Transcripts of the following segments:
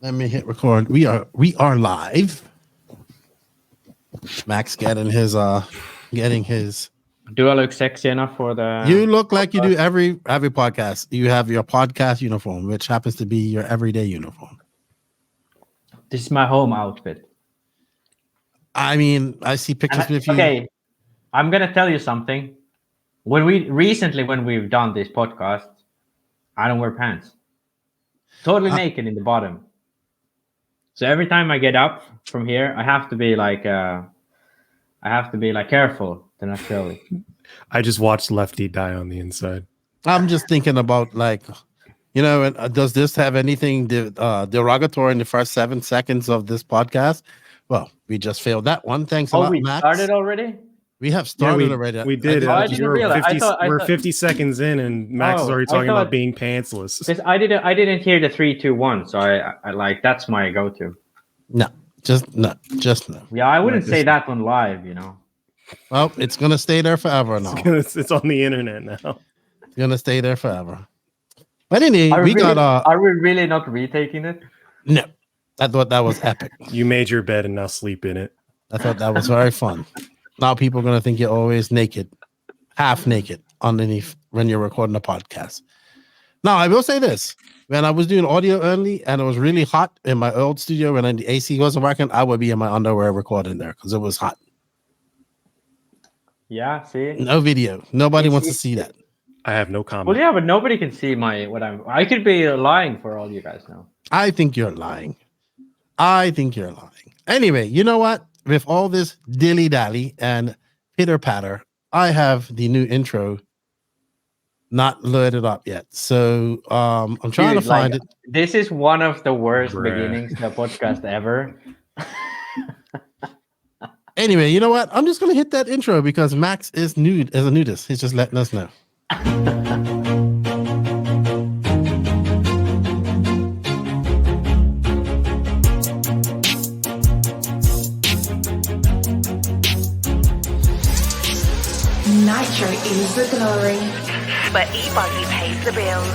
Let me hit record. We are live. Max getting his Do I look sexy enough for the? You look like you do every podcast. You have your podcast uniform, which happens to be your everyday uniform. This is my home outfit. I mean, I see pictures with you. Okay, I'm gonna tell you something. When we've done this podcast, I don't wear pants. Totally naked in the bottom. So every time I get up from here, I have to be like careful to not show it. I just watched Lefty die on the inside. I'm just thinking about does this have anything derogatory in the first 7 seconds of this podcast? Well, we just failed that one. Thanks a lot, we Max. Started already? We have started already. We did. I didn't realize. We're 50 seconds in, and Max is already talking about being pantsless. Because I didn't hear the 3, 2, 1, so I like that's my go-to. No. Yeah, I wouldn't say that one live, Well, it's gonna stay there forever now. It's on the internet now. It's gonna stay there forever. But anyway, Are we really not retaking it? No, I thought that was epic. You made your bed and now sleep in it. I thought that was very fun. Now people are gonna think you're always naked, half naked underneath when you're recording a podcast. Now I will say this: when I was doing audio only and it was really hot in my old studio when the AC wasn't working, I would be in my underwear recording there because it was hot. Yeah, see, no video. Nobody wants to see that. I have no comment. Well, yeah, but nobody can see I could be lying for all you guys now. I think you're lying. Anyway, you know what? With all this dilly-dally and pitter-patter, I have the new intro not loaded up yet. So I'm trying to find it. This is one of the worst beginnings of the podcast ever. Anyway, you know what? I'm just going to hit that intro because Max is nude as a nudist. He's just letting us know. Nitro is the glory, but e-buggy pays the bills.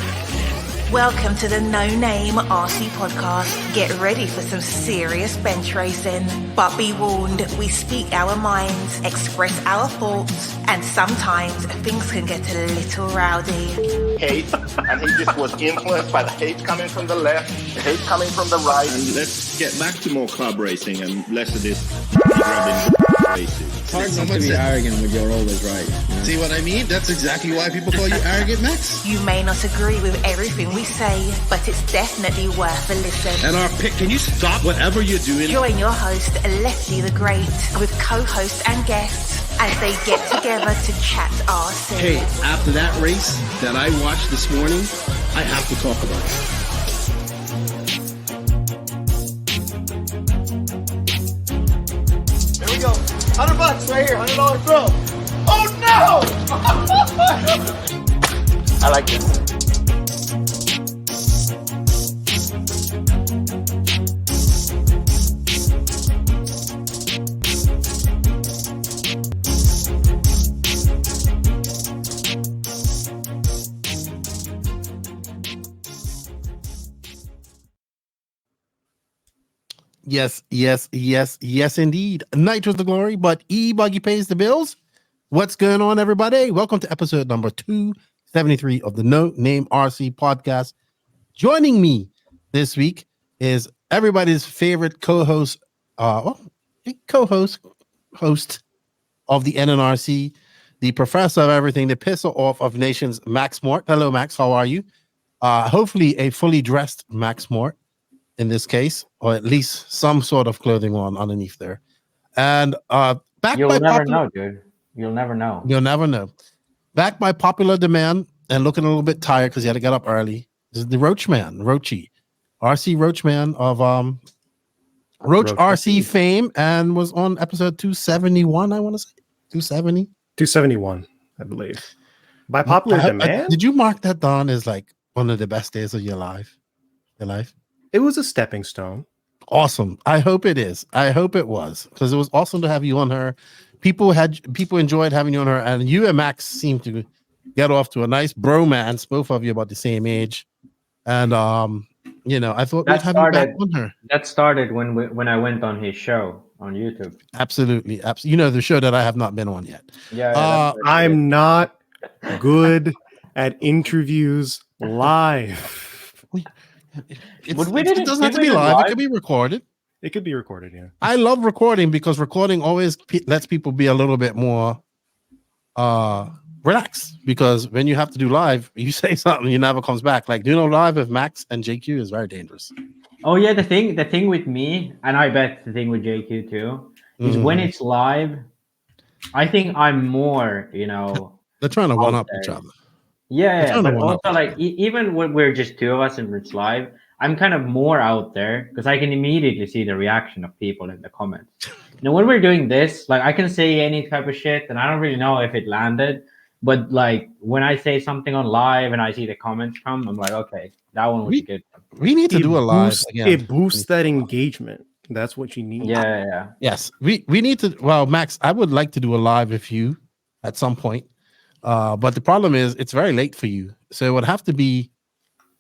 Welcome to the No Name RC podcast. Get ready for some serious bench racing. But be warned, we speak our minds, express our thoughts, and sometimes things can get a little rowdy. Hate, and he just was influenced by the hate coming from the left, the hate coming from the right. And let's get back to more club racing and less of this grabbing races. It's hard not to be arrogant when you're always right. See what I mean? That's exactly why people call you arrogant, Max. You may not agree with everything we say, but it's definitely worth a listen. And our pick, can you stop whatever you're doing? Join your host, Lefty the Great, with co-hosts and guests as they get together to chat RC. Hey, after that race that I watched this morning, I have to talk about it. Here we go. $100 right here, $100 throw. Oh no! I like this. Yes, indeed. Nitro's the glory, but E-Buggy pays the bills. What's going on, everybody? Welcome to episode number 273 of the No Name RC podcast. Joining me this week is everybody's favorite host of the NNRC, the professor of everything, the pisser off of nations, Max Mort. Hello, Max. How are you? Hopefully a fully dressed Max Mort in this case, or at least some sort of clothing on underneath there. And You'll never know, dude. You'll never know. You'll never know. Back by popular demand and looking a little bit tired because he had to get up early. This is the Roach Man, RC Roach Man of Roach RC fame, and was on episode 271, I want to say. 270? 271, I believe. By popular demand? Did you mark that down as like one of the best days of your life? It was a stepping stone. Awesome. I hope it is. I hope it was, because it was awesome to have you on her. People enjoyed having you on her, and you and Max seemed to get off to a nice bromance, both of you about the same age. And I thought That we'd have you back started- on her. That started when I went on his show on YouTube. Absolutely. The show that I have not been on yet. Yeah, I'm not good at interviews live. It didn't- doesn't have did to we be do live. It live? can be recorded. It could be recorded, yeah. I love recording because recording always lets people be a little bit more relaxed. Because when you have to do live, you say something, it never comes back. Like live with Max and JQ is very dangerous. Oh yeah, the thing with me, and I bet the thing with JQ too, is when it's live, I think I'm more, They're trying to one up each other. Yeah, trying to but one-up also each like even when we're just two of us and it's live, I'm kind of more out there because I can immediately see the reaction of people in the comments. When we're doing this, like I can say any type of shit, and I don't really know if it landed. But like when I say something on live and I see the comments come, I'm like, okay, that one was good. We need to do a live again. It boosts that engagement. That's what you need. Yeah. Yes, we need to. Well, Max, I would like to do a live with you at some point. But the problem is it's very late for you. So it would have to be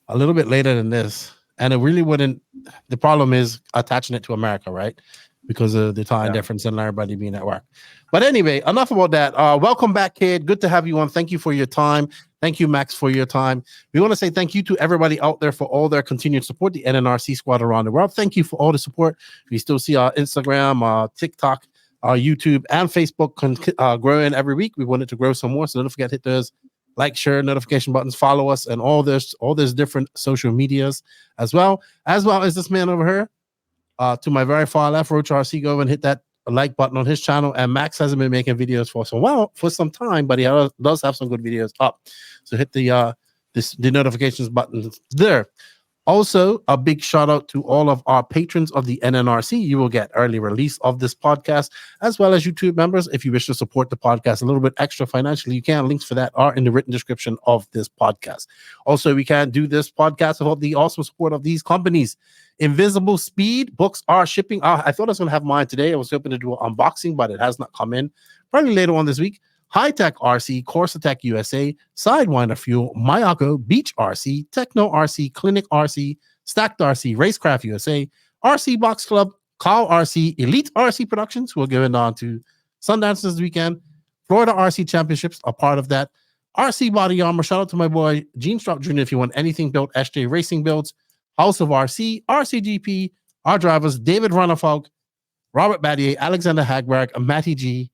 a little bit later than this. And it really wouldn't. The problem is attaching it to America, right? Because of the time difference and everybody being at work. But anyway, enough about that. Welcome back, kid. Good to have you on. Thank you for your time. Thank you, Max, for your time. We want to say thank you to everybody out there for all their continued support, the NNRC squad around the world. Thank you for all the support. We still see our Instagram, our TikTok, our YouTube, and Facebook growing every week. We wanted to grow some more, so don't forget to hit those like, share, notification buttons, follow us, and all this different social medias as well as this man over here. To my very far left, Roach RC, go and hit that like button on his channel. And Max hasn't been making videos for some time, but he does have some good videos up. So hit the notifications button there. Also, a big shout out to all of our patrons of the NNRC. You will get early release of this podcast, as well as YouTube members. If you wish to support the podcast a little bit extra financially, you can. Links for that are in the written description of this podcast. Also, we can do this podcast without the awesome support of these companies. Invisible Speed books are shipping. I thought I was going to have mine today. I was hoping to do an unboxing, but it has not come in. Probably later on this week. High Tech RC, Course Attack USA, Sidewinder Fuel, Mayako, Beach RC, Techno RC, Clinic RC, Stacked RC, Racecraft USA, RC Box Club, Carl RC, Elite RC Productions, who are going on to Sundance this weekend. Florida RC Championships are part of that. RC Body Armor, shout out to my boy Gene Strop Jr. if you want anything built, SJ Racing Builds, House of RC, RCGP, our drivers, David Runnerfolk, Robert Battier, Alexander Hagberg, Matty G,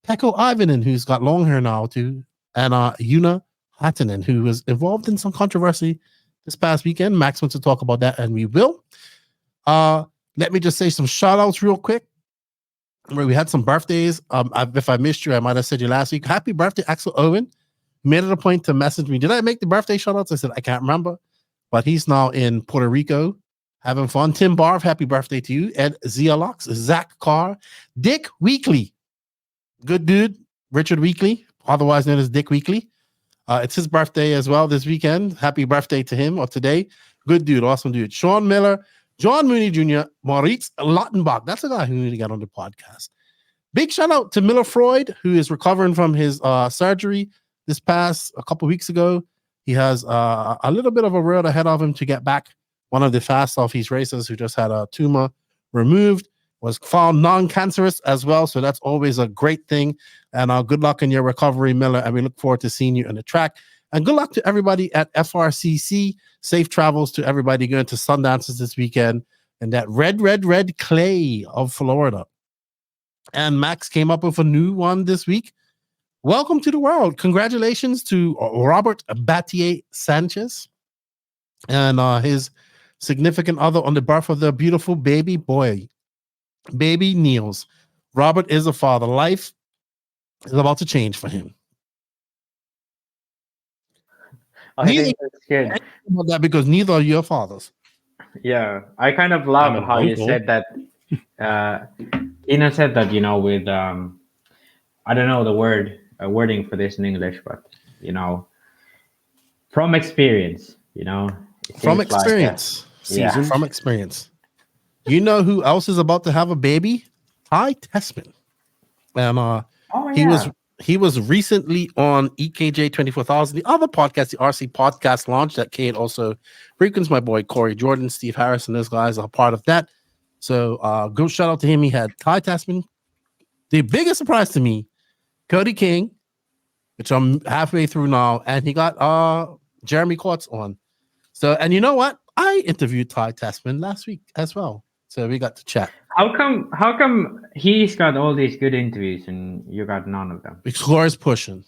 Pekko Ivanen, who's got long hair now too, and Yuna Hattinen, who was involved in some controversy this past weekend. Max wants to talk about that, and we will. Let me just say some shout outs real quick. Where we had some birthdays. If I missed you, I might have said you last week. Happy birthday, Axel Owen. Made it a point to message me. Did I make the birthday shout outs? I said, I can't remember. But he's now in Puerto Rico having fun. Tim Barv, happy birthday to you. Ed Zialox, Zach Carr, Dick Weekly. Good dude, Richard Weekly, otherwise known as Dick Weekly. It's his birthday as well this weekend. Happy birthday to him or today. Good dude, awesome dude. Sean Miller, John Mooney Jr., Moritz Lottenbach. That's a guy who need to get on the podcast. Big shout out to Miller Freud, who is recovering from his surgery this past a couple weeks ago. He has a little bit of a road ahead of him to get back. One of the fast off his racers who just had a tumor removed was found non-cancerous as well. So that's always a great thing. And good luck in your recovery, Miller. And we look forward to seeing you on the track. And good luck to everybody at FRCC. Safe travels to everybody going to Sundances this weekend and that red clay of Florida. And Max came up with a new one this week. Welcome to the world. Congratulations to Robert Battier Sanchez and his significant other on the birth of their beautiful baby boy, baby Niels. Robert is a father. Life is about to change for him. I think that's good. About that because neither are your fathers. Yeah, I kind of love how you said that. Ina said that, with I don't know the wording for this in English, but from experience, From experience. Like, From experience. You know who else is about to have a baby? Ty Tessman. And he was recently on EKJ 24,000, the other podcast, the RC podcast launch that Kate also frequents. My boy Corey Jordan, Steve Harris, and those guys are part of that. So go shout out to him. He had Ty Tasman. The biggest surprise to me, Cody King, which I'm halfway through now, and he got Jeremy Quartz on. So, and you know what? I interviewed Ty Tasman last week as well. So we got to chat. How come he's got all these good interviews and you got none of them? Because Corey's pushing.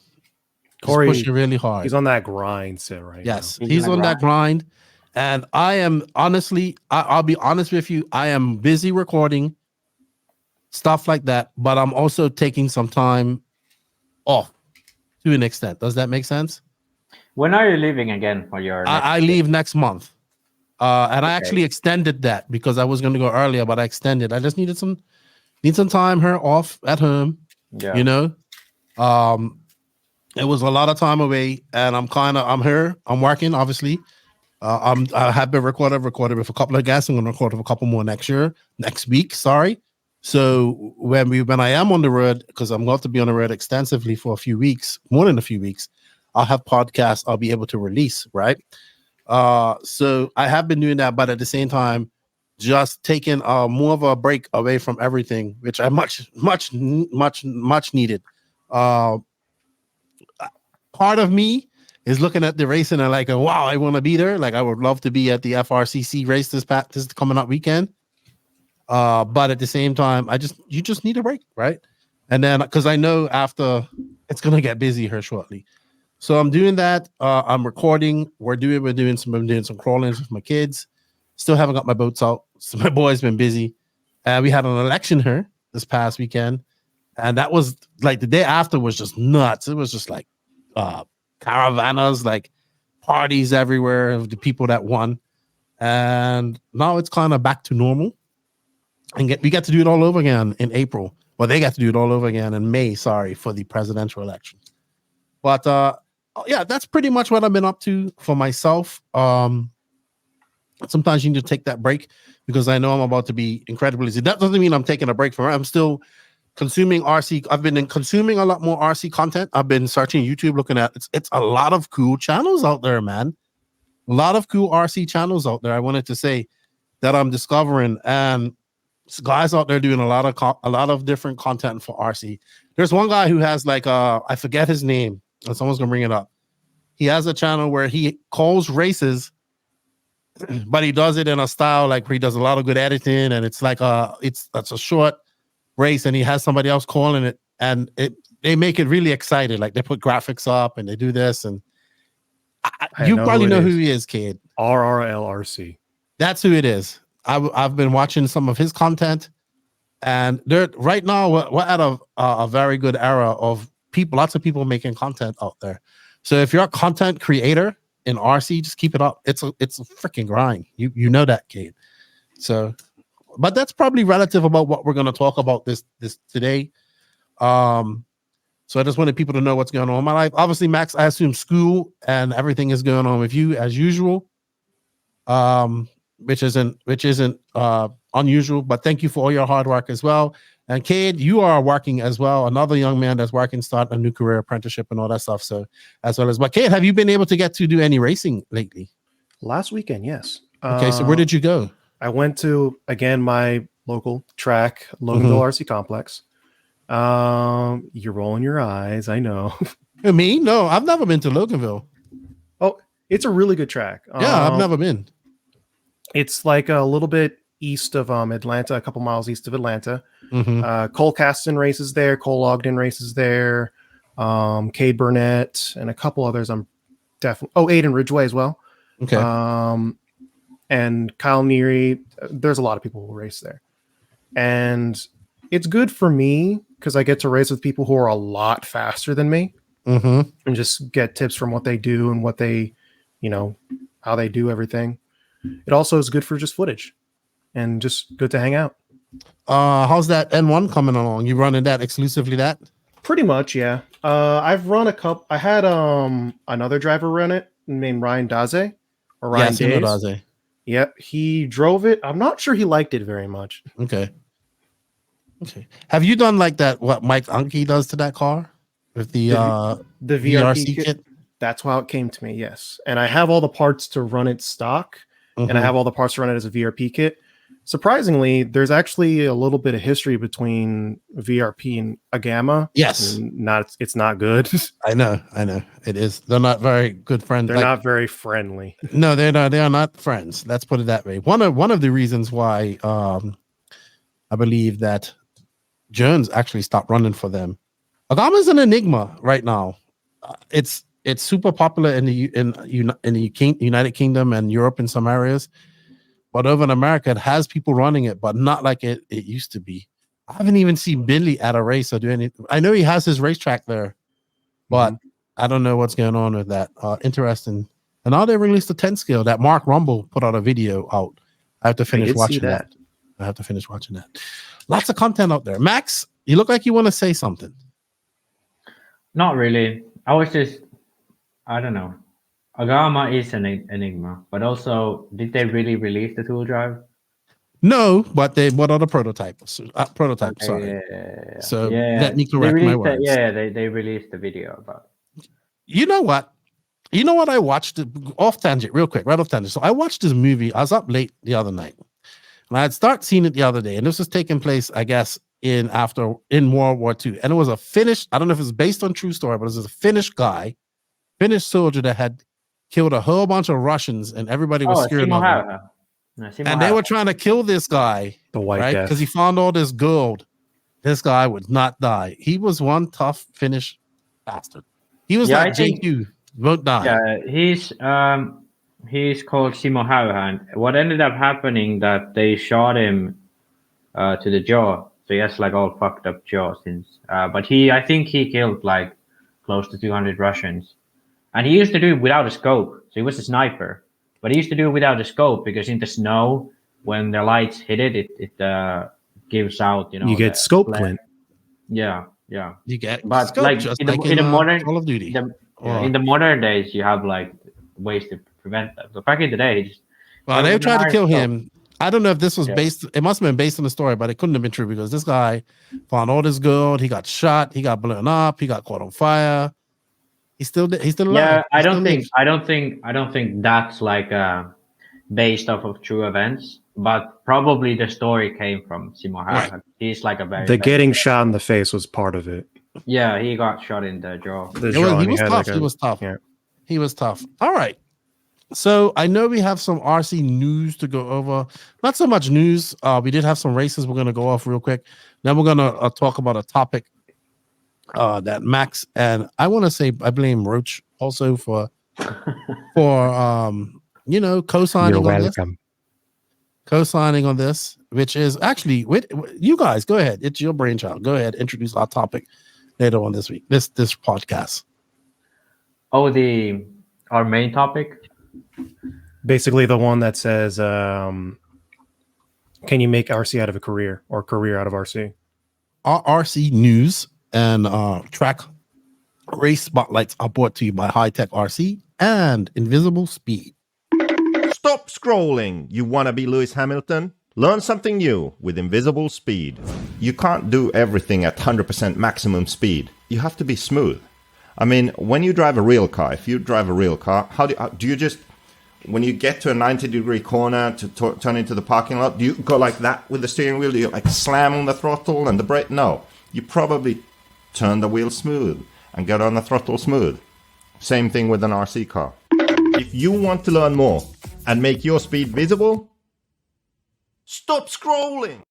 Corey, he's pushing really hard. He's on that grind set right now. Yes, he's on that grind. And I am honestly, I'll be honest with you, I am busy recording stuff like that, but I'm also taking some time off to an extent. Does that make sense? When are you leaving again for your? I leave next month. And I actually extended that because I was going to go earlier, but I extended. I just need some time here off at home. Yeah. You know, it was a lot of time away, and I'm here. I'm working, obviously. I have been recorded with a couple of guests. I'm going to record with a couple more next week. Sorry. So when I am on the road, because I'm going to be on the road extensively for a few weeks, more than a few weeks, I'll have podcasts I'll be able to release, right? So I have been doing that, but at the same time, just taking more of a break away from everything, which I much needed. Part of me is looking at the racing and like, wow, I want to be there. Like I would love to be at the FRCC race this coming up weekend. But at the same time, you just need a break, right? And then because I know after it's gonna get busy here shortly. So I'm doing that. I'm recording. We're doing some crawlings with my kids. Still haven't got my boats out. So my boy's been busy. We had an election here this past weekend, and that was like the day after was just nuts. It was just like caravanas, like parties everywhere of the people that won. And now it's kind of back to normal. And we got to do it all over again in April. Well, they got to do it all over again in May. Sorry, for the presidential election. But yeah, that's pretty much what I've been up to for myself. Sometimes you need to take that break because I know I'm about to be incredibly busy. That doesn't mean I'm taking a break from it. I'm still consuming RC. I've been consuming a lot more RC content. I've been searching YouTube, looking at it's a lot of cool channels out there, man. A lot of cool RC channels out there. I wanted to say that I'm discovering, and guys out there doing a lot of different content for RC. There's one guy who has like I forget his name. Someone's gonna bring it up. He has a channel where he calls races, but he does it in a style like where he does a lot of good editing, and it's like it's a short race, and he has somebody else calling it, and they make it really excited. Like they put graphics up and they do this, and you probably know who he is, kid. RRLRC. That's who it is. I've been watching some of his content, and they're right now we're at a very good era of lots of people making content out there. So if you're a content creator in RC, just keep it up. It's a freaking grind. You know that, Kate. So, but that's probably relative about what we're going to talk about this today. So I just wanted people to know what's going on in my life. Obviously, Max, I assume school and everything is going on with you as usual. Which isn't unusual, but thank you for all your hard work as well. And Cade, you are working as well. Another young man that's working, starting a new career, apprenticeship, and all that stuff. So as well as, but Cade, have you been able to get to do any racing lately? Last weekend, yes. Okay, so where did you go? I went to, again, my local track, Loganville RC Complex. You're rolling your eyes, I know. Me? No, I've never been to Loganville. Oh, it's a really good track. Yeah, I've never been. It's like a little bit east of Atlanta, a couple miles east of Atlanta. Cole Caston races there, Cole Ogden races there, Cade Burnett, and a couple others. I'm definitely Aiden Ridgway as well. Okay. And Kyle Neary. There's a lot of people who race there, and it's good for me because I get to race with people who are a lot faster than me, and just get tips from what they do and what they, how they do everything. It also is good for just footage and just good to hang out. How's that N1 coming along? You running that exclusively that? Pretty much, yeah. I've run a couple. I had another driver run it named Ryan Daze or Ryan Daze. Yep, he drove it. I'm not sure he liked it very much. Okay. Have you done like that? What Mike Unke does to that car? with the the VRC kit. That's how it came to me. Yes, and I have all the parts to run it stock, and I have all the parts to run it as a VRP kit. Surprisingly, there's actually a little bit of history between VRP and a Gamma. Yes, it's not good. I know, it is. They're not very good friends. They're not very friendly. No, they're not. They are not friends. Let's put it that way. One of the reasons why I believe that Jones actually stopped running for them. Agama's an enigma right now. It's super popular in the United Kingdom and Europe in some areas. But over in America, it has people running it, but not like it used to be. I haven't even seen Billy at a race or do anything. I know he has his racetrack there, but I don't know what's going on with that. Interesting. And now they released the 10 scale that Mark Rumble put out a video out. I have to finish watching that. I have to finish watching that. Lots of content out there. Max, you look like you want to say something. Not really. I don't know. Agama is an enigma, but also, did they really release the tool drive? No, but they bought out a prototype. Sorry. So let me correct my words. They released the video about it. You know what? I watched off tangent, real quick, right off tangent. So I watched this movie. I was up late the other night, and I had started seeing it the other day. And this was taking place, I guess, in World War II. And it was a Finnish. I don't know if it's based on true story, but it was a Finnish soldier that had killed a whole bunch of Russians, and everybody was scared of him. And they were trying to kill this guy, the white right? Because he found all this gold. This guy would not die. He was one tough Finnish bastard. He was like JQ, won't die. Yeah, he's called Simo Häyhä. And what ended up happening that they shot him to the jaw. So he has like all fucked up jaw since. But I think he killed like close to 200 Russians. And he used to do it without a scope. So he was a sniper. But he used to do it without a scope because in the snow, when the lights hit it gives out, you get scope glint. Yeah. You get but scope, like just in like the modern Call of Duty. In the modern days, you have like ways to prevent that. But back in the day, they tried to kill him. I don't know if this was based. It must have been based on the story, but it couldn't have been true because this guy found all this gold. He got shot. He got blown up. He got caught on fire. He's still alive. Yeah, I don't think that's like based off of true events, but probably the story came from Simo Häyhä. Right. He's like getting shot in the face was part of it. Yeah, he got shot in the jaw. He was tough. Yeah. He was tough. All right. So I know we have some RC news to go over. Not so much news. We did have some races. We're going to go off real quick. Then we're going to talk about a topic that Max, and I want to say I blame Roach also for co-signing on this. Co-signing on this, which is actually you guys go ahead. It's your brainchild. Go ahead, introduce our topic later on this week. This podcast. Oh, our main topic. Basically, the one that says, "Can you make RC out of a career or career out of RC?" Our RC news and track race spotlights are brought to you by High-Tech RC and Invisible Speed. Stop scrolling. You want to be Lewis Hamilton? Learn something new with Invisible Speed. You can't do everything at 100% maximum speed. You have to be smooth. I mean, when you drive a real car, if you drive a real car, how do you just, when you get to a 90-degree corner to turn into the parking lot, do you go like that with the steering wheel? Do you like slam on the throttle and the brake? No. You probably turn the wheel smooth and get on the throttle smooth. Same thing with an RC car. If you want to learn more and make your speed visible, stop scrolling.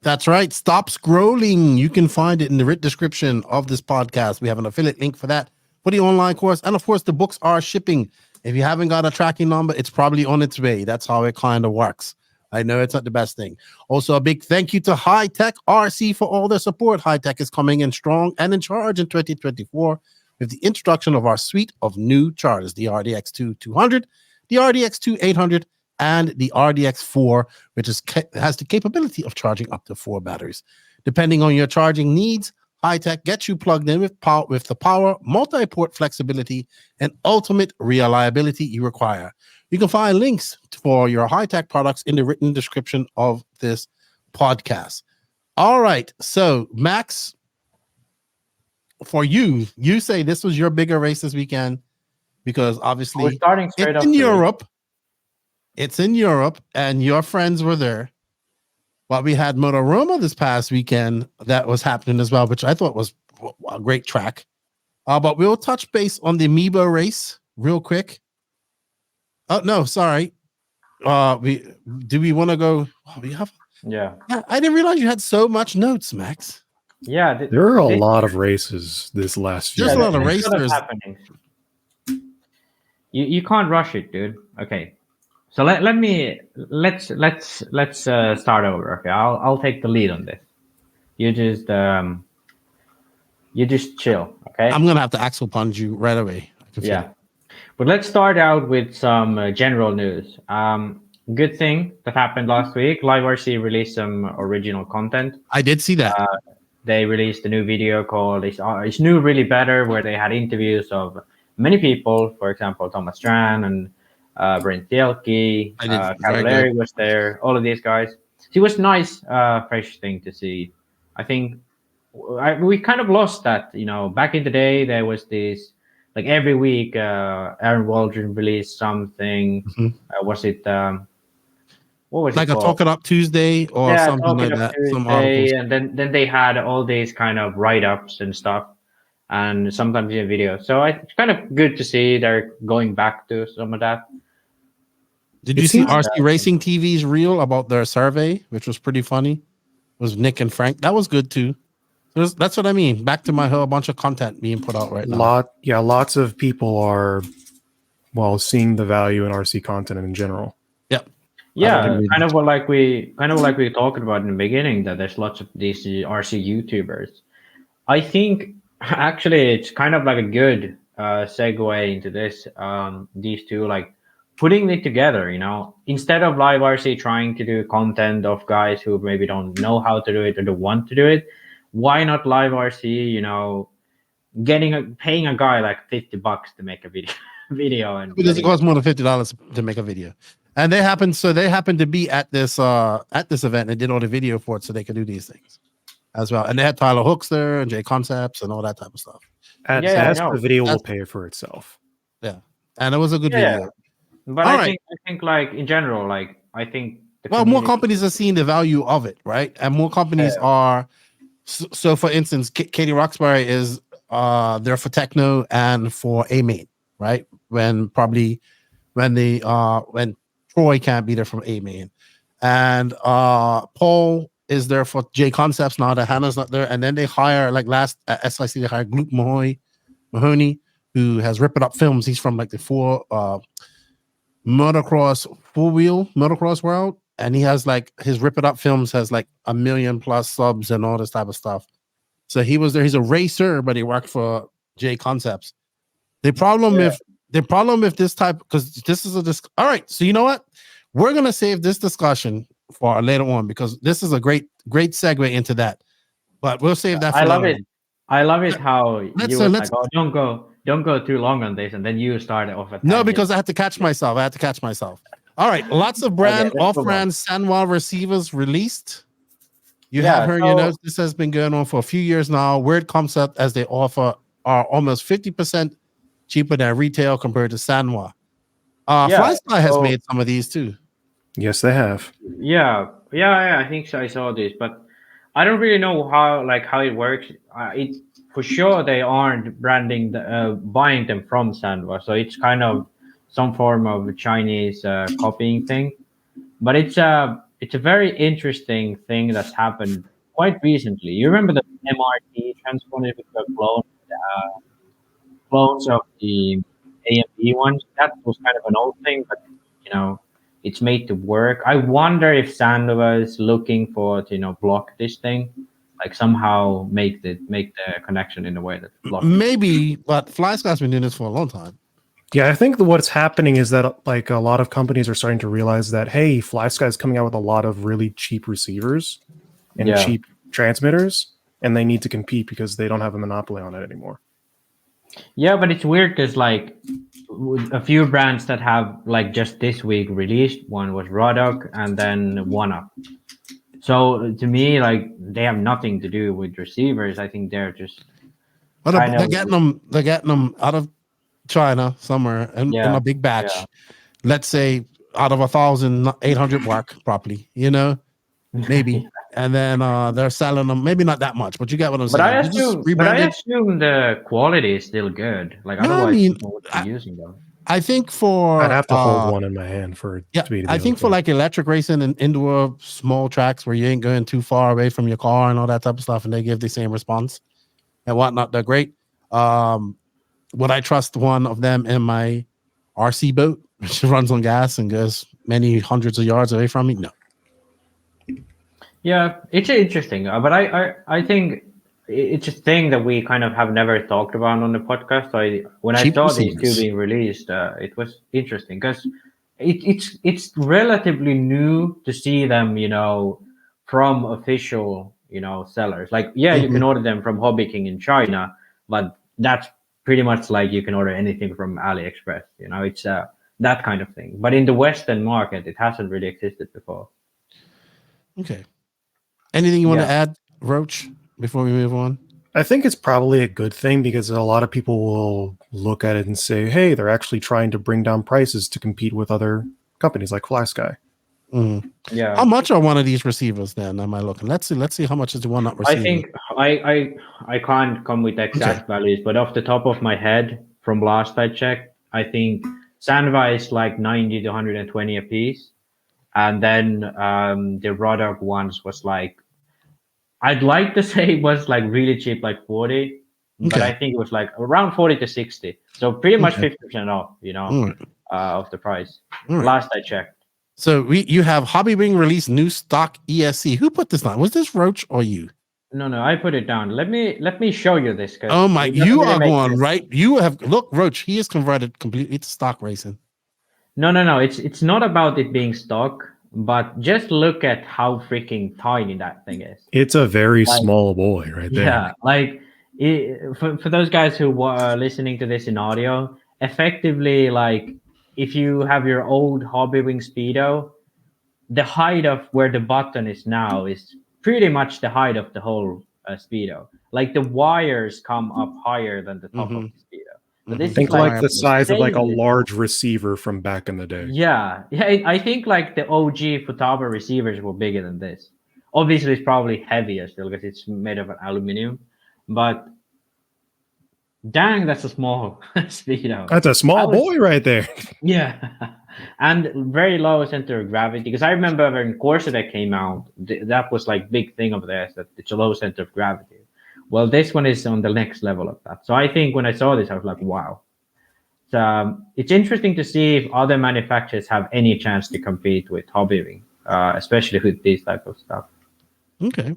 That's right. Stop scrolling. You can find it in the written description of this podcast. We have an affiliate link for that, for the online course. And of course, the books are shipping. If you haven't got a tracking number, it's probably on its way. That's how it kind of works. I know it's not the best thing. Also, a big thank you to High-Tech RC for all their support. High-Tech is coming in strong and in charge in 2024 with the introduction of our suite of new chargers, the RDX2 200, the RDX2 800, and the RDX4, which has the capability of charging up to 4 batteries. Depending on your charging needs, High-Tech gets you plugged in with the power, multi-port flexibility, and ultimate reliability you require. You can find links for your High-Tech products in the written description of this podcast. All right. So, Max, for you say this was your bigger race this weekend because obviously We're starting straight it's up in to it. Europe. It's in Europe, and your friends were there. But we had Motoroma this past weekend that was happening as well, which I thought was a great track. But we'll touch base on the MIBO race real quick. Oh no, sorry. We want to go? Oh, we have. Yeah. I didn't realize you had so much notes, Max. Yeah. There are a lot of races this last few. There's a lot of there's racers. happening. You can't rush it, dude. Okay. So let's start over. Okay, I'll take the lead on this. You just chill. Okay. I'm gonna have to axle punch you right away. Yeah. But let's start out with some general news. Good thing that happened last week. Live RC released some original content. I did see that. They released a new video called "It's New, Really Better," where they had interviews of many people. For example, Thomas Strand and Brent Thielke, Cavallari was there. All of these guys. It was nice, fresh thing to see. I think we kind of lost that. Back in the day, there was this. Like every week, Aaron Waldron released something. Was it? What was like it a Talking Up Tuesday or something like that? Some articles. And then they had all these kind of write-ups and stuff, and sometimes in videos. So it's kind of good to see they're going back to some of that. Did you see RC Racing TV's reel about their survey, which was pretty funny? It was Nick and Frank. That was good too. That's what I mean. Back to my whole bunch of content being put out right now. Lots of people are seeing the value in RC content in general. Yep. Yeah, kind of like we talked about in the beginning, that there's lots of these RC YouTubers. I think actually it's kind of like a good segue into this. These two, like putting it together, instead of Live RC trying to do content of guys who maybe don't know how to do it or don't want to do it. Why not Live RC? Paying a guy like $50 to make a video, and because it costs more than $50 to make a video. And they happened to be at this event and did all the video for it, so they could do these things as well. And they had Tyler Hooks there and Jay Concepts and all that type of stuff. The video will pay for itself. Yeah, and it was a good video. But I think like in general, like I think more companies are seeing the value of it, right? And more companies are. So, for instance, Katie Roxbury is there for techno and for A-Main, right? When Troy can't be there from A-Main, and Paul is there for J Concepts now that Hannah's not there, and then they hire like last at SIC they hired Luke Mahoney, who has Rip It Up Films. He's from like the motocross world. And he has like his Rip It Up Films has like 1 million+ subs and all this type of stuff. So he was there. He's a racer, but he worked for J Concepts. The problem with this type, because this is all right. So you know what? We're gonna save this discussion for later on because this is a great segue into that. But we'll save that. I love it. I love it how you were like, oh, don't go too long on this, and then you start off at because I had to catch myself. All right, lots of off-brand Sanwa receivers released. You have heard your notes. This has been going on for a few years now. Weird concept as they offer are almost 50% cheaper than retail compared to Sanwa. FlySky has made some of these too. Yes, they have. Yeah. I think so. I saw this, but I don't really know how it works. It's for sure they aren't buying them from Sanwa, so it's kind of some form of Chinese copying thing. But it's a very interesting thing that's happened quite recently. You remember the MRT transponder with the clones of the AMB ones? That was kind of an old thing, but it's made to work. I wonder if Sanwa is looking for to block this thing, like somehow make the connection in a way that blocks maybe. But FlySky's been doing this for a long time. Yeah, I think what's happening is that like a lot of companies are starting to realize that, hey, FlySky is coming out with a lot of really cheap receivers and cheap transmitters, and they need to compete because they don't have a monopoly on it anymore. Yeah, but it's weird because like a few brands that have like just this week released, one was Rodok and then OneUp. So to me, like they have nothing to do with receivers. I think they're just But they're getting them out of China somewhere in a big batch. Yeah. Let's say out of 1,800 work properly, maybe. And then they're selling them, maybe not that much, but you get what I'm saying. But I assume the quality is still good. Like otherwise, people would be using them. I think I'd have to hold one in my hand for it to be. I think for like electric racing and indoor small tracks where you ain't going too far away from your car and all that type of stuff, and they give the same response and whatnot, they're great. Would I trust one of them in my RC boat, which runs on gas and goes many hundreds of yards away from me? No. Yeah, it's interesting, but I think it's a thing that we kind of have never talked about on the podcast. When I saw these two being released, it was interesting because it's relatively new to see them, from official, sellers. Like, you can order them from Hobby King in China, but that's pretty much like you can order anything from AliExpress. It's that kind of thing. But in the Western market, it hasn't really existed before. Okay. Anything you want to add, Roach, before we move on? I think it's probably a good thing because a lot of people will look at it and say, hey, they're actually trying to bring down prices to compete with other companies like FlySky. Mm. Yeah. How much are one of these receivers then? Am I looking? Let's see how much is the one not receiving. I think I can't come with exact values, but off the top of my head, from last I checked, I think Sanva is like 90 to 120 a piece. And then the Rodog ones was like, I'd like to say it was like really cheap, like 40, but I think it was like around 40 to 60. So pretty much 50% off, of the price. Last I checked. So you have Hobby Wing released new stock ESC. Who put this on? Was this Roach or you? No, I put it down. Let me show you this. Oh my, you are going right. You have look, Roach. He is converted completely to stock racing. No. It's not about it being stock, but just look at how freaking tiny that thing is. It's a very small boy right there. Yeah, like for those guys who are listening to this in audio, effectively, like if you have your old Hobby Wing Speedo, the height of where the button is now is pretty much the height of the whole Speedo. Like the wires come up higher than the top of the Speedo. Think like the size of like a large receiver from back in the day. Yeah. I think like the OG Futaba receivers were bigger than this. Obviously, it's probably heavier still because it's made of aluminum. But dang, that's a small Speedo. That's a small boy right there. Yeah, and very low center of gravity. Because I remember when Corsair came out, that was like big thing over there. That it's a low center of gravity. Well, this one is on the next level of that. So I think when I saw this, I was like, wow. So it's interesting to see if other manufacturers have any chance to compete with Hobby Wing, especially with this type of stuff. Okay.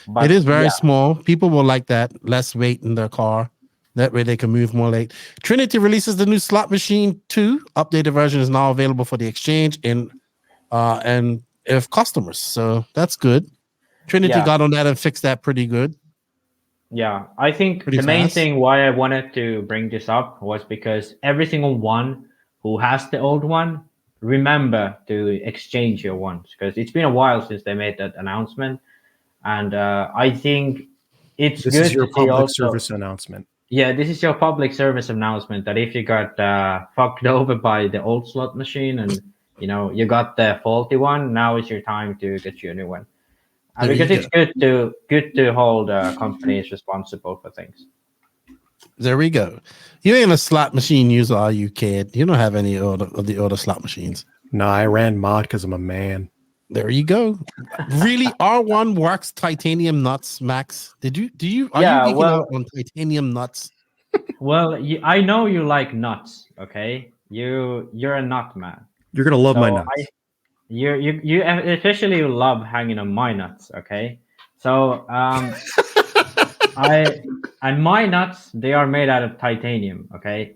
But it is very small. People will like that. Less weight in their car. That way they can move more late. Trinity releases the new Slot Machine 2. Updated version is now available for the exchange and if customers. So that's good. Trinity got on that and fixed that pretty good. Yeah, I think the main thing why I wanted to bring this up was because every single one who has the old one, remember to exchange your ones because it's been a while since they made that announcement. And I think it's good. This is your public service announcement. Yeah, this is your public service announcement that if you got fucked over by the old slot machine and you got the faulty one, now is your time to get you a new one. Because it's good to hold companies responsible for things. There we go. You ain't a slot machine user, are you, kid? You don't have any of the older slot machines. No, I ran mod because I'm a man. There you go. Really, R1 works titanium nuts, Max. Are you geeking out on titanium nuts? Well, I know you like nuts. Okay, you're a nut man. You're gonna love my nuts. You especially love hanging on my nuts, okay? So and my nuts, they are made out of titanium, okay?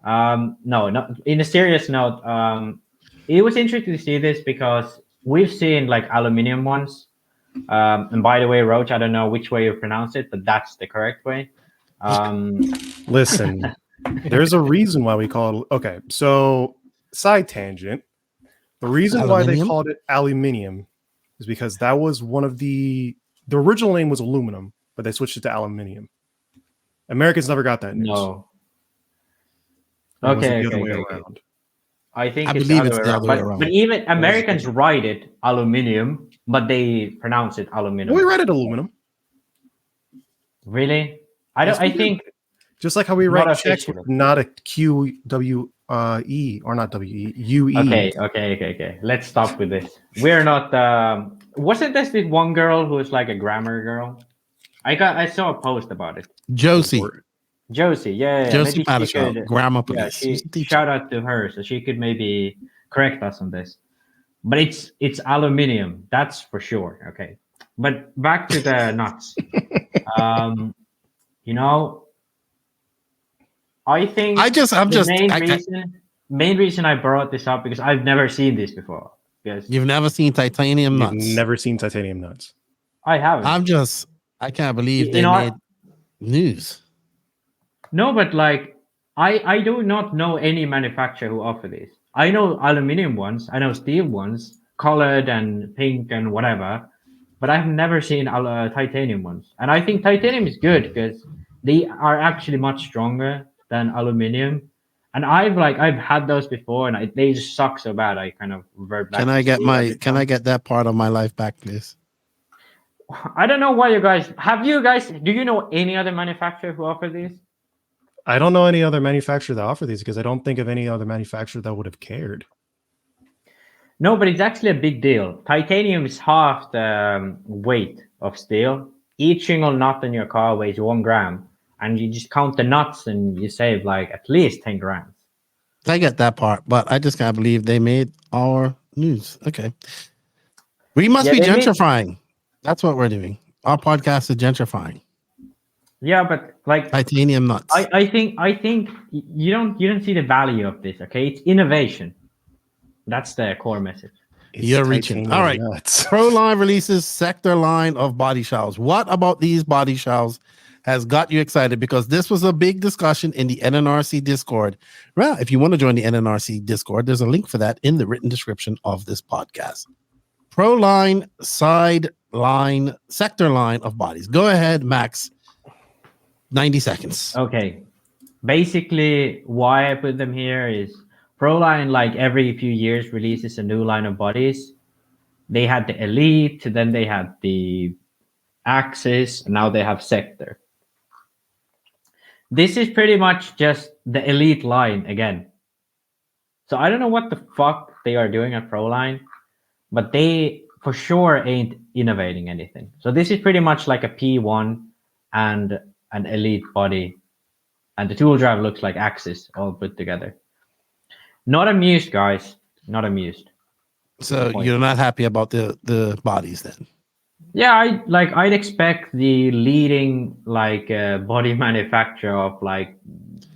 No, in a serious note, it was interesting to see this because we've seen like aluminum ones. And by the way, Roach, I don't know which way you pronounce it, but that's the correct way. Listen, there's a reason why we call it. Okay, so side tangent. The reason why they called it aluminium is because that was one of the original name was aluminum, but they switched it to aluminium. Americans never got that news. No. It was Okay, the other okay, way okay, okay. around. I think I it's believe the it's other the way other around. way around. But even Americans write it aluminium, but they pronounce it aluminum. We read it aluminum. Really? I don't. Yes, we I do. think Just like how we Not write checks officially. with not a QWE or not WE, UE. Okay. Let's stop with this. We're not. Wasn't this one girl who was like a grammar girl? I saw a post about it. Josie. Josie, yeah. Josie Maybe she Patterson, could. grammar Yeah, police. She's a teacher. shout out to her, so she could maybe correct us on this. But it's aluminium, that's for sure. Okay, but back to the nuts. You know, I think main reason I brought this up because I've never seen this before. Because You've never seen titanium nuts. You've never seen titanium nuts. I haven't. I can't believe they In our- made news. No, but like I do not know any manufacturer who offer this. I know aluminium ones, I know steel ones, colored and pink and whatever, but I've never seen titanium ones. And I think titanium is good because they are actually much stronger than aluminium. And I've had those before, and they just suck so bad. I kind of revert back. Can I get that part of my life back, please? I don't know why you guys do you know any other manufacturer who offer these? I don't know any other manufacturer that offer these because I don't think of any other manufacturer that would have cared. No, but it's actually a big deal. Titanium is half the weight of steel. Each single nut in your car weighs 1 gram, and you just count the nuts and you save like at least 10 grams. I get that part, but I just can't believe they made our news. Okay. We must be gentrifying. That's what we're doing. Our podcast is gentrifying. Yeah, but like titanium nuts. I think you don't see the value of this. Okay, it's innovation. That's the core message. You're reaching. All right. Proline releases sector line of body shells. What about these body shells has got you excited? Because this was a big discussion in the NNRC Discord. Well, if you want to join the NNRC Discord, there's a link for that in the written description of this podcast. Proline side line sector line of bodies. Go ahead, Max. 90 seconds. Okay. Basically, why I put them here is Proline, like every few years, releases a new line of bodies. They had the Elite, then they had the Axis, and now they have Sector. This is pretty much just the Elite line again. So I don't know what the fuck they are doing at Proline, but they for sure ain't innovating anything. So this is pretty much like a P1 and an Elite body, and the tool drive looks like Axis all put together. Not amused, guys. Not amused. So you're not happy about the bodies then? Yeah, I'd expect the leading body manufacturer of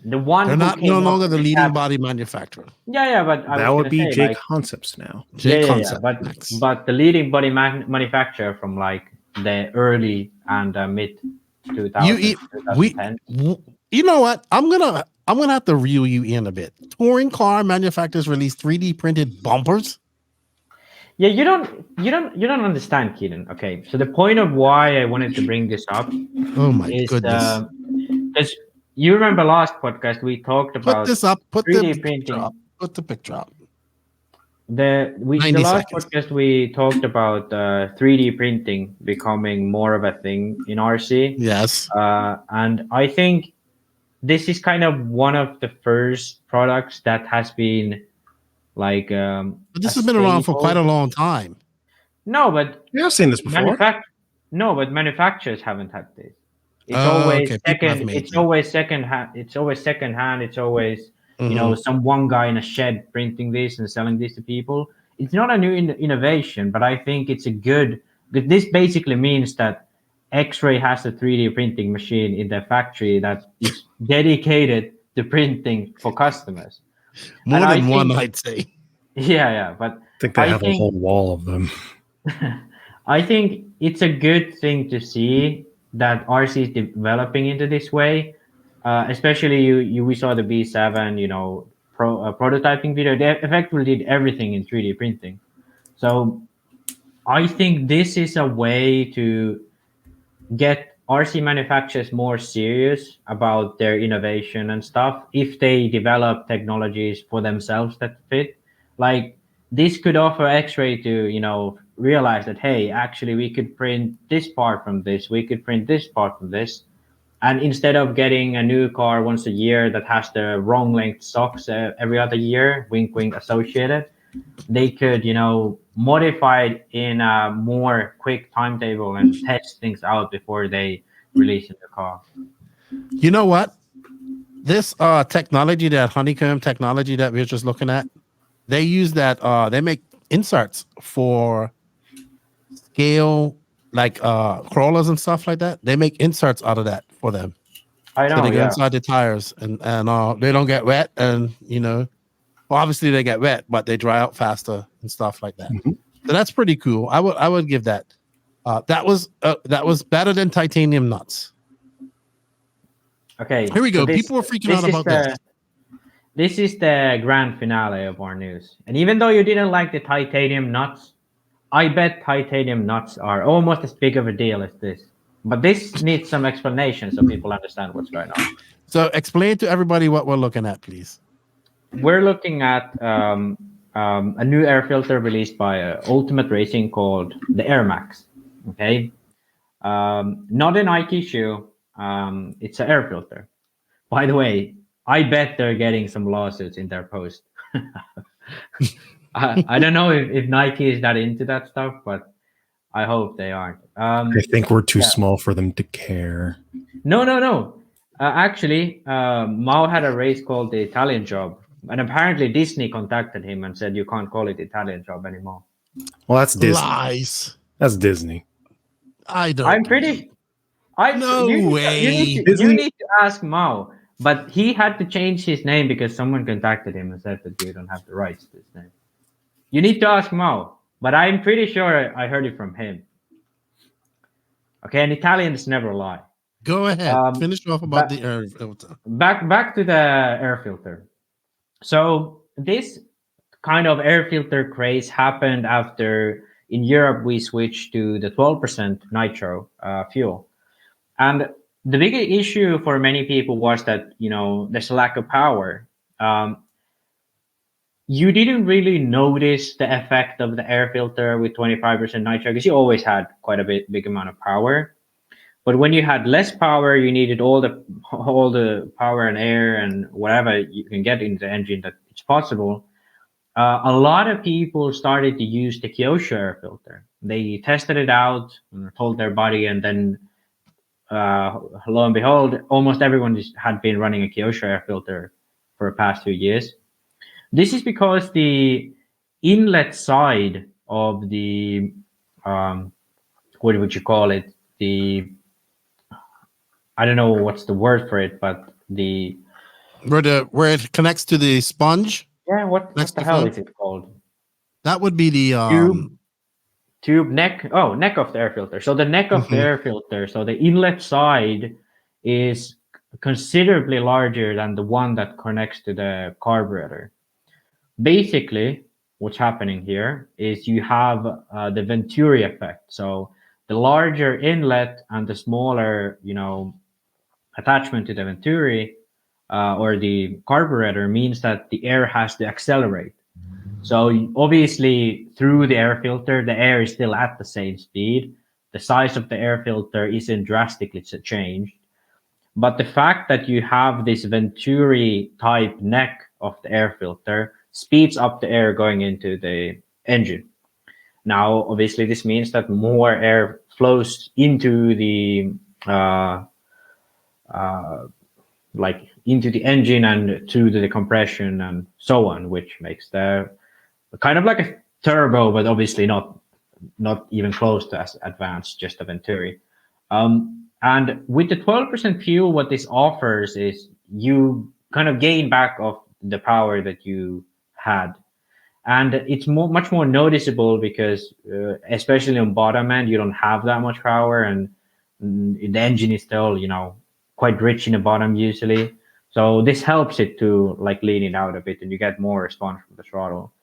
the one. They're not no longer the leading body manufacturer. Yeah, but that would be J Concepts now. J Concept, but the leading body manufacturer from the early and mid 2000s. You know what? I'm gonna have to reel you in a bit. Touring car manufacturers release 3D printed bumpers. Yeah, you don't understand, Keaton. Okay, so the point of why I wanted to bring this up. Oh my goodness! Because you remember last podcast we talked about 3D printing. Put the picture up. The last podcast we talked about 3D printing becoming more of a thing in RC. Yes. And I think this is kind of one of the first products that has been this has been around for quite a long time. No, but I've seen this before. No, but manufacturers haven't had this. It's always second. It's always second hand. It's always second hand. It's always some one guy in a shed printing this and selling this to people. It's not a new innovation, but I think it's a good. This basically means that X-Ray has a 3D printing machine in their factory that is dedicated to printing for customers. More than one, I'd say. Yeah, but I think they have a whole wall of them. I think it's a good thing to see that RC is developing into this way. Especially we saw the B7, prototyping video. They effectively did everything in 3D printing. So I think this is a way to get RC manufacturers more serious about their innovation and stuff if they develop technologies for themselves that fit. Like this could offer X-ray to, you know, realize that, hey, actually we could print this part from this, we could print this part from this. And instead of getting a new car once a year that has the wrong length socks every other year, wink, wink, associated, they could, you know, modify it in a more quick timetable and test things out before they release in the car. You know what? This technology, that honeycomb technology that we were just looking at, they use that. They make inserts for scale, like crawlers and stuff like that. They make inserts out of that for them. I know. So they go inside the tires, and they don't get wet, and you know. Well, obviously they get wet, but they dry out faster and stuff like that. Mm-hmm. So that's pretty cool. I would give that. That was better than titanium nuts. Okay. Here we go. People were freaking out about this. This is the grand finale of our news. And even though you didn't like the titanium nuts, I bet titanium nuts are almost as big of a deal as this. But this needs some explanation so people understand what's going on. So explain to everybody what we're looking at, please. We're looking at a new air filter released by Ultimate Racing called the Air Max. Okay, not a Nike shoe. It's an air filter. By the way, I bet they're getting some lawsuits in their post. I don't know if Nike is that into that stuff, but I hope they aren't. I think we're too small for them to care. No. Actually, Mao had a race called the Italian Job. And apparently Disney contacted him and said, you can't call it Italian Job anymore. Well, that's Disney. Lies. That's Disney. I'm pretty... No way. You need to ask Mao. But he had to change his name because someone contacted him and said that you don't have the rights to his name. You need to ask Mao. But I'm pretty sure I heard it from him. Okay, and Italians never lie. Go ahead. Finish off about the air filter. Back to the air filter. So this kind of air filter craze happened after in Europe we switched to the 12% nitro fuel. And the big issue for many people was that, you know, there's a lack of power. You didn't really notice the effect of the air filter with 25% nitro because you always had quite a big amount of power. But when you had less power, you needed all the power and air and whatever you can get in the engine that it's possible. A lot of people started to use the Kyosho air filter. They tested it out and told their buddy, and then lo and behold, almost everyone had been running a Kyosho air filter for the past 2 years. This is because the inlet side of the what would you call it? I don't know what's the word for it, but where it connects to the sponge. Yeah, what the hell is it called? That would be the tube neck. Oh, neck of the air filter. So the neck of the air filter. So the inlet side is considerably larger than the one that connects to the carburetor. Basically, what's happening here is you have the Venturi effect. So the larger inlet and the smaller, you know, attachment to the Venturi or the carburetor means that the air has to accelerate. So obviously through the air filter, the air is still at the same speed. The size of the air filter isn't drastically changed. But the fact that you have this Venturi type neck of the air filter speeds up the air going into the engine. Now, obviously, this means that more air flows into the into the engine and to the compression and so on, which makes the kind of like a turbo, but obviously not even close to as advanced, just a Venturi. And with the 12% fuel, what this offers is you kind of gain back of the power that you had. And it's much more noticeable because especially on bottom end, you don't have that much power, and the engine is still, you know, quite rich in the bottom usually. So this helps it to like lean it out a bit, and you get more response from the throttle.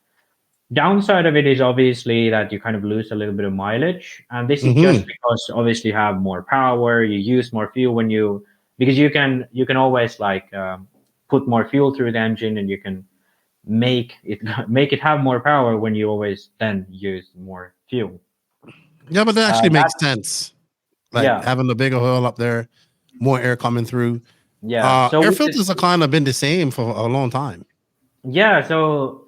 downside of it is obviously that you kind of lose a little bit of mileage, and this is just because obviously you have more power, you use more fuel because you can always like put more fuel through the engine, and you can make it have more power when you always then use more fuel. Yeah, but that actually makes sense. Like having the bigger hole up there, more air coming through. Yeah, so air filters have kind of been the same for a long time. Yeah, so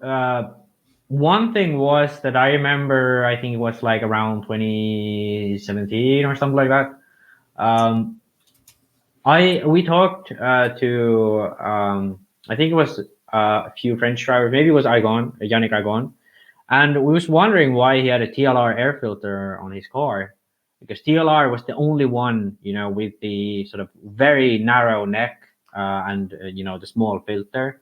one thing was that I remember, I think it was like around 2017 or something like that. We talked to I think it was a few French drivers, maybe it was Yannick Agon, and we was wondering why he had a TLR air filter on his car, because TLR was the only one, with the sort of very narrow neck and the small filter.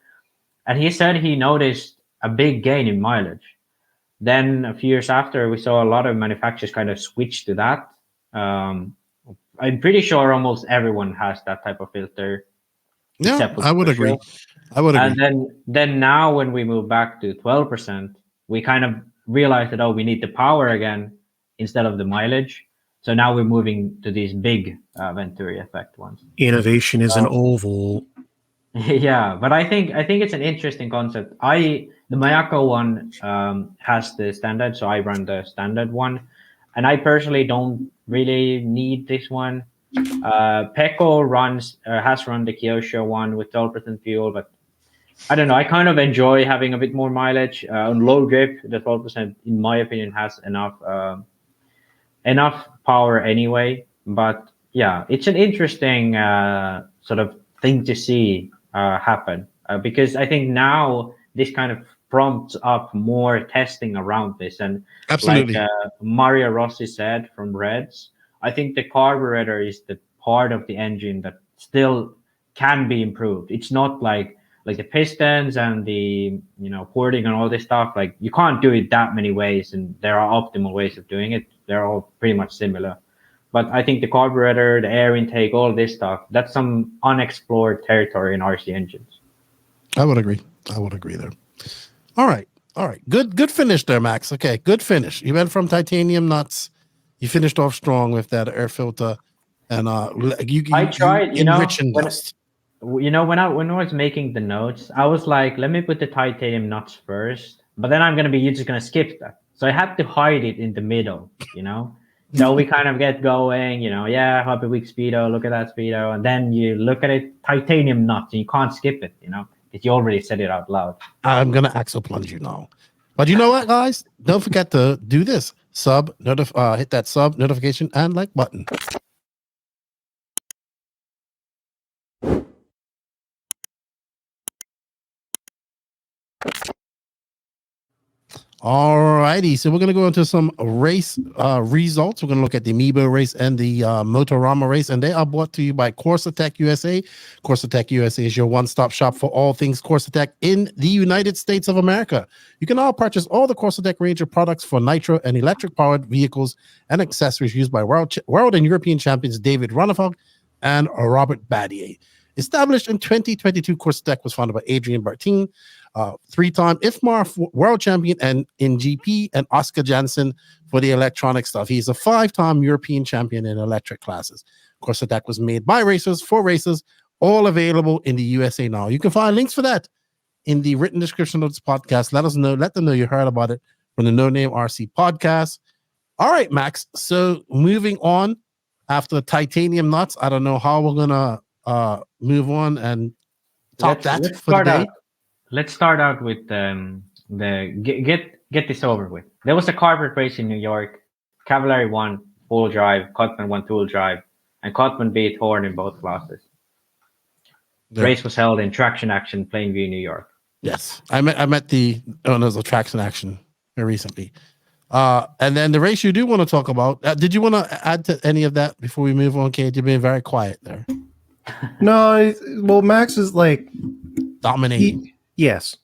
And he said he noticed a big gain in mileage. Then a few years after, we saw a lot of manufacturers kind of switch to that. I'm pretty sure almost everyone has that type of filter. Yeah, I would agree. And then now when we move back to 12%, we kind of realized that, we need the power again instead of the mileage. So now we're moving to these big Venturi effect ones. Innovation is an oval. Yeah, but I think it's an interesting concept. The Mayako one has the standard, so I run the standard one, and I personally don't really need this one. Pecco has run the Kyosho one with 12% fuel, but I don't know. I kind of enjoy having a bit more mileage on low grip. The 12%, in my opinion, has enough power anyway. But yeah, it's an interesting sort of thing to see happen because I think now this kind of prompts up more testing around this. And absolutely, like Mario Rossi said from Reds, I think the carburetor is the part of the engine that still can be improved. It's not like the pistons and the porting and all this stuff. Like, you can't do it that many ways, and there are optimal ways of doing it. They're all pretty much similar. But I think the carburetor, the air intake, all this stuff, that's some unexplored territory in RC engines. I would agree there. All right. Good finish there, Max. Okay, good finish. You went from titanium nuts. You finished off strong with that air filter, and I tried. Enriching dust. When I was making the notes, I was like, let me put the titanium nuts first, but then you're just gonna skip that. So I had to hide it in the middle, So we kind of get going, happy week speedo, look at that speedo, and then you look at it, titanium nuts, and you can't skip it, because you already said it out loud. I'm gonna axle plunge you now, but you know what, guys? Don't forget to do this: hit that sub notification and like button. Alrighty, so we're gonna go into some race results. We're gonna look at the MIBO race and the Motoroma race, and they are brought to you by CourseAttack USA. CourseAttack USA is your one-stop shop for all things CourseAttack in the United States of America. You can now purchase all the CourseAttack range of products for nitro and electric-powered vehicles and accessories used by world and European champions David Ronnefag and Robert Badier. Established in 2022, CourseAttack was founded by Adrian Bartin, three-time IFMAR world champion and in GP, and Oscar Jansen for the electronic stuff. He's a five-time European champion in electric classes. CourseAttack was made by racers for racers, all available in the USA now. You can find links for that in the written description of this podcast. Let them know you heard about it from the No Name RC podcast. All right, Max. So moving on after titanium nuts, I don't know how we're gonna move on and top that for the day. Let's start out with get this over with. There was a carpet race in New York. Cavallari won full drive, Cotman won tool drive, and Cotman beat Horn in both classes. The race was held in Traction Action, Plainview, New York. Yes, I met the owners of Traction Action very recently. And then the race you do want to talk about, did you want to add to any of that before we move on, Kate? You've been very quiet there. No, well, Max is like dominating. Yes.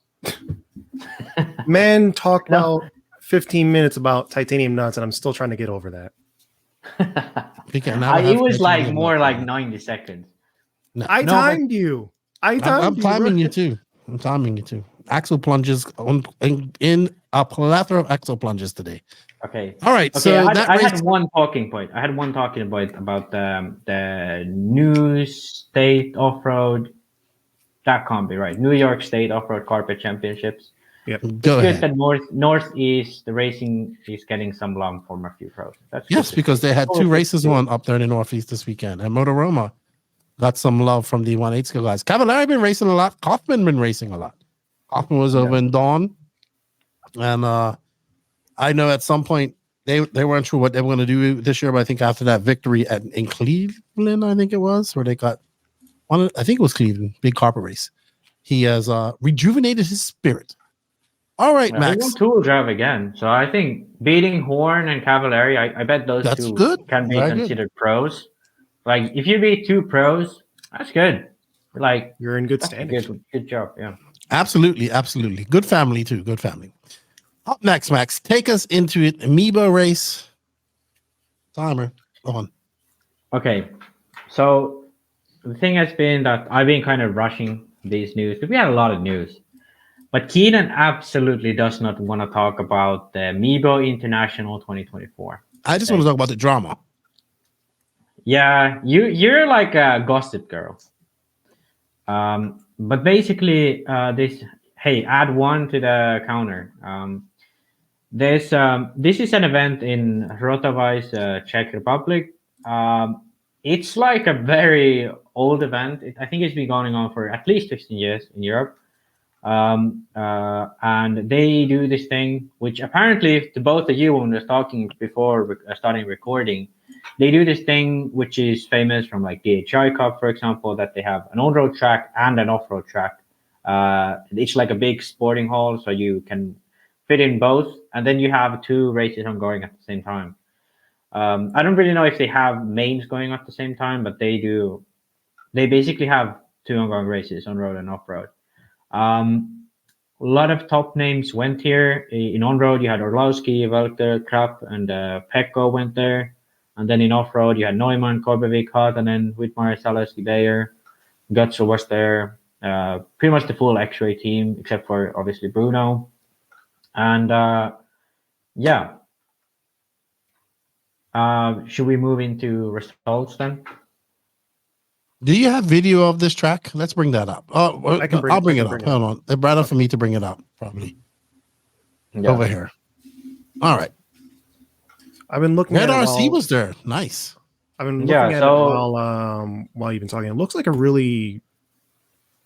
Man talked about 15 minutes about titanium nuts, and I'm still trying to get over that. It was more like 90 seconds. I timed you. I'm timing you too. I'm timing it too. Axle plunges in a plethora of axle plunges today. Okay. All right. Okay. So I had one talking point. I had one talking point about the new state off-road. That can't be right. New York State Off-Road Carpet Championships. Yep. It's Go good ahead. that Northeast the racing is getting some love from a few pros. That's Yes, good. because they had two races on up there in the Northeast this weekend, and Motoroma got some love from the 1/8 skill guys. Cavallari been racing a lot. Kaufman been racing a lot. Kaufman was over in Dawn, and I know at some point they weren't sure what they were going to do this year, but I think after that victory in Cleveland, I think it was, where they got one. I think it was Cleveland, big carpet race. He has rejuvenated his spirit. All right, Max. He won two-wheel drive again, so I think beating Horn and Cavallari, I bet those That's two good. can be Very considered pros. Like if you beat two pros, that's good. Like You're in good standing. Good job. Yeah. Absolutely, absolutely. Good family too. Good family. Up next, Max, take us into it. MIBO Race. Timer. Go on. Okay. So the thing has been that I've been kind of rushing these news because we had a lot of news. But Keenan absolutely does not want to talk about the MIBO International 2024. I just want to talk about the drama. Yeah, you're like a gossip girl. But basically, add one to the counter. This is an event in Rotovice, Czech Republic. It's like a very old event. I think it's been going on for at least 15 years in Europe. And they do this thing, which apparently to both of you, when we were talking before starting recording, they do this thing which is famous from like DHI Cup, for example, that they have an on-road track and an off-road track. It's like a big sporting hall, so you can fit in both, and then you have two races ongoing at the same time. I don't really know if they have mains going at the same time, but they do. They basically have two ongoing races on road and off road. A lot of top names went here. In on road, you had Orlowski, Welter, Krapp, and Pekko went there. And then in off road, you had Neumann, Korbevik, Hatanen, Whitmire, Zaleski, Bayer, Gutzel was there. Pretty much the full X-Ray team, except for obviously Bruno. And should we move into results then? Do you have video of this track? Let's bring that up. Oh, I'll bring it up. Hold on. It's better for me to bring it up, probably. Yeah. Over here. All right. I've been looking at NNRC was there. Nice. I've been looking at it while you've been talking. It looks like a really,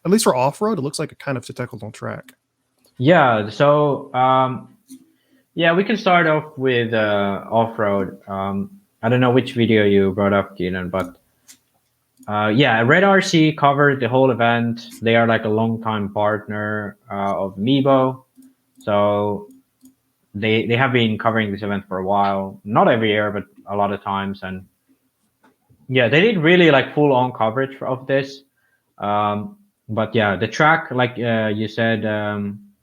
at least for off-road, it looks like a kind of technical track. Yeah, so we can start off with off-road. I don't know which video you brought up, Keenan, but Red RC covered the whole event. They are like a long-time partner of MIBO. So they have been covering this event for a while. Not every year, but a lot of times. And yeah, they did really like full-on coverage of this. But yeah, the track, like you said,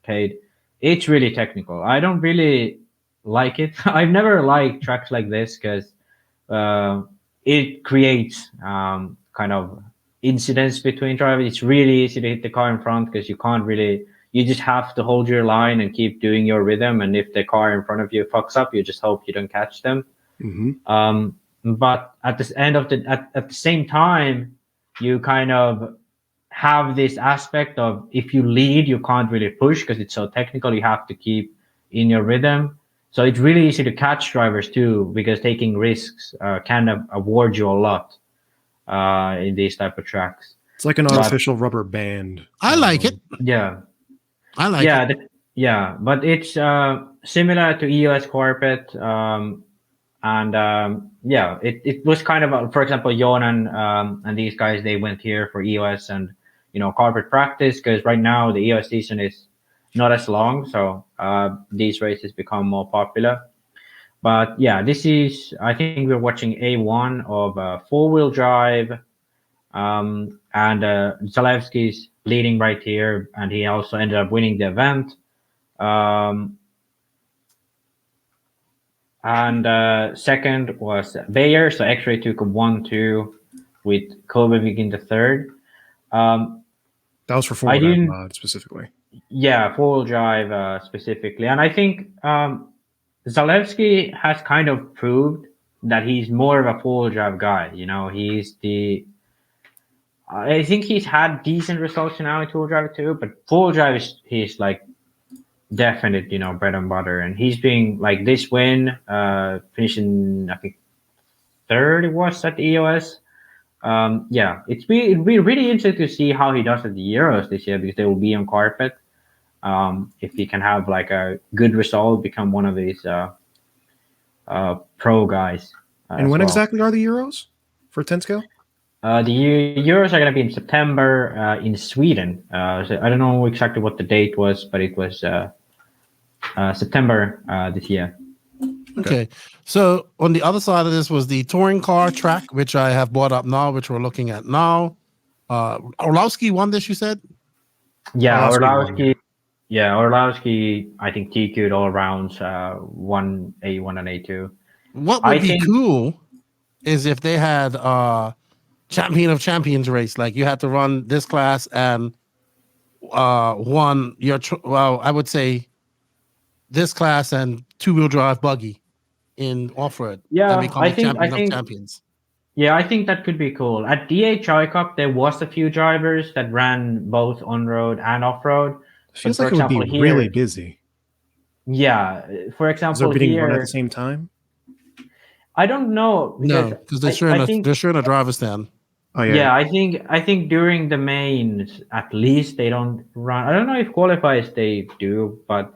Cade, it's really technical. I don't really like it. I've never liked tracks like this because it creates kind of incidents between drivers. It's really easy to hit the car in front because you just have to hold your line and keep doing your rhythm. And if the car in front of you fucks up, you just hope you don't catch them. Mm-hmm. But at the same time, you kind of have this aspect of if you lead, you can't really push because it's so technical. You have to keep in your rhythm. So it's really easy to catch drivers too, because taking risks can award you a lot in these type of tracks. It's like an artificial rubber band. I like it. Yeah. I like it. But it's similar to EOS carpet. It was kind of, for example, Jonan and these guys, they went here for EOS and, carpet practice, because right now the EOS season is not as long. So these races become more popular. But yeah, I think we're watching A1 of four-wheel drive. And Zalewski's leading right here, and he also ended up winning the event. And second was Bayer, so X-Ray took a 1-2 with Kovacic in the third. That was for four-wheel drive mod specifically. Yeah, full drive specifically. And I think Zalewski has kind of proved that he's more of a full drive guy. You know, I think he's had decent results now in two-wheel drive too, but full drive he's like definite, you know, bread and butter. And he's being like this win, finishing I think third it was at the EOS. Yeah, it'd be really interesting to see how he does at the Euros this year, because they will be on carpet. If he can have like a good result, become one of these pro guys. And when exactly are the Euros for 10 scale? The Euros are going to be in September in Sweden. So I don't know exactly what the date was, but it was September this year. Okay. So on the other side of this was the touring car track, which I have brought up now, which we're looking at now. Orlowski won this, you said? Yeah, Orlowski, I think TQ'd all rounds, won A1 and A2. What would be cool is if they had champion of champions race, like you had to run this class and won your I would say this class and two-wheel drive buggy in off-road. Yeah, and I think of champions. Yeah, I think that could be cool. At DHI Cup, there was a few drivers that ran both on-road and off-road. Feels like it would be really busy. Yeah, for example, is there run at the same time? I don't know. Because they're sharing a driver stand. Oh yeah. Yeah, I think during the mains, at least they don't run. I don't know if qualifiers they do, but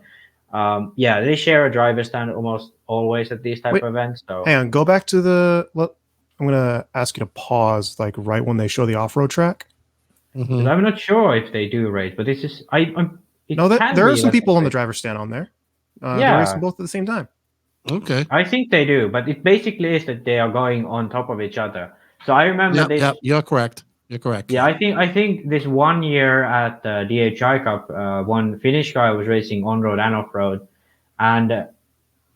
yeah, they share a driver stand almost always at these type of events. So hang on, go back to I'm gonna ask you to pause, like right when they show the off-road track. Mm-hmm. I'm not sure if they do race, but this is there are some people on the driver stand on there. They're racing both at the same time. Okay, I think they do, but it basically is that they are going on top of each other. So I remember this. Yeah, you're correct. You're correct. Yeah, I think this one year at the DHI Cup, one Finnish guy was racing on road and off road, and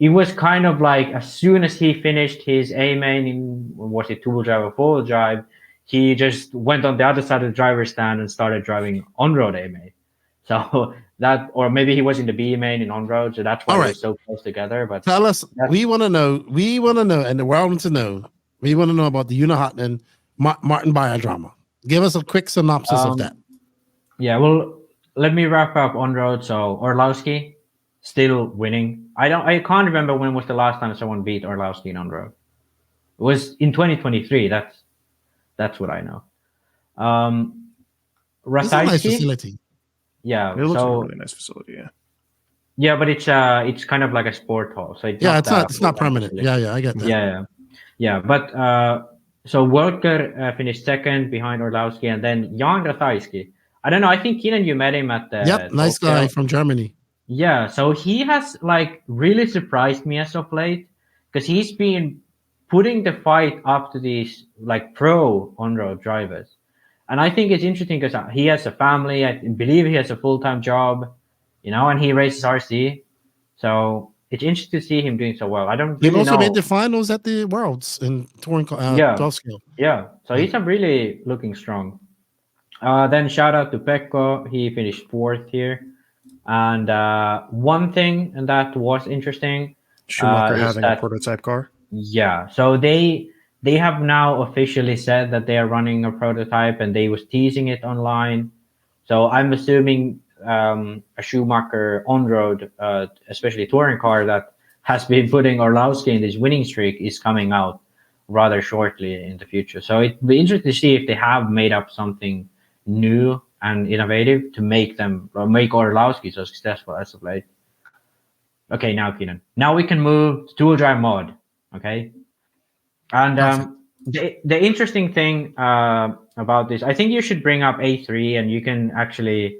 it was kind of like as soon as he finished his A main in was it two-wheel drive or four-wheel drive, he just went on the other side of the driver's stand and started driving on road A main. So that, or maybe he was in the B main in on road, so that's why they're so close together. But tell us, we want to know, and the world wants to know. We want to know about the Unihotnen Martin Beyer drama. Give us a quick synopsis of that. Yeah, well, let me wrap up on road. So Orlowski still winning. I can't remember when was the last time someone beat Orlowski in on road. It was in 2023. That's what I know. It's a nice facility. Yeah, it looks like a really nice facility. Yeah. Yeah, but it's kind of like a sport hall. So it's not permanent. Yeah, I get that. Yeah. But so Welker finished second behind Orlowski, and then Jan Ratajski. I don't know. I think Keenan, you met him at the nice guy from Germany. Yeah, so he has like really surprised me as of late, because he's been putting the fight up to these like pro on-road drivers. And I think it's interesting because he has a family. I believe he has a full-time job, and he races RC. So it's interesting to see him doing so well. I don't really know. He also made the finals at the Worlds in touring 12 scale. Yeah, so he's really looking strong. Then shout out to Pekko. He finished fourth here. And one thing that was interesting, Schumacher having a prototype car. Yeah, so they have now officially said that they are running a prototype, and they was teasing it online. So I'm assuming a Schumacher on-road, especially touring car that has been putting Orlowski in this winning streak, is coming out rather shortly in the future. So it'd be interesting to see if they have made up something new and innovative to make Orlowski so successful as of late. Okay, now Keenan. Now we can move to dual drive mod. Okay, and the interesting thing about this, I think you should bring up A3, and you can actually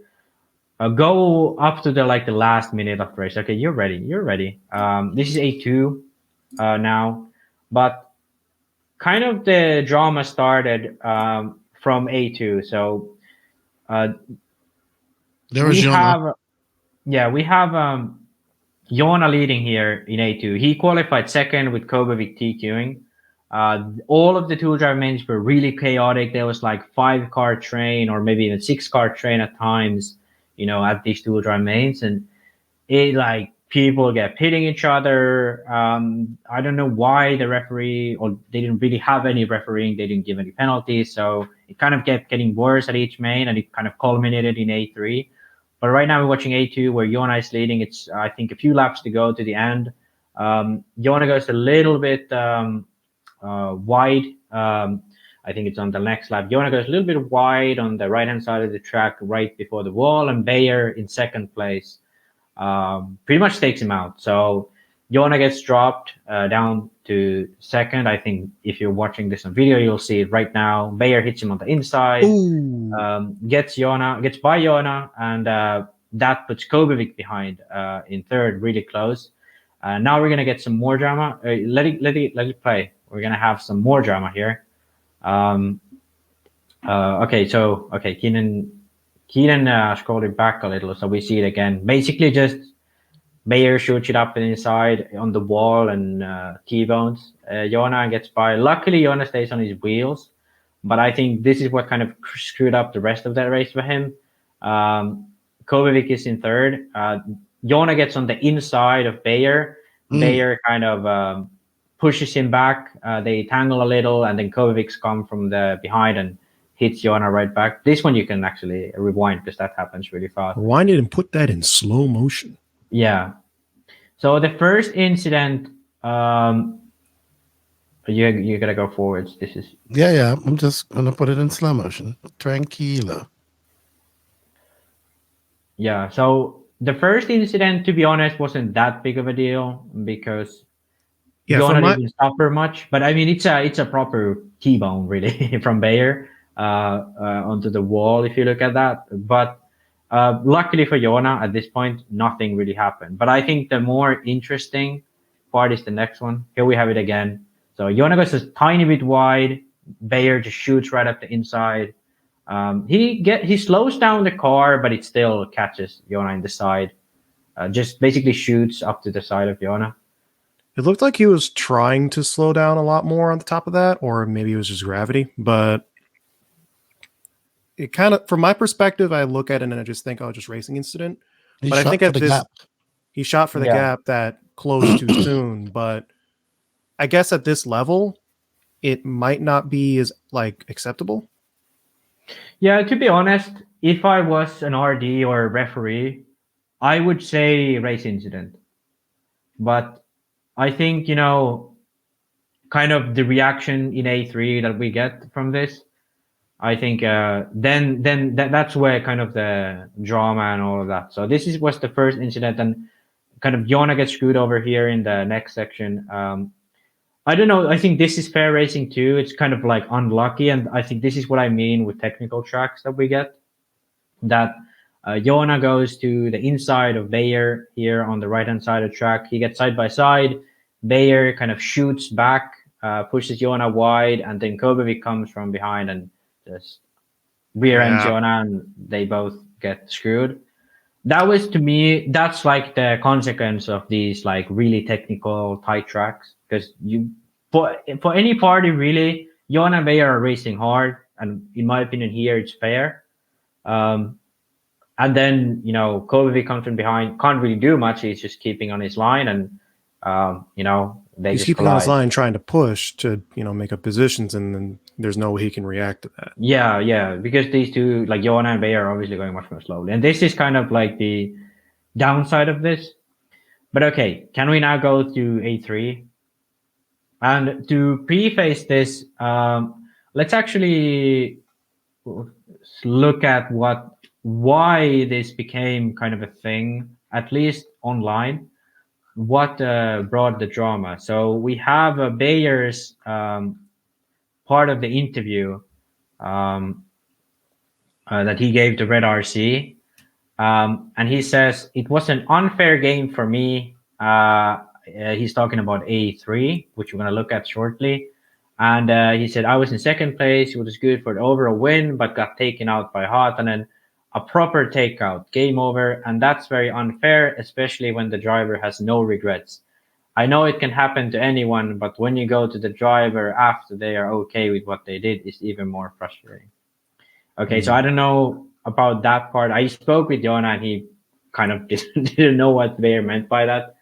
go up to the last minute of the race. Okay, you're ready. This is A2 now, but kind of the drama started from A2. So we have Joona leading here in A2. He qualified second with Kobovic TQing. All of the tool drive mains were really chaotic. There was like 5-car train or maybe even 6-car train at times, at these tool drive mains, and it like people get pitting each other. I don't know why the referee, or they didn't really have any refereeing. They didn't give any penalties, so it kind of kept getting worse at each main, and it kind of culminated in A3. But right now we're watching A2 where Joona is leading. It's I think a few laps to go to the end. Joona goes a little bit wide. I think it's on the next lap. Joona goes a little bit wide on the right-hand side of the track right before the wall, and Bayer in second place pretty much takes him out. So Joona gets dropped down to second. I think if you're watching this on video, you'll see it right now. Bayer hits him on the inside, gets by Joona, and that puts Kobevic behind in third, really close. Now we're gonna get some more drama. Let it play. We're gonna have some more drama here. Keenan scrolled it back a little, so we see it again. Basically, just Bayer shoots it up and inside on the wall and T-bones. Joona gets by. Luckily, Joona stays on his wheels, but I think this is what kind of screwed up the rest of that race for him. Kobevic is in third. Joona gets on the inside of Bayer. Bayer kind of pushes him back. They tangle a little, and then Kobevic comes from the behind and hits Joona right back. This one you can actually rewind because that happens really fast. Rewind it and put that in slow motion. Yeah. So the first incident, you gotta go forwards. This is Yeah. I'm just gonna put it in slow motion. Tranquilo. Yeah. So the first incident, to be honest, wasn't that big of a deal because Joona didn't suffer much. But I mean, it's a proper T-bone really from Bayer onto the wall if you look at that. But luckily for Joona, at this point, nothing really happened. But I think the more interesting part is the next one. Here we have it again. So Joona goes a tiny bit wide. Bayer just shoots right up the inside. He slows down the car, but it still catches Joona in the side. Just basically shoots up to the side of Joona. It looked like he was trying to slow down a lot more on the top of that, or maybe it was just gravity. But it kind of, from my perspective, I look at it and I just think, oh, just racing incident. But I think at this, he shot for the gap that closed too soon. But I guess at this level, it might not be as acceptable. Yeah, to be honest, if I was an RD or a referee, I would say race incident. But I think, kind of the reaction in A3 that we get from this, I think then that's where kind of the drama and all of that. So this was the first incident, and kind of Joona gets screwed over here in the next section. I don't know. I think this is fair racing too. It's kind of unlucky, and I think this is what I mean with technical tracks that we get. That Joona goes to the inside of Bayer here on the right-hand side of the track. He gets side by side. Bayer kind of shoots back, pushes Joona wide, and then Kobevic comes from behind and just rear ends Joona, and they both get screwed. That was, to me, that's the consequence of these really technical tight tracks. Because for any party really, Joona and Bayer are racing hard, and in my opinion here it's fair. And then Kobevic comes from behind, can't really do much. He's just keeping on his line, and he's keeping on his line, trying to push to make up positions, and then there's no way he can react to that. Yeah, because these two, Joona and Bayer, are obviously going much more slowly, and this is kind of the downside of this. But okay, can we now go to A3? And to preface this, let's actually look at why this became kind of a thing, at least online. What brought the drama? So we have Bayer's part of the interview that he gave to Red RC, and he says it was an unfair game for me. He's talking about A3, which we're going to look at shortly. And he said, I was in second place. It was good for the overall win, but got taken out by Häyhä. A proper takeout, game over. And that's very unfair, especially when the driver has no regrets. I know it can happen to anyone, but when you go to the driver after they are okay with what they did, it's even more frustrating. Okay, so I don't know about that part. I spoke with Jonah, and he kind of didn't know what Bayer meant by that.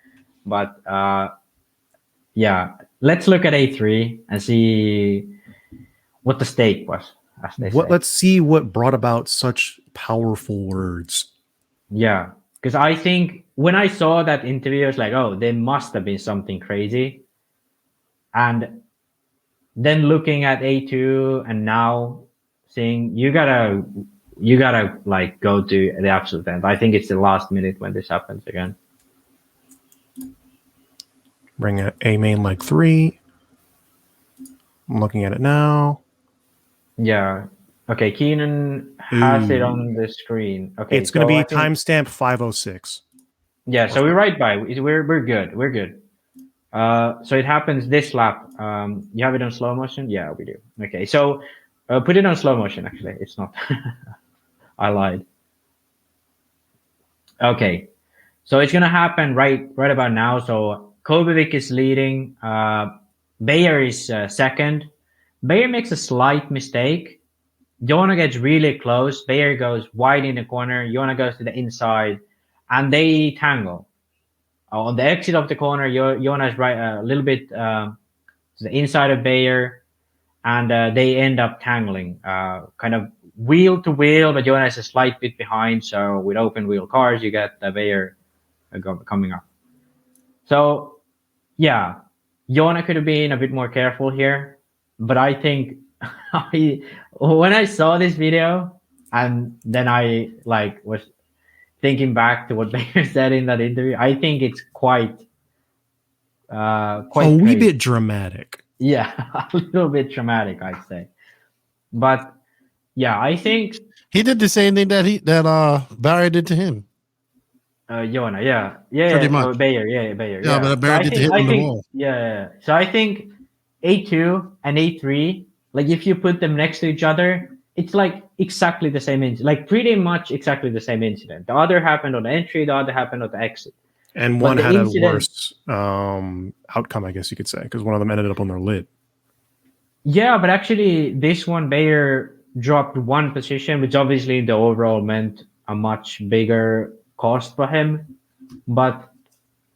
But yeah, let's look at A3 and see what the stake was, as they say. Let's see what brought about such powerful words. Yeah, because I think when I saw that interview, I was like, oh, there must have been something crazy. And then looking at A2 and now saying you gotta like go to the absolute end. I think it's the last minute when this happens again. Bring a main leg 3. I'm looking at it now. Yeah. Okay, Keenan has it on the screen. Okay, it's going to be timestamp 5:06. Yeah, so we're right by. We're good. We're good. So it happens this lap. You have it on slow motion? Yeah, we do. Okay, so put it on slow motion. Actually, it's not. I lied. Okay, so it's gonna happen right about now. So Kobevic is leading. Bayer is second. Bayer makes a slight mistake. Jonah gets really close. Bayer goes wide in the corner. Jonah goes to the inside, and they tangle. On the exit of the corner, Jonah is right a little bit to the inside of Bayer, and they end up tangling, kind of wheel to wheel, but Jonah is a slight bit behind. So with open wheel cars, you get the Bayer coming up. So yeah, Jonah could have been a bit more careful here, but I think when I saw this video and then I was thinking back to what Bayer said in that interview, I think it's quite a wee bit dramatic. Yeah, a little bit dramatic, I'd say. But yeah, I think he did the same thing that Barry did to him. Jonah, Bayer, Bayer. Yeah, but Barry did to him on the wall. Yeah. So I think A2 and A3, like if you put them next to each other, it's like exactly the same incident, like pretty much exactly the same incident. The other happened on the entry, the other happened on the exit. And one had a worse outcome, I guess you could say, because one of them ended up on their lid. Yeah, but actually this one, Bayer dropped one position, which obviously the overall meant a much bigger cost for him. But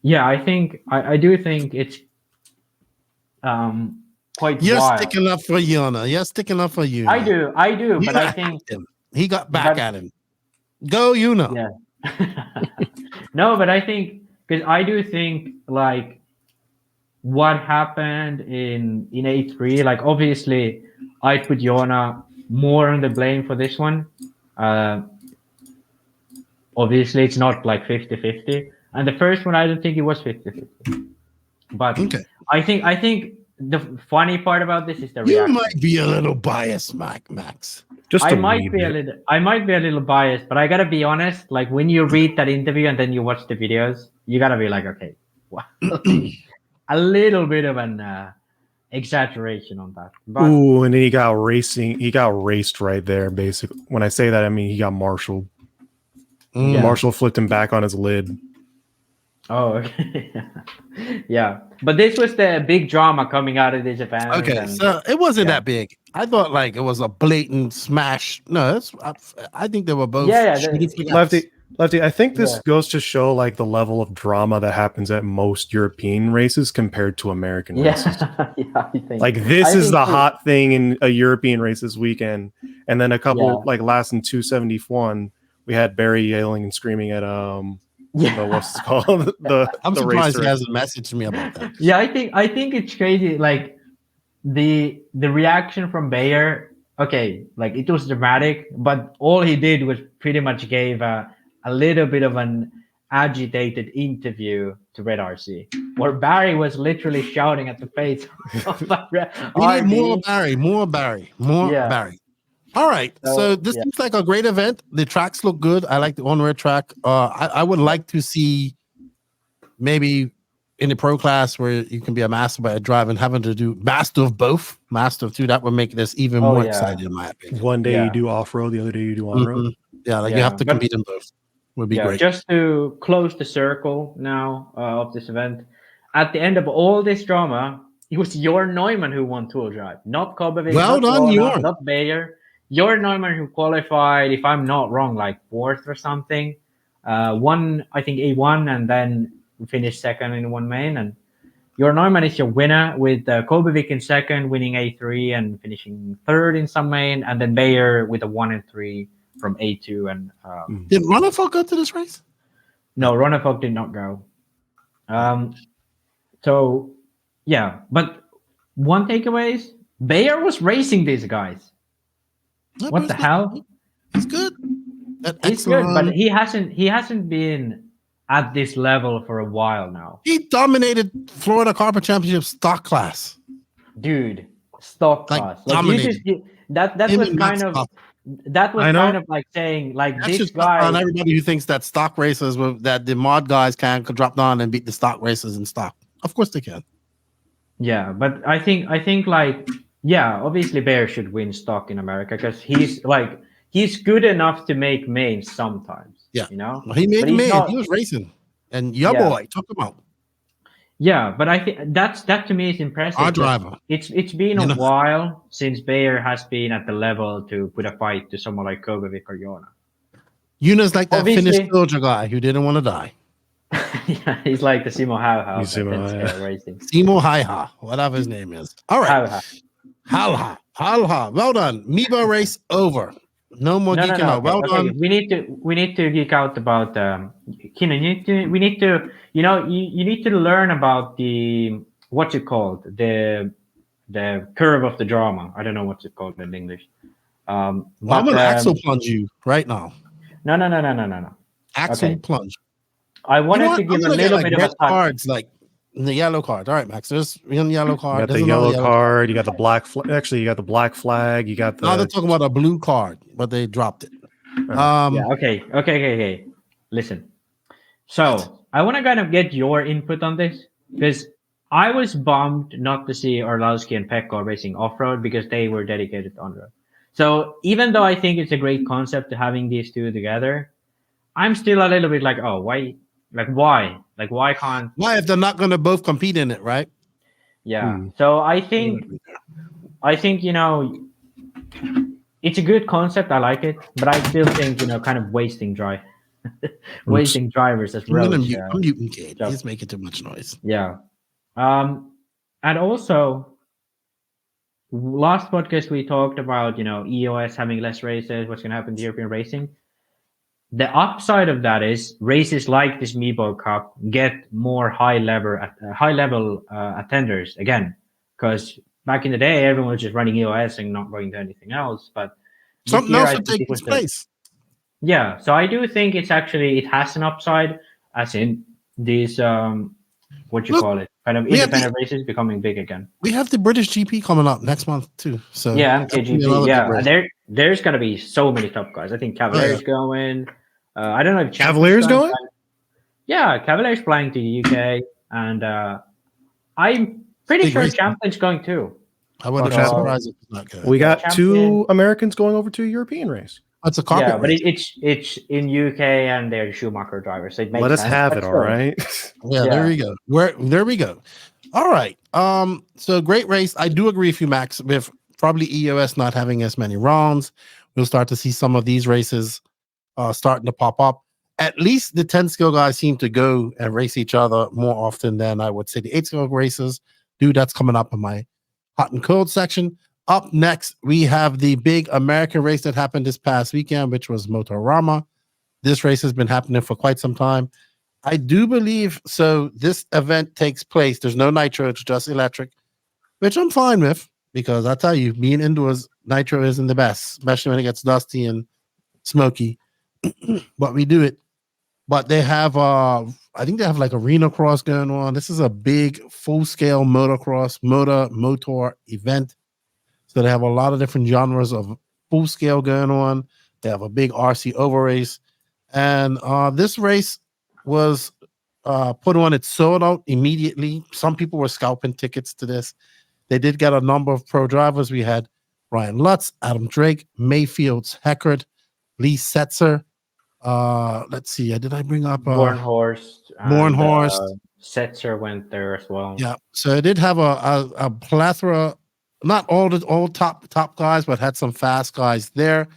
yeah, I think I do think it's quite You're wild. sticking up for Jonah. You're sticking up for you. I do, but I think he got back at him. Go, Jonah. Yeah. No, but I think because I do think like what happened in A3, like obviously I put Jonah more on the blame for this one. Obviously it's not like 50-50. And the first one I don't think it was 50-50. But okay. I think the funny part about this is the you reaction. might be a little biased, Max. I might be a little biased, but I gotta be honest. Like when you read that interview and then you watch the videos, you gotta be like, okay, wow. A little bit of an exaggeration on that. But, ooh, and then he got raced right there. Basically, when I say that, I mean he got marshaled. Yeah. Marshall flipped him back on his lid. Oh, okay. Yeah, but this was the big drama coming out of this event. Okay, so it wasn't that big. I thought like it was a blatant smash. No, I think they were both. Lefty. I think this goes to show like the level of drama that happens at most European races compared to American races. Yeah, I think. Like this is the hot thing in a European race this weekend, and then a couple like last in 271, we had Barry yelling and screaming at what's it called? I'm surprised he hasn't messaged me about that. Yeah, I think it's crazy. Like the reaction from Bayer, okay, like it was dramatic, but all he did was pretty much gave a little bit of an agitated interview to Red RC, where Barry was literally shouting at the face of we need more Barry. All right, so this looks like a great event. The tracks look good. I like the on-road track. I would like to see maybe in the pro class where you can be a master by a drive and having to do master of both, master of two. That would make this even more exciting, in my opinion. One day you do off-road, the other day you do on-road. Mm-hmm. Yeah, like you have to compete in both. Would be great. Just to close the circle now of this event, at the end of all this drama, it was Jörn Neumann who won Tour Drive, not Kobevic, Well not done, Rona, Jörn. not Bayer. Jörn Neumann who qualified, if I'm not wrong, like 4th or something. Won, I think, A1 and then finished 2nd in one main. And Jörn Neumann is your winner with Kobevic in 2nd, winning A3 and finishing 3rd in some main. And then Bayer with a 1 and 3 from A2. And Did Ronafog go to this race? no, Ronafog did not go. So, yeah. But one takeaway is Bayer was racing these guys. No, What the hell? He's good. He's good, but he hasn't been at this level for a while now. He dominated Florida Carpet Championship stock class. Dude, stock Like, class. dominated. That Him was and kind Max of Stock. that was I know. kind of like saying like That's this just guy. on everybody who thinks that stock racers that the mod guys can drop down and beat the stock racers in stock. Of course they can. Yeah, but I think like yeah, obviously Bear should win stock in America because he's good enough to make mains sometimes. Yeah. You know? Well, he made But the he's man. not- He was racing. And your Yeah. boy took him out. Yeah, but I think that to me is impressive. Our 'cause driver. It's been You a know- while since Bayer has been at the level to put a fight to someone like Kovacic or Jona. Yuna's like that Obviously- Finnish soldier guy who didn't want to die. Yeah, he's like the Simo Häyhä He's Simo Häyhä. racing. Simo Häyhä, whatever his name is. All right. Häyhä. Halha. Well done. MIBO race over. No more geeking out. Well Okay. done. We need to geek out about Keenan. We need to you need to learn about the what's it called, the curve of the drama. I don't know what's it called in English. I'm gonna axle plunge you right now. No. Axle Okay. plunge. I wanted You know to what? give I'm a gonna get, little like, bit of a red touch. cards, like the yellow card. All right, Max. There's one yellow You card. got There's the another yellow card. You got the black. Actually, you got the black flag. You got Now they're the. talking about a blue card, but they dropped it. Yeah. Okay. Listen. So I want to kind of get your input on this because I was bummed not to see Orlowski and Pekka racing off-road because they were dedicated to on-road. So even though I think it's a great concept to having these two together, I'm still a little bit like, oh, why? Like, why? Like, why can't? Why if they're not going to both compete in it, right? Yeah. So I think it's a good concept. I like it, but I still think kind of wasting drivers as I'm well. gonna mute. I'm muting Cade. Yeah. He's making too much noise. Yeah. And also, last podcast we talked about, EOS having less races, what's going to happen to European racing. The upside of that is races like this MIBO Cup get more high level attenders again, because back in the day everyone was just running EOS and not going to anything else. But this Something year, else I will think take it was its place. Yeah, so I do think it has an upside, as in these kind of independent races becoming big again. We have the British GP coming up next month too. So Yeah, that's gonna be MKGP. another Yeah, big race. and there's gonna be so many top guys. I think Cavalier's going. I don't know if Cavalier's going? Yeah, Cavalier's flying to the UK, and I'm pretty Big sure race, Champion's going too. I wouldn't be Okay. surprised if it's not good. We got Champion. 2 Americans going over to a European race. That's a carpet Yeah, but race. it's in UK and they're Schumacher drivers. So it makes Let us sense. have But it, all still. right? Yeah, there we go. There we go. All right. So great race. I do agree with you, Max, with probably EOS not having as many rounds. We'll start to see some of these races starting to pop up. At least the 10 skill guys seem to go and race each other more often than I would say the 8 skill races. Dude, that's coming up in my hot and cold section. Up next, we have the big American race that happened this past weekend, which was Motoroma. This race has been happening for quite some time. I do believe so. This event takes place. There's no nitro, it's just electric, which I'm fine with because I tell you, being indoors, nitro isn't the best, especially when it gets dusty and smoky. But we do it. But they have, I think they have like arena cross going on. This is a big full-scale motocross, motor event. So they have a lot of different genres of full-scale going on. They have a big RC over race. And this race was put on. It sold out immediately. Some people were scalping tickets to this. They did get a number of pro drivers. We had Ryan Lutz, Adam Drake, Mayfield's Heckard, Lee Setzer. Let's see. Did I bring up Bornhorst. Bornhorst, Setzer went there as well. Yeah, so it did have a plethora, not all top guys, but had some fast guys there.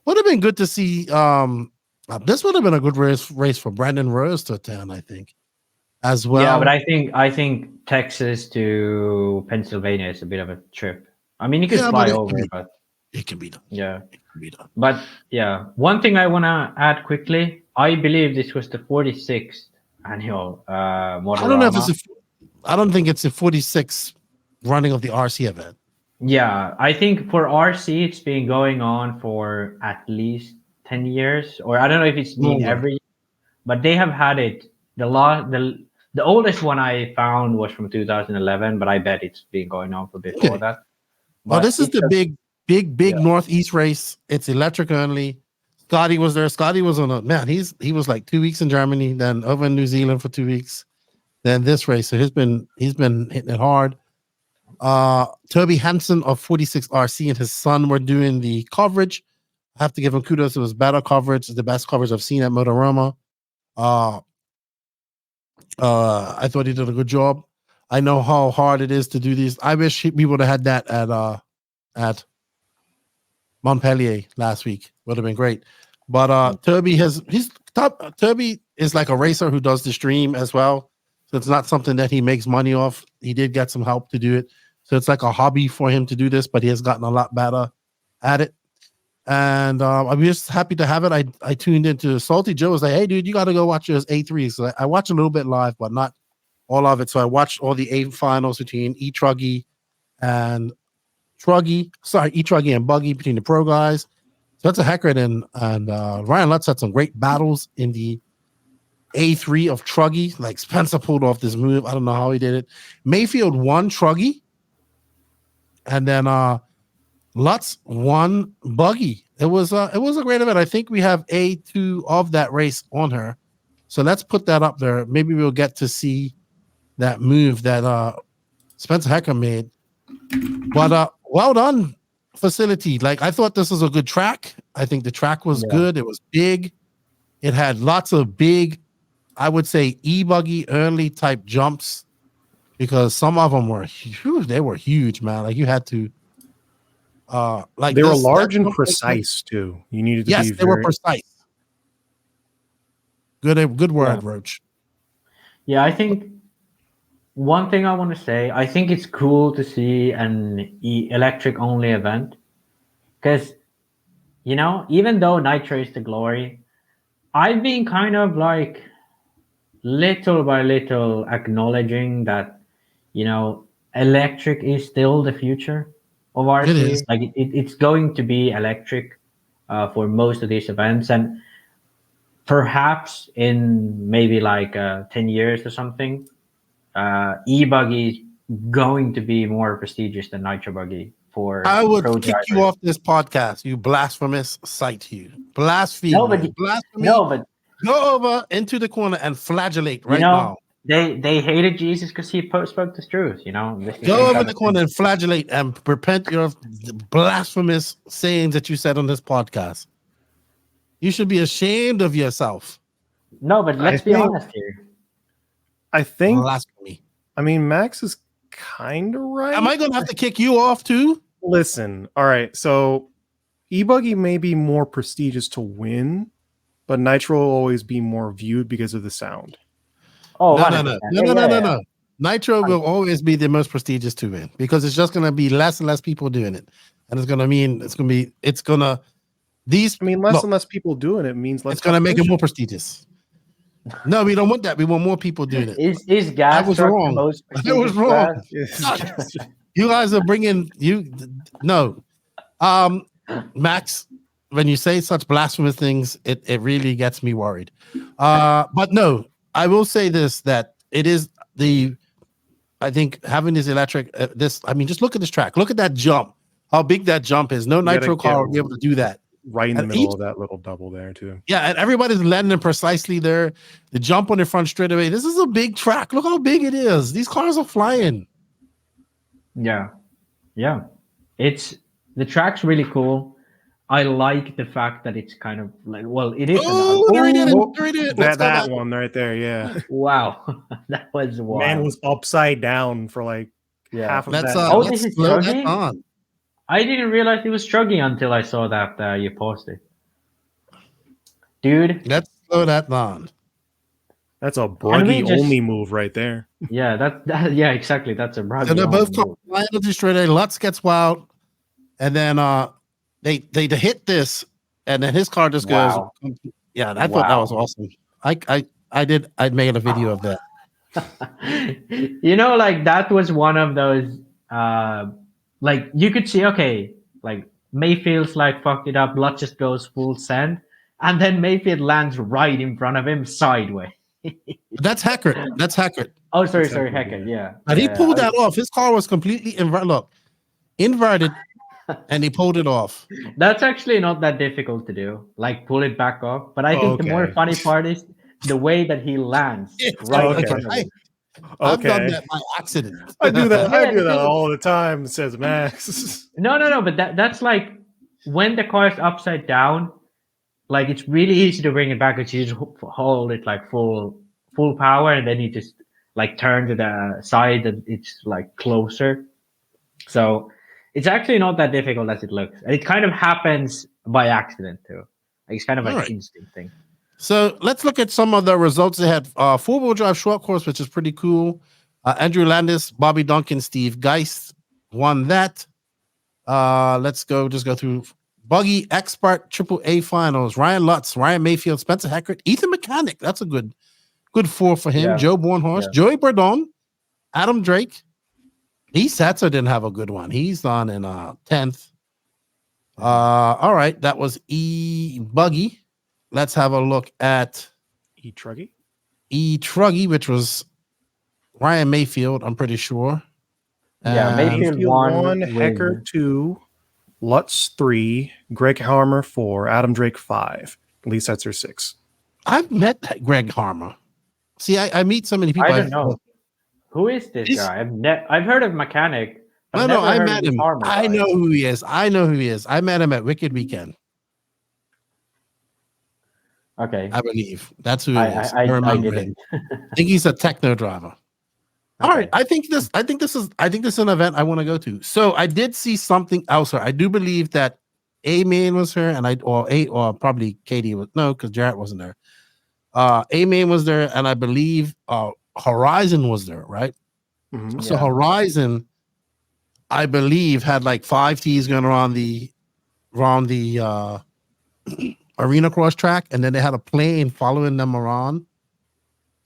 Would have been good to see. This would have been a good race for Brandon Rose to attend, I think, as well. Yeah, but I think Texas to Pennsylvania is a bit of a trip. I mean, you could fly over, but it can be done. Yeah, it can be done. But yeah, one thing I want to add quickly. I believe this was the 46th annual Motoroma. I don't know if I don't think it's the 46th running of the RC event. Yeah, I think for RC it's been going on for at least 10 years, or I don't know if it's been every year, but they have had it. The oldest one I found was from 2011, but I bet it's been going on for before that. Well, this is the big Northeast race. It's electric only. Scotty was there. Scotty was on he was like 2 weeks in Germany, then over in New Zealand for 2 weeks, then this race. So he's been hitting it hard. Toby Hansen of 46 RC and his son were doing the coverage. I have to give him kudos. It was better coverage, the best coverage I've seen at Motoroma. I thought he did a good job. I know how hard it is to do these. I wish we would have had that at Montpellier last week. Would have been great. But Toby Toby is like a racer who does the stream as well. So it's not something that he makes money off. He did get some help to do it. So it's like a hobby for him to do this, but he has gotten a lot better at it. And I'm just happy to have it. I tuned into Salty Joe. Was like, hey, dude, you got to go watch this A3. So I watched a little bit live, but not all of it. So I watched all the A finals between E-Truggy and E-Truggy and Buggy between the pro guys. So that's a hecker. And Ryan Lutz had some great battles in the A3 of Truggy. Like Spencer pulled off this move. I don't know how he did it. Mayfield won Truggy. And then Lutz won Buggy. It was a great event. I think we have A2 of that race on her. So let's put that up there. Maybe we'll get to see that move that Spencer Hecker made. But well done, facility. Like, I thought this was a good track. I think the track was good. It was big. It had lots of big, I would say, e-buggy early type jumps, because some of them were huge. They were huge, man. Like, you had to they were large and precise too. You needed to be they were precise. Good word, Roach. Yeah, I think one thing I want to say, I think it's cool to see an electric only event, because, you know, even though Nitro is the glory, I've been kind of like little by little acknowledging that, you know, electric is still the future of RC. It is. Like it's going to be electric for most of these events, and perhaps in maybe like 10 years or something, e-buggy is going to be more prestigious than Nitro Buggy. I would kick you off this podcast, you blasphemous sight, you blasphemy. No, but go over into the corner and flagellate right now. They hated Jesus because he spoke the truth, you know. Go over the corner and flagellate and repent your blasphemous sayings that you said on this podcast. You should be ashamed of yourself. No, but let's be honest here. I think blasphemy. I mean, Max is kind of right. Am I going to have to kick you off too? Listen, all right. So e-buggy may be more prestigious to win, but Nitro will always be more viewed because of the sound. Oh, no. Nitro will always be the most prestigious to win, because it's just going to be less and less people doing it, and it's going to mean less and less people doing it means less. It's going to make it more prestigious. No, we don't want that. We want more people doing it. Is gas? I was wrong. I was wrong. You guys are bringing Max. When you say such blasphemous things, it really gets me worried. But no. I will say this, that it is I think having this electric, just look at this track. Look at that jump. How big that jump is. No Nitro car will be able to do that. Right in the middle of that little double there, too. Yeah, and everybody's landing precisely there. The jump on the front straightaway. This is a big track. Look how big it is. These cars are flying. Yeah. The track's really cool. I like the fact that it's kind of like, well, it is. Oh, there he did it. There he did it. Let's go That back. one right there, yeah. Wow, that was wild. Man was upside down for like half of Let's, that. Oh, let's this is slow that chugging? on. I didn't realize he was struggling until I saw that you posted. Dude, Let's slow that on. That's a Can we bruggy just- only move right there. yeah, yeah, exactly. That's a brag. So they're both flying into straight A. Lutz gets wild, and then they hit this, and then his car just goes. Wow. Yeah, I thought that was Wow. awesome. I'd made a video of that. You know, like that was one of those like you could see, okay, like Mayfield's like fucked it up, Lutz just goes full send, and then Mayfield lands right in front of him sideways. That's Hackert. That's Hackert. Oh, sorry, Häyhä, yeah. And he Yeah, pulled that off. His car was completely inverted, and he pulled it off. That's actually not that difficult to do, like pull it back off. But I think the more Okay. funny part is the way that he lands right in Okay. front of him. I've done Okay. that by accident. I do that. I Yeah, do that because- all the time, says Max. No, but that's like when the car is upside down, like it's really easy to bring it back because you just hold it like full power, and then you just like turn to the side and it's like closer. So it's actually not that difficult as it looks, and it kind of happens by accident too. Like it's kind of an Alright. instinct thing. So let's look at some of the results they had. Four-wheel drive short course, which is pretty cool. Andrew Landis, Bobby Duncan, Steve Geist won that. Let's go through Buggy Expert Triple A finals. Ryan Lutz, Ryan Mayfield, Spencer Hackert, Ethan Mechanic. That's a good four for him. Yeah. Joe Bornhorst, Joey Burdon, Adam Drake. Satzer didn't have a good one. He's on in 10th. All right, that was Buggy. Let's have a look at Truggy. Truggy, which was Ryan Mayfield, I'm pretty sure. Yeah, Mayfield won, one, with- Hecker 2, Lutz 3, Greg Harmer 4, Adam Drake 5, Lee Setzer 6. I've met Greg Harmer. See, I meet so many people. I don't know. Who is this He's- guy? I've heard of Mechanic. I've No, never I heard met of this him. Harmer I guy. know who he is. I met him at Wicked Weekend, Okay. I believe. That's who he is. I remember didn't. him. I think he's a techno driver. All right. I think this is an event I want to go to. So I did see something else here. I do believe that A-Man was here, and or probably Katie was because Jarrett wasn't there. A-Man was there, and I believe Horizon was there, right? Mhm. So Yeah. Horizon, I believe, had like 5 Ts going around the arena cross track, and then they had a plane following them around.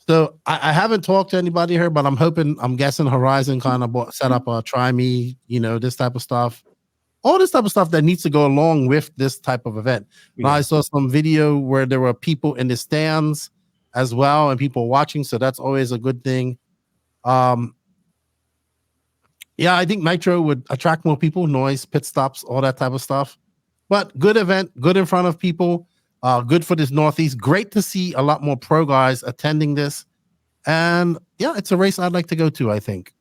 So I haven't talked to anybody here, but I'm guessing Horizon kind of set up a try me, this type of stuff. All this type of stuff that needs to go along with this type of event. Now, I saw some video where there were people in the stands as well and people watching, so that's always a good thing. Yeah, I think Nitro would attract more people, noise, pit stops, all that type of stuff. But good event, good in front of people, good for this Northeast. Great to see a lot more pro guys attending this. And yeah, it's a race I'd like to go to, I think.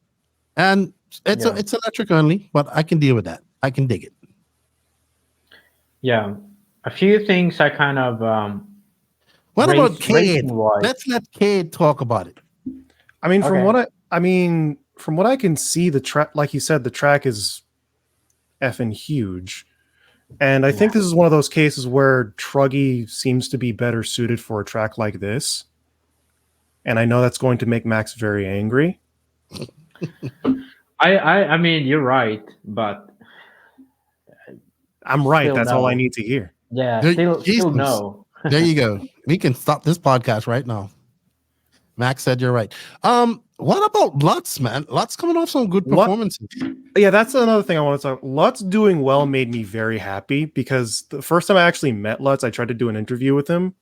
And it's electric only, but I can deal with that. I can dig it. Yeah. A few things I kind of What about Cade? racing-wise. Let's let Cade talk about it. I mean, Okay. from what I can see, the track, like you said, the track is effing huge. And I think this is one of those cases where Truggy seems to be better suited for a track like this. And I know that's going to make Max very angry. I mean, you're right, but I'm right. Still That's all no. I need to hear. yeah, There- still no. There you go. We can stop this podcast right now. Max said you're right. What about Lutz, man? Lutz coming off some good performances. Yeah, that's another thing I want to talk. Lutz doing well made me very happy because the first time I actually met Lutz, I tried to do an interview with him,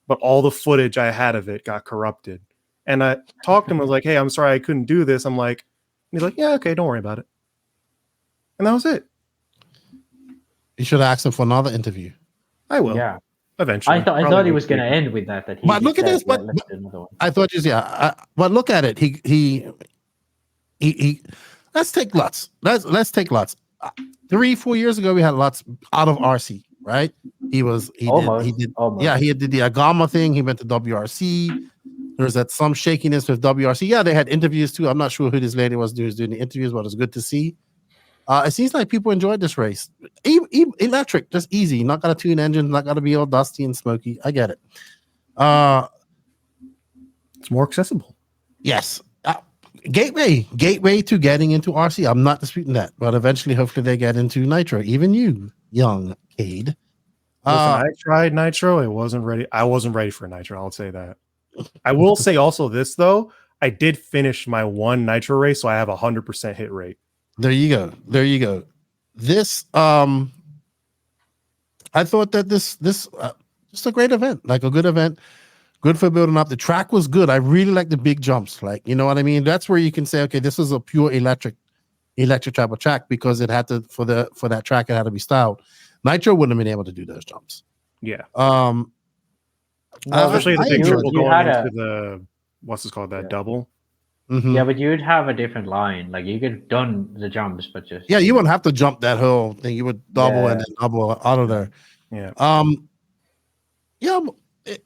but all the footage I had of it got corrupted. And I talked to him, I was like, hey, I'm sorry I couldn't do this. I'm like, he's like, yeah, okay, don't worry about it. And that was it. You should ask him for another interview. I will. Yeah. Eventually. I thought Probably he was next going to week. end with that. He But look at said, this, but- let's do another one. I thought but look at it. He let's take Lutz. Let's take Lutz. 3-4 years ago we had Lutz out of RC. right? He Almost. did the Agama thing. He went to WRC. There's that some shakiness with WRC. Yeah, they had interviews too. I'm not sure who this lady was doing the interviews, but it's good to see. It seems like people enjoyed this race. Electric, just easy. Not got to tune engines, not got to be all dusty and smoky. I get it. It's more accessible. Yes. Gateway to getting into RC. I'm not disputing that, but eventually, hopefully, they get into Nitro. Even you, young Cade. Listen, I tried Nitro. I wasn't ready for Nitro. I'll say that. I will say also this though. I did finish my one Nitro race, so I have 100% hit rate. There you go. This I thought that this just a great event, like a good event, good for building up. The track was good. I really like the big jumps, like, you know what I mean? That's where you can say, okay, this is a pure electric type of track, because it had to for that track it had to be styled. Nitro wouldn't have been able to do those jumps. Yeah. Especially the big triple going into the what's this called, that double. Mm-hmm. Yeah, but you'd have a different line. Like you could have done the jumps, but just you wouldn't have to jump that whole thing. You would double and then double out of there. Yeah.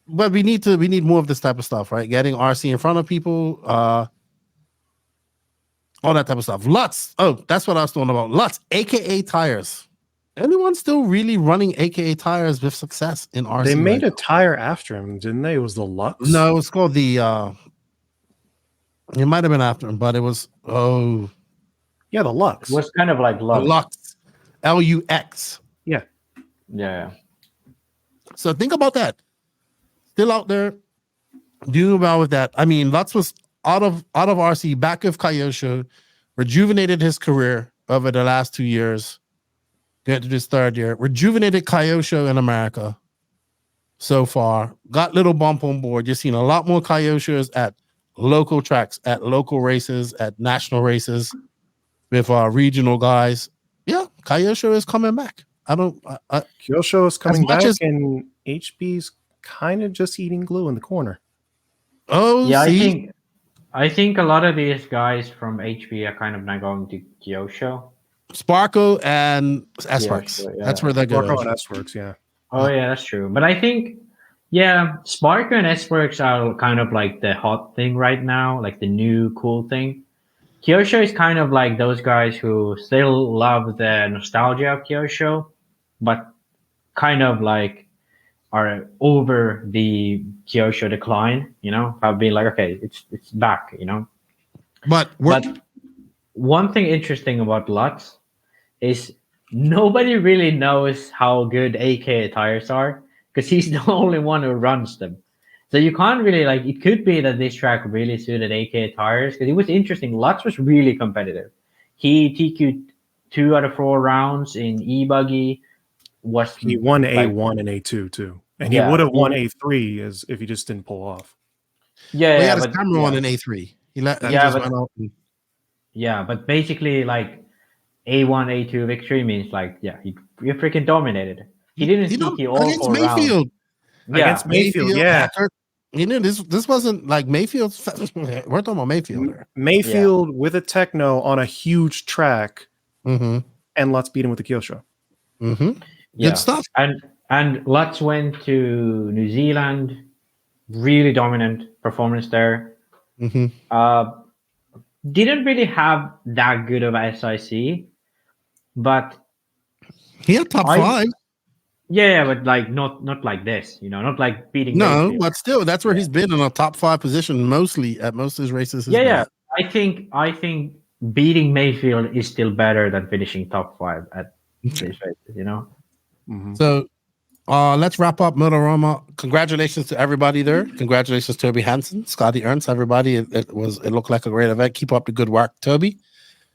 But we need more of this type of stuff, right? Getting RC in front of people, all that type of stuff. Lutz. Oh, that's what I was talking about. Lutz, aka tires. Anyone still really running AKA tires with success in RC? They made a tire after him, didn't they? It was the Lutz. No, it's called the. It might have been after him, but it was the Lux. It was kind of like Lux. Lux, LUX. Yeah. So think about that. Still out there, doing well with that. I mean, Lutz was out of RC, back with Kyosho, rejuvenated his career over the last 2 years. Get to this third year, rejuvenated Kyosho in America so far. Got little bump on board. You're seeing a lot more Kyoshos at local tracks, at local races, at national races with regional guys. Yeah, Kyosho is coming back. Kyosho is coming back, and HB's kind of just eating glue in the corner. Oh, yeah, see? I think a lot of these guys from HB are kind of now going to Kyosho. Sparko and S-Works. Yeah. That's where they're going. Sparko and S-Works, yeah. Oh, yeah, that's true. But I think, Sparko and S-Works are kind of like the hot thing right now, like the new cool thing. Kyosho is kind of like those guys who still love the nostalgia of Kyosho, but kind of like are over the Kyosho decline, have been like, okay, it's back, But one thing interesting about Lutz is nobody really knows how good AK tires are, because he's the only one who runs them. So you can't really, it could be that this track really suited AK tires, because it was interesting. Lutz was really competitive. He TQ'd 2 out of 4 rounds in e-buggy. He won A1 and A2 too. And he would have won A3 as if he just didn't pull off. He had his camera on in A3. But basically, A1, A2 victory means you freaking dominated. He didn't TQ all 4 rounds. Against Mayfield, yeah. This wasn't like Mayfield. We're talking about Mayfield. Mayfield with a techno on a huge track, and Lutz beat him with the Kyosho. Good stuff. And Lutz went to New Zealand, really dominant performance there. Didn't really have that good of a SIC, but he had top 5. Yeah, but not like this, not like beating. No, Mayfield. But still, that's where he's been in a top 5 position mostly at most of his races. I think beating Mayfield is still better than finishing top 5 at these races. So let's wrap up Motoroma. Congratulations to everybody there. Congratulations, Toby Hansen, Scotty Ernst, everybody. It looked like a great event. Keep up the good work, Toby.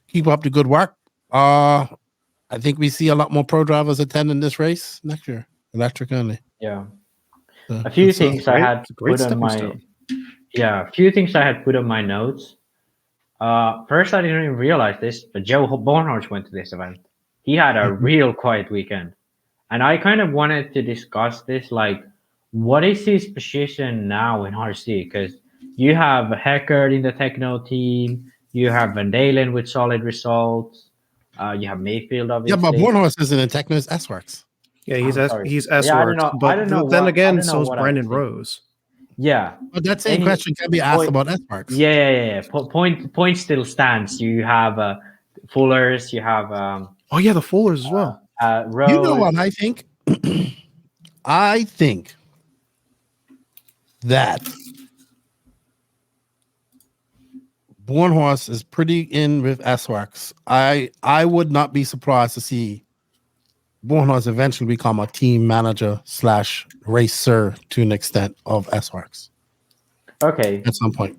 Keep up the good work. I think we see a lot more pro drivers attending this race next year. Electric only. Yeah. So, a few things I had put on my notes. First, I didn't even realize this, but Joe Bornhorst went to this event. He had a real quiet weekend. And I kind of wanted to discuss this, what is his position now in RC? Because you have Häyhä in the Techno team, you have Van Dalen with solid results, you have Mayfield, obviously. Yeah, but Bornhorst isn't in Techno, it's S-Works. Yeah, he's I don't S-Works, know. but I don't know then what- I again, don't know so's what I Brandon think. Rose. Yeah. But that same question can be asked about S-Marks. Yeah. Point still stands. You have Fullers. You have Oh yeah, the Fullers as well. Rose. You know what I think? I think that Bornhorst is pretty in with S-Works. I would not be surprised to see Bornhorst eventually become a team manager / racer to an extent of S-Works. Okay. At some point.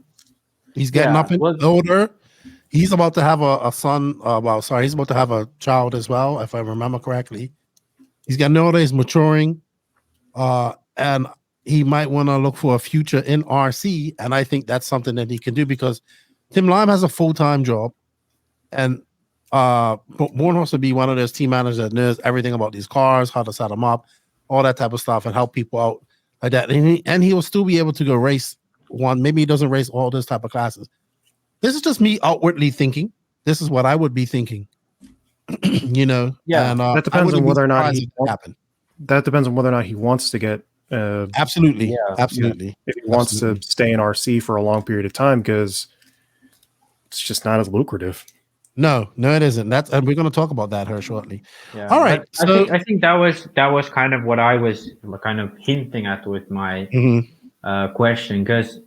He's getting up in well- older. He's about to have a son. He's about to have a child as well, if I remember correctly. He's getting older. He's maturing. And he might want to look for a future in RC. And I think that's something that he can do because Tim Lime has a full-time job. And Bornhorst would be one of those team managers that knows everything about these cars, how to set them up, all that type of stuff, and help people out like that. And he will still be able to go race one. Maybe he doesn't race all those type of classes. This is just me outwardly thinking. This is what I would be thinking. Yeah. And, That depends on whether or not he happen. That depends on whether or not he wants to get. Absolutely. Yeah. Absolutely. If he wants to stay in RC for a long period of time, because it's just not as lucrative. No, it isn't. And we're going to talk about that here shortly. Yeah. All right. But I think that was kind of what I was kind of hinting at with my question, because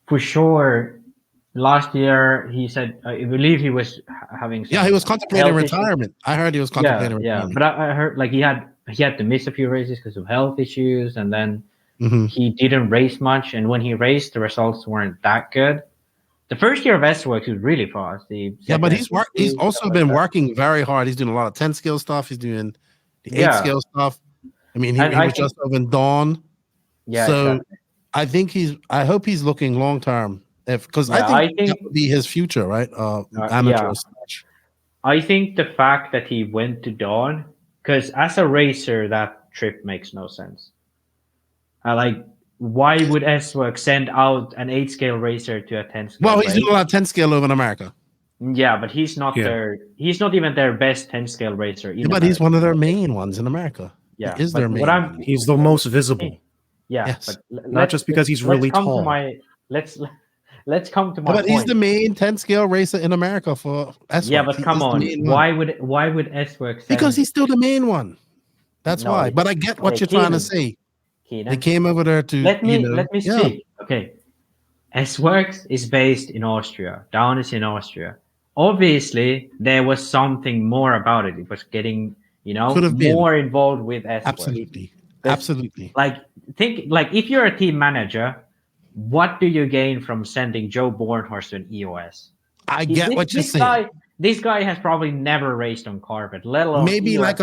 for sure last year he said I believe he was having some he was contemplating health issues. retirement. I heard he was contemplating retirement. But I heard like he had to miss a few races because of health issues, and then he didn't race much, and when he raced the results weren't that good. The first year of S-Works was really fast. But he's also been working very hard. He's doing a lot of 10 scale stuff. He's doing the 8 scale stuff. I mean, he was just over in Dawn. Yeah. So exactly. I hope he's looking long term. Because I think that would be his future, right? Amateur. I think the fact that he went to Dawn, because as a racer, that trip makes no sense. Why would S-Works send out an 8 scale racer to a 10 scale? Well, he's doing a lot of 10 scale over in America. Yeah, but he's not he's not even their best 10 scale racer. But he's one of their main ones in America. Yeah, he is their main. He's the most visible. Yeah, yes. but not just because he's really tall. Let's come to my But point. he's the main 10 scale racer in America for S-Works. Yeah, but come on. Why would S-Works? Because he's still the main one. That's why. But I get what you're trying to say. They came over there to let me speak. Okay. S-Works is based in Austria. Dawn is in Austria. Obviously, there was something more about it. It was getting, more involved with S-Works. Absolutely. Think if you're a team manager, what do you gain from sending Joe Bornhorst to an EOS? I get what you're saying. This guy has probably never raced on carpet, let alone maybe EOS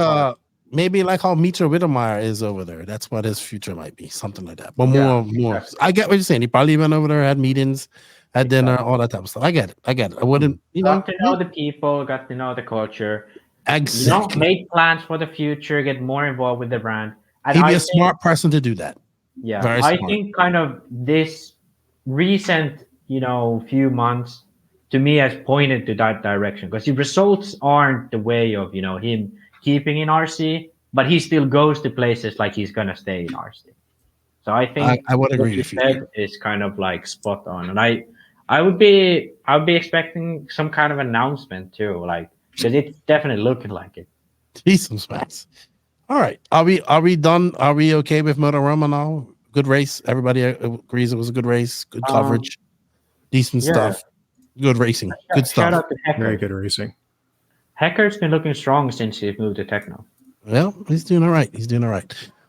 like how Mitra Wittemeyer is over there. That's what his future might be, something like that. But more. Exactly. I get what you're saying. He probably went over there, had meetings, had dinner, all that type of stuff. I get it. I wouldn't, got to know the people, got to know the culture. Exactly. Make plans for the future, get more involved with the brand. And he'd be a smart person to do that. Yeah, very I smart. think kind of this recent, few months to me has pointed to that direction, because the results aren't the way of, him keeping in RC, but he still goes to places like he's gonna stay in RC. So I think I would agree with you. Is kind of like spot on, and I would be expecting some kind of announcement too, because it's definitely looking like it. Jesus, Max. All right, are we done? Are we okay with Motoroma now? Good race. Everybody agrees it was a good race. Good coverage. Decent stuff. Good racing. Good stuff. Shout out to Häyhä. Very good racing. Häyhä's been looking strong since he's moved to Techno. Well, he's doing all right.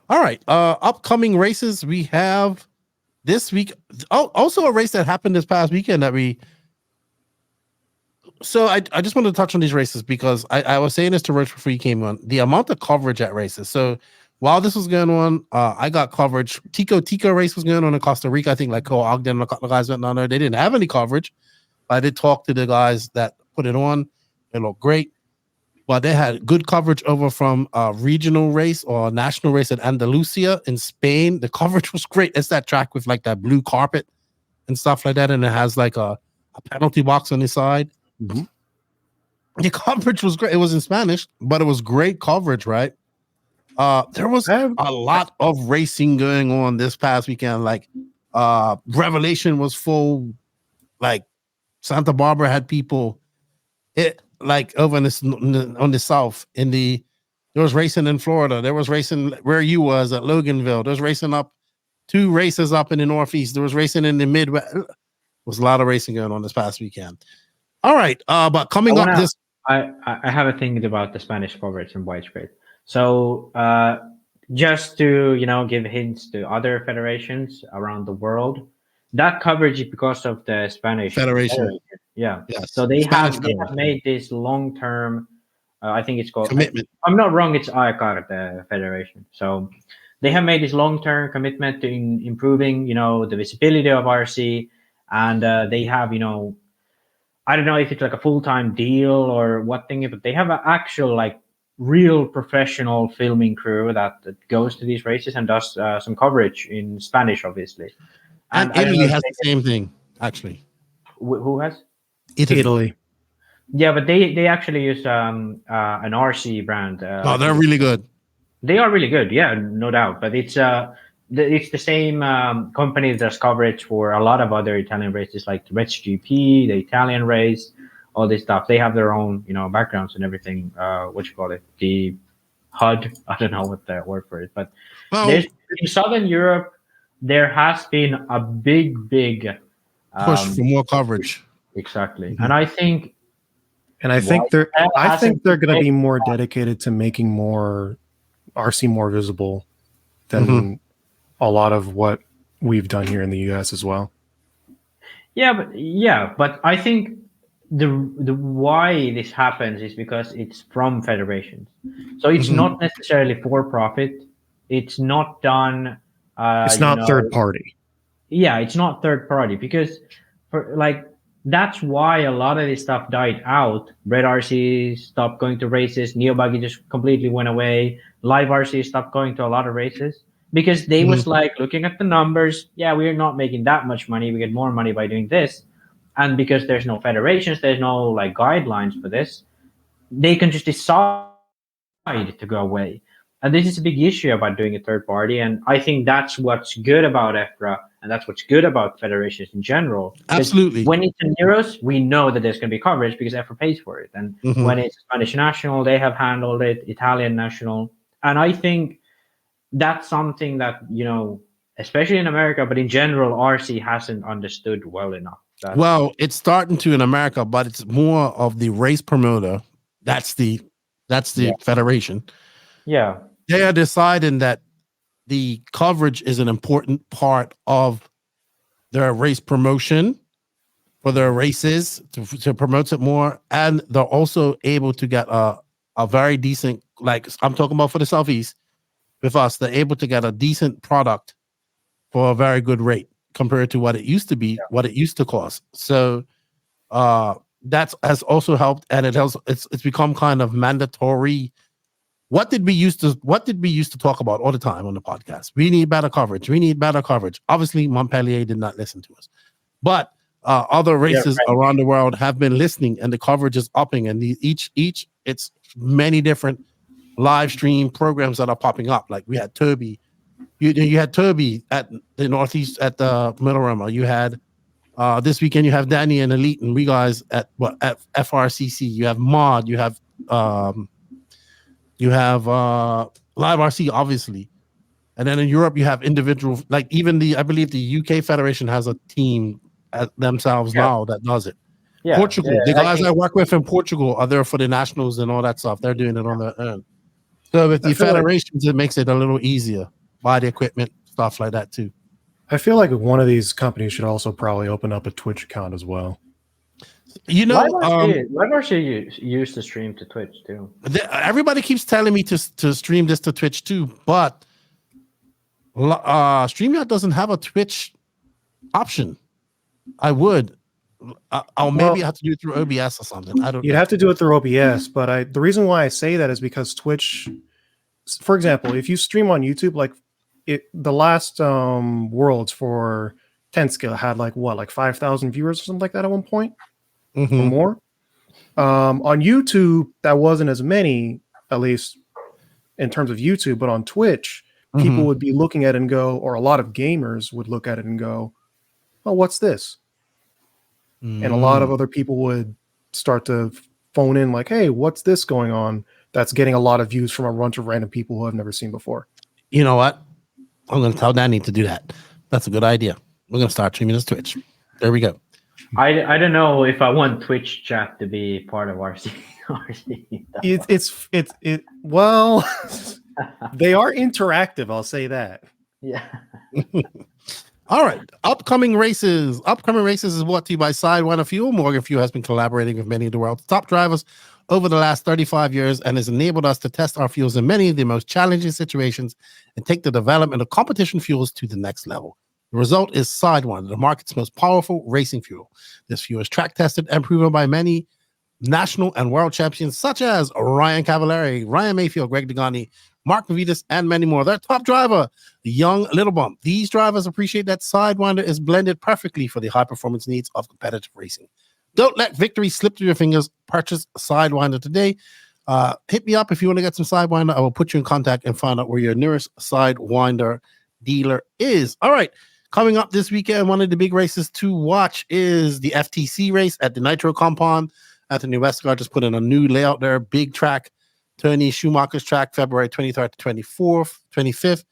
All right. Upcoming races we have this week. Oh, also a race that happened this past weekend that we. So I just wanted to touch on these races because I was saying this to Roach before you came on. The amount of coverage at races. So while this was going on, I got coverage. Tico race was going on in Costa Rica. I think like Cole Ogden and a couple of guys went down there. They didn't have any coverage. I did talk to the guys that put it on. They looked great. But they had good coverage over from a regional race or a national race at Andalusia in Spain. The coverage was great. It's that track with like that blue carpet and stuff like that. And it has like a penalty box on the side. Mm-hmm. The coverage was great. It was in Spanish, but it was great coverage, right? There was a lot of racing going on this past weekend. Like Revelation was full. Like Santa Barbara had people. It like over in on the south there was racing in Florida. There was racing where you was at Loganville. There was racing up 2 races up in the Northeast. There was racing in the Midwest. There was a lot of racing going on this past weekend. All right, but coming up this. I have a thing about the Spanish coverage and widespread. So just to give hints to other federations around the world, that coverage is because of the Spanish Federation. Yeah. Yes. So they Spanish have made this long-term. I think it's called commitment. I'm not wrong. It's ICAR, the federation. So they have made this long-term commitment to improving, the visibility of RC, and they have, I don't know if it's like a full-time deal or what thing, but they have an actual like real professional filming crew that goes to these races and does some coverage in Spanish, obviously. And Italy has the same thing, actually. Who has? Italy. Yeah, but they actually use an RC brand. They're really good. They are really good, yeah, no doubt. But it's the same company that does coverage for a lot of other Italian races, like the Reach GP, the Italian race, all this stuff. They have their own, backgrounds and everything. The HUD. I don't know what the word for it, but in Southern Europe, there has been a big push for more coverage. Exactly, and I think they're going to be more dedicated to making more RC more visible than a lot of what we've done here in the US as well. Yeah, but I think the why this happens is because it's from federations. So it's not necessarily for profit. It's not done. It's not third party. Yeah, it's not third party because that's why a lot of this stuff died out. Red RC stopped going to races. Neo Buggy just completely went away. Live RC stopped going to a lot of races because they was like looking at the numbers. Yeah, we're not making that much money. We get more money by doing this. And because there's no federations, there's no like guidelines for this, they can just decide to go away. And this is a big issue about doing a third party. And I think that's what's good about EFRA, and that's what's good about federations in general. Absolutely. When it's in Euros, we know that there's going to be coverage because EFRA pays for it. And when it's Spanish national, they have handled it, Italian national. And I think that's something that, especially in America, but in general, RC hasn't understood well enough. Well, it's starting to in America, but it's more of the race promoter. That's the federation. Yeah. They are deciding that the coverage is an important part of their race promotion for their races to promote it more. And they're also able to get a very decent, like I'm talking about for the Southeast, with us, they're able to get a decent product for a very good rate compared to what it used to be, what it used to cost. So that has also helped, and it's become kind of mandatory. What did we used to talk about all the time on the podcast? We need better coverage. We need better coverage. Obviously, Montpellier did not listen to us, but other races around the world have been listening, and the coverage is upping. And each it's many different live stream programs that are popping up. Like we had Toby, you had Toby at the Northeast at the Motoroma. You had this weekend you have Danny and Elite and we guys at FRCC. You have Mod. You have Live RC, obviously, and then in Europe you have individual, like even I believe the UK Federation has a team themselves now that does it. Yeah, Portugal, the guys I work with in Portugal are there for the nationals and all that stuff. They're doing it on their own. So with the federations, it makes it a little easier. Buy the equipment, stuff like that too. I feel like one of these companies should also probably open up a Twitch account as well. Live RC used to stream to Twitch too. Everybody keeps telling me to stream this to Twitch too, but StreamYard doesn't have a Twitch option. I would. I'll maybe have to do it through OBS or something. I don't. You'd have to do it through OBS, but the reason why I say that is because Twitch, for example, if you stream on YouTube, like the last Worlds for 10 scale had like 5,000 viewers or something like that at one point. Or more. On YouTube, that wasn't as many, at least in terms of YouTube, but on Twitch, people would be looking at it and go, or a lot of gamers would look at it and go, oh, what's this? And a lot of other people would start to phone in like, hey, what's this going on? That's getting a lot of views from a bunch of random people who I've never seen before. You know what? I'm going to tell Danny to do that. That's a good idea. We're going to start streaming this Twitch. There we go. I don't know if I want Twitch chat to be part of RC. Well, they are interactive. I'll say that. Yeah. All right. Upcoming races. Upcoming races is brought to you by Sidewinder Fuel. Morgan Fuel has been collaborating with many of the world's top drivers over the last 35 years and has enabled us to test our fuels in many of the most challenging situations and take the development of competition fuels to the next level. The result is Sidewinder, the market's most powerful racing fuel. This fuel is track tested and proven by many national and world champions such as Ryan Cavallari, Ryan Mayfield, Greg Degani, Mark Navitas, and many more. Their top driver, the young Little Bump. These drivers appreciate that Sidewinder is blended perfectly for the high performance needs of competitive racing. Don't let victory slip through your fingers. Purchase Sidewinder today. Hit me up if you want to get some Sidewinder. I will put you in contact and find out where your nearest Sidewinder dealer is. All right. Coming up this weekend, one of the big races to watch is the FTC race at the Nitro Compound. Anthony Westergaard just put in a new layout there. Big track. Tony Schumacher's track, February 23rd to 25th.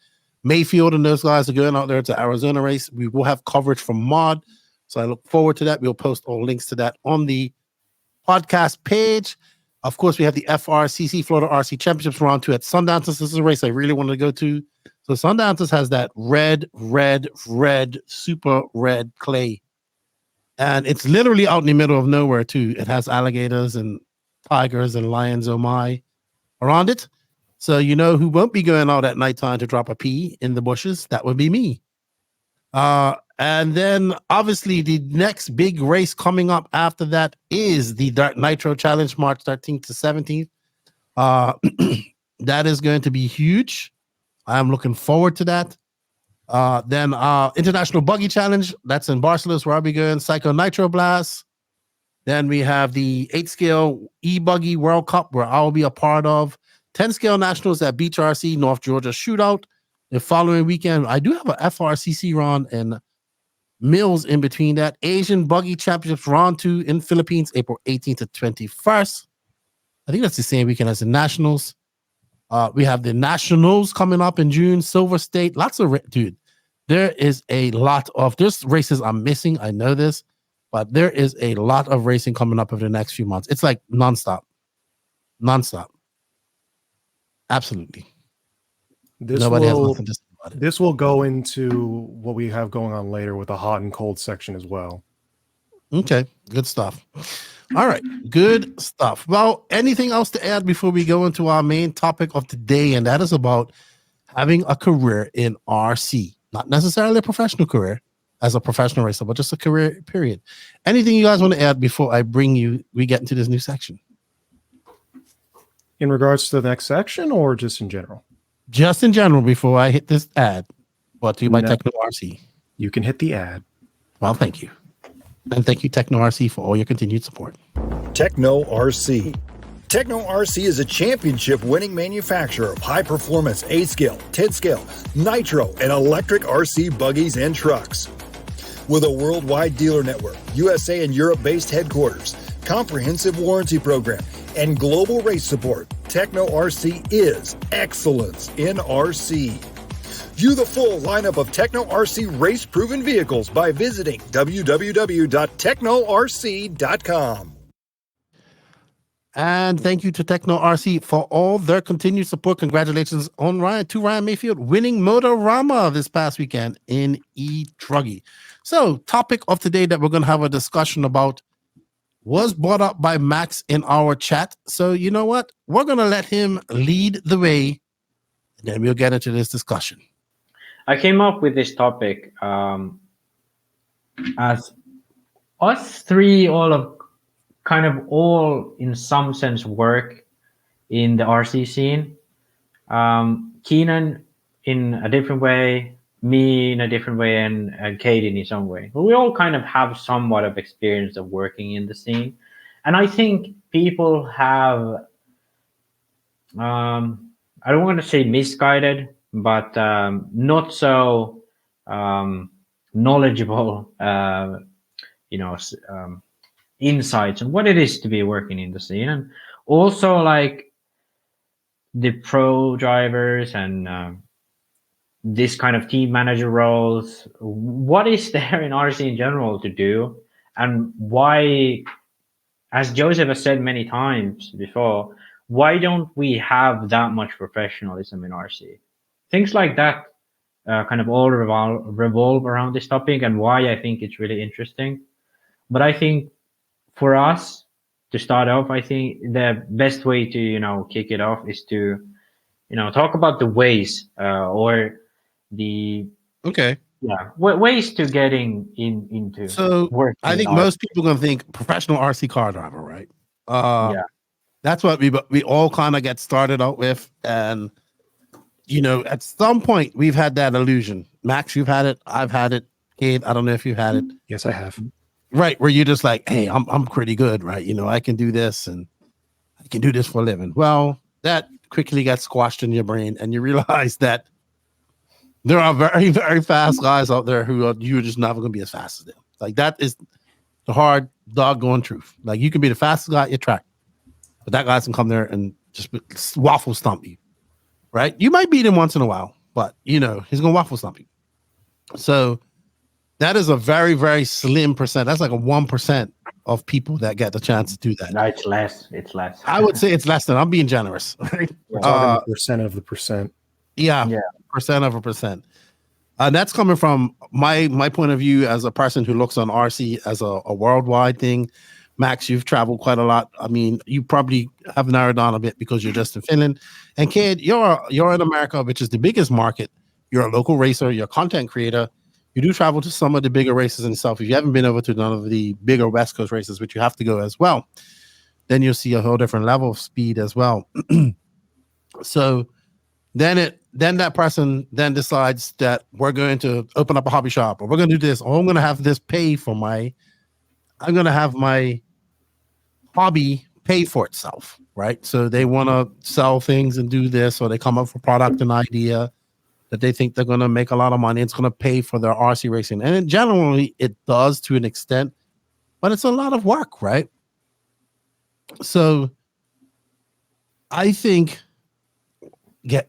Mayfield and those guys are going out there to Arizona race. We will have coverage from Mod. So I look forward to that. We'll post all links to that on the podcast page. Of course, we have the FRCC Florida RC Championships round 2 at Sundance. This is a race I really wanted to go to. So Sundance has that red, super red clay. And it's literally out in the middle of nowhere, too. It has alligators and tigers and lions, oh my, around it. So you know who won't be going out at nighttime to drop a pee in the bushes? That would be me. And then, obviously, the next big race coming up after that is the Dark Nitro Challenge, March 13th to 17th. That is going to be huge. I'm looking forward to that. Then International Buggy Challenge, that's in Barcelona, where I'll be going. Psycho Nitro Blast. Then we have the 8-scale e-buggy World Cup, where I'll be a part of. 10-scale nationals at Beach RC, North Georgia Shootout. The following weekend, I do have a FRCC run and Mills in between that. Asian Buggy Championships round 2 in Philippines, April 18th to 21st. I think that's the same weekend as the Nationals. We have the Nationals coming up in June, Silver State. Lots of, dude, there is a lot of, there's races I'm missing. I know this, but there is a lot of racing coming up over the next few months. It's like nonstop. Absolutely. Nobody has nothing to say about it. This will go into what we have going on later with the hot and cold section as well. Okay, good stuff. All right, good stuff. Well, anything else to add before we go into our main topic of today, and that is about having a career in RC, not necessarily a professional career as a professional racer, but just a career period. Anything you guys want to add before we get into this new section? In regards to the next section, or just in general? Just in general, before I hit this ad, brought to you by Techno RC. You can hit the ad. Well, thank you. And thank you, Techno RC, for all your continued support. Techno RC. Techno RC is a championship-winning manufacturer of high-performance 8-scale, 10-scale, nitro, and electric RC buggies and trucks. With a worldwide dealer network, USA and Europe-based headquarters, comprehensive warranty program, and global race support, Techno RC is excellence in RC. View the full lineup of Techno RC race-proven vehicles by visiting www.technorc.com. And thank you to Techno RC for all their continued support. Congratulations on Ryan Mayfield winning Motoroma this past weekend in E-Truggy. So, topic of today that we're going to have a discussion about was brought up by Max in our chat. So, you know what? We're going to let him lead the way, and then we'll get into this discussion. I came up with this topic as us three all in some sense work in the RC scene. Keenan in a different way, me in a different way, and Katie in his own way. But we all kind of have somewhat of experience of working in the scene. And I think people have, I I don't want to say misguided, but not so knowledgeable, insights on what it is to be working in the scene, and also like the pro drivers and this kind of team manager roles. What is there in RC in general to do, and why, as Joseph has said many times before, why don't we have that much professionalism in RC? Things like that kind of all revolve around this topic, and why I think it's really interesting. But I think for us to start off, I think the best way to kick it off is to talk about the ways or the ways to getting into. So working I think in most people are gonna think professional RC car driver, right? Yeah. That's what we all kind of get started out with, and at some point we've had that illusion. Max, you've had it. I've had it. Kate, I don't know if you've had it. Yes, I have. Right, where you're just like, hey, I'm pretty good, right? I can do this, and I can do this for a living. Well, that quickly gets squashed in your brain, and you realize that there are very, very fast guys out there who you're just never going to be as fast as them. Like, that is the hard doggone truth. Like, you can be the fastest guy at your track, but that guy can come there and just waffle stomp you, right? You might beat him once in a while, but he's going to waffle stomp you. So that is a very, very slim percent. That's like a 1% of people that get the chance to do that. No, it's less. It's less. I would say it's less than. I'm being generous. Right? We're talking percent of the percent. Yeah. Percent of a percent. And that's coming from my point of view as a person who looks on RC as a worldwide thing. Max, you've traveled quite a lot. I mean, you probably have narrowed down a bit because you're just in Finland. And Kid, you're in America, which is the biggest market. You're a local racer. You're a content creator. You do travel to some of the bigger races in itself. If you haven't been over to none of the bigger West Coast races, which you have to go as well, then you'll see a whole different level of speed as well. So then that person then decides that we're going to open up a hobby shop, or we're going to do this, or I'm going to have this pay for I'm going to have my hobby pay for itself, right? So they want to sell things and do this, or they come up with a product and idea that they think they're going to make a lot of money. It's going to pay for their RC racing. And generally it does to an extent, but it's a lot of work, right? So I think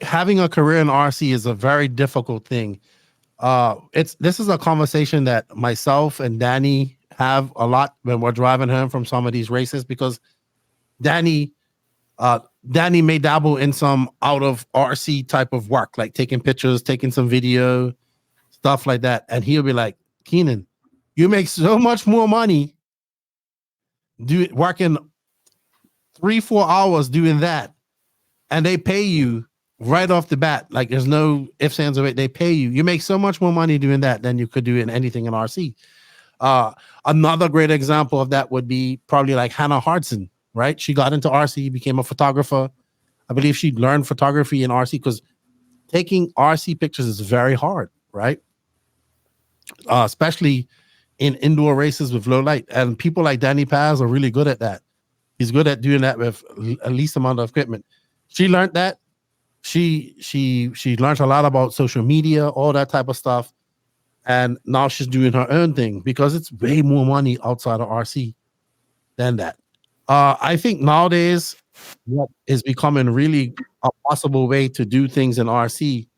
having a career in RC is a very difficult thing. This is a conversation that myself and Danny have a lot when we're driving home from some of these races, because Danny may dabble in some out of RC type of work, like taking pictures, taking some video, stuff like that. And he'll be like, Keenan, you make so much more money working 3-4 hours doing that, and they pay you right off the bat. Like, there's no ifs, ands, or it. They pay you. You make so much more money doing that than you could do in anything in RC. Another great example of that would be probably like Hannah Hardson, right? She got into RC, became a photographer. I believe she learned photography in RC because taking RC pictures is very hard, right? Especially in indoor races with low light. And people like Danny Paz are really good at that. He's good at doing that with at least amount of equipment. She learned that. She learned a lot about social media, all that type of stuff. And now she's doing her own thing because it's way more money outside of RC than that. I think nowadays what is becoming really a possible way to do things in RC,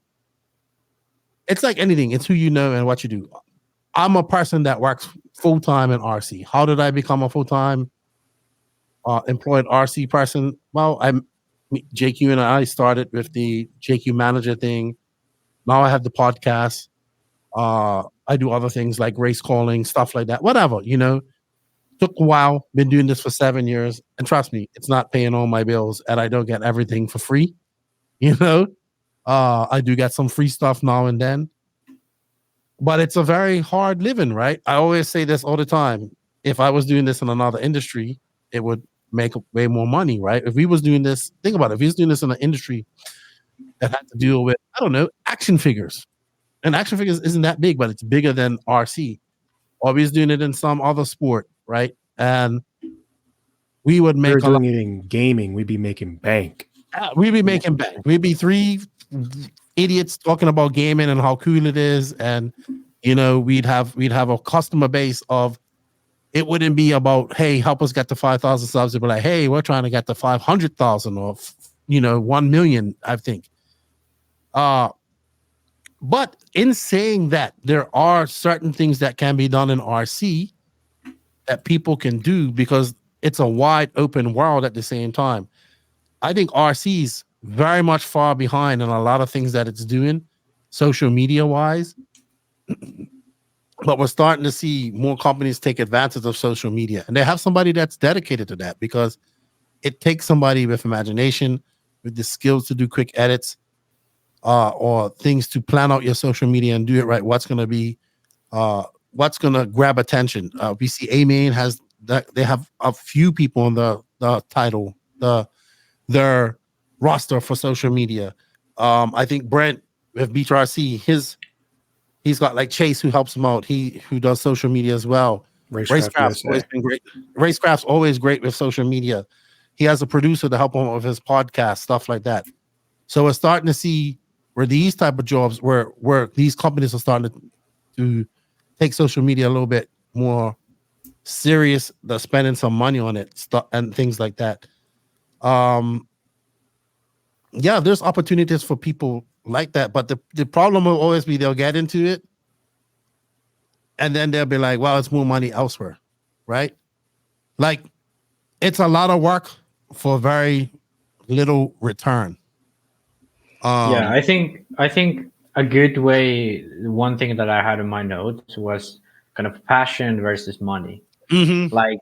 it's like anything. It's who you know and what you do. I'm a person that works full-time in RC. How did I become a full-time employed RC person? Well, JQ and I started with the JQ manager thing. Now I have the podcast. I do other things like race calling, stuff like that, whatever, took a while, been doing this for 7 years. And trust me, it's not paying all my bills, and I don't get everything for free. I do get some free stuff now and then, but it's a very hard living, right? I always say this all the time. If I was doing this in another industry, it would make way more money, right? If we was doing this, think about it. If we was doing this in an industry that had to deal with, I don't know, action figures. And action figures isn't that big, but it's bigger than RC. Or we was doing it in some other sport, right? And we would make doing it in gaming, we'd be making bank. we'd be making bank. We'd be three idiots talking about gaming and how cool it is, and we'd have a customer base of. It wouldn't be about, hey, help us get to 5,000 subs. It'd be like, hey, we're trying to get to 500,000 or 1 million. I think. But in saying that, there are certain things that can be done in RC that people can do because it's a wide open world at the same time. I think RC is very much far behind in a lot of things that it's doing, social media wise. But we're starting to see more companies take advantage of social media, and they have somebody that's dedicated to that because it takes somebody with imagination, with the skills to do quick edits, or things to plan out your social media and do it right. What's going to grab attention? We see A-Main has that. They have a few people on the title, their roster for social media. I think Brent with Beach RC, he's got like Chase who helps him out. Who does social media as well. Racecraft's always been great. Racecraft's always great with social media. He has a producer to help him with his podcast, stuff like that. So we're starting to see where these type of jobs, where these companies are starting to take social media a little bit more serious. They're spending some money on it, and things like that. Yeah, there's opportunities for people like that, but the problem will always be they'll get into it and then they'll be like, well, it's more money elsewhere, right? Like, it's a lot of work for very little return. Yeah, I think a good way, one thing that I had in my notes was kind of passion versus money. Like,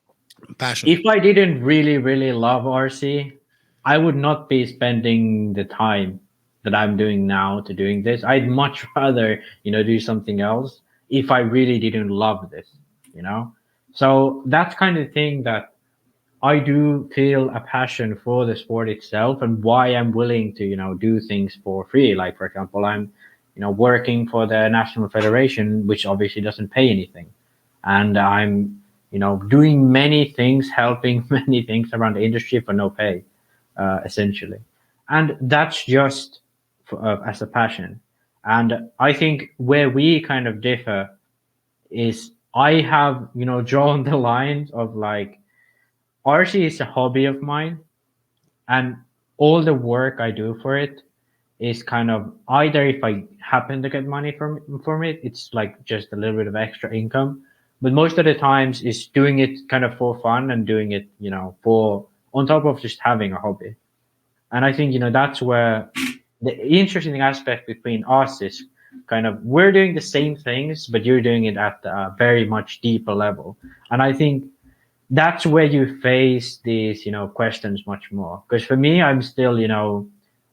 passion. If I didn't really, really love RC, I would not be spending the time that I'm doing now to doing this. I'd much rather, do something else if I really didn't love this, So that's kind of thing that I do feel a passion for the sport itself and why I'm willing to, do things for free. Like, for example, I'm, working for the National Federation, which obviously doesn't pay anything. And I'm, doing many things, helping many things around the industry for no pay, essentially. And that's just as a passion. And I think where we kind of differ is I have, drawn the lines of like, RC is a hobby of mine, and all the work I do for it is kind of either if I happen to get money from it, it's like just a little bit of extra income. But most of the times is doing it kind of for fun and doing it, for on top of just having a hobby. And I think, that's where the interesting aspect between us is kind of we're doing the same things, but you're doing it at a very much deeper level. And I think that's where you face these, questions much more. Because for me, I'm still,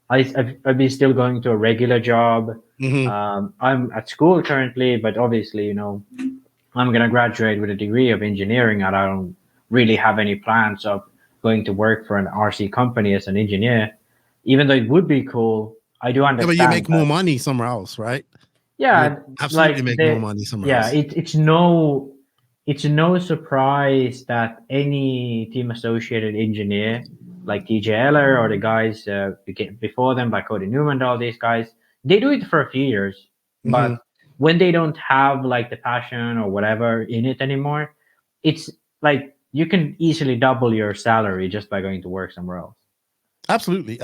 I've been still going to a regular job. I'm at school currently, but obviously, I'm going to graduate with a degree of engineering, and I don't really have any plans of going to work for an RC company as an engineer, even though it would be cool. I do understand. Yeah, but you make more money somewhere else, right? Yeah, absolutely make more money somewhere else. Yeah, it's no surprise that any team associated engineer like TJ Eller or the guys before them, like Cody Newman, all these guys, they do it for a few years, but when they don't have like the passion or whatever in it anymore, it's like you can easily double your salary just by going to work somewhere else. Absolutely.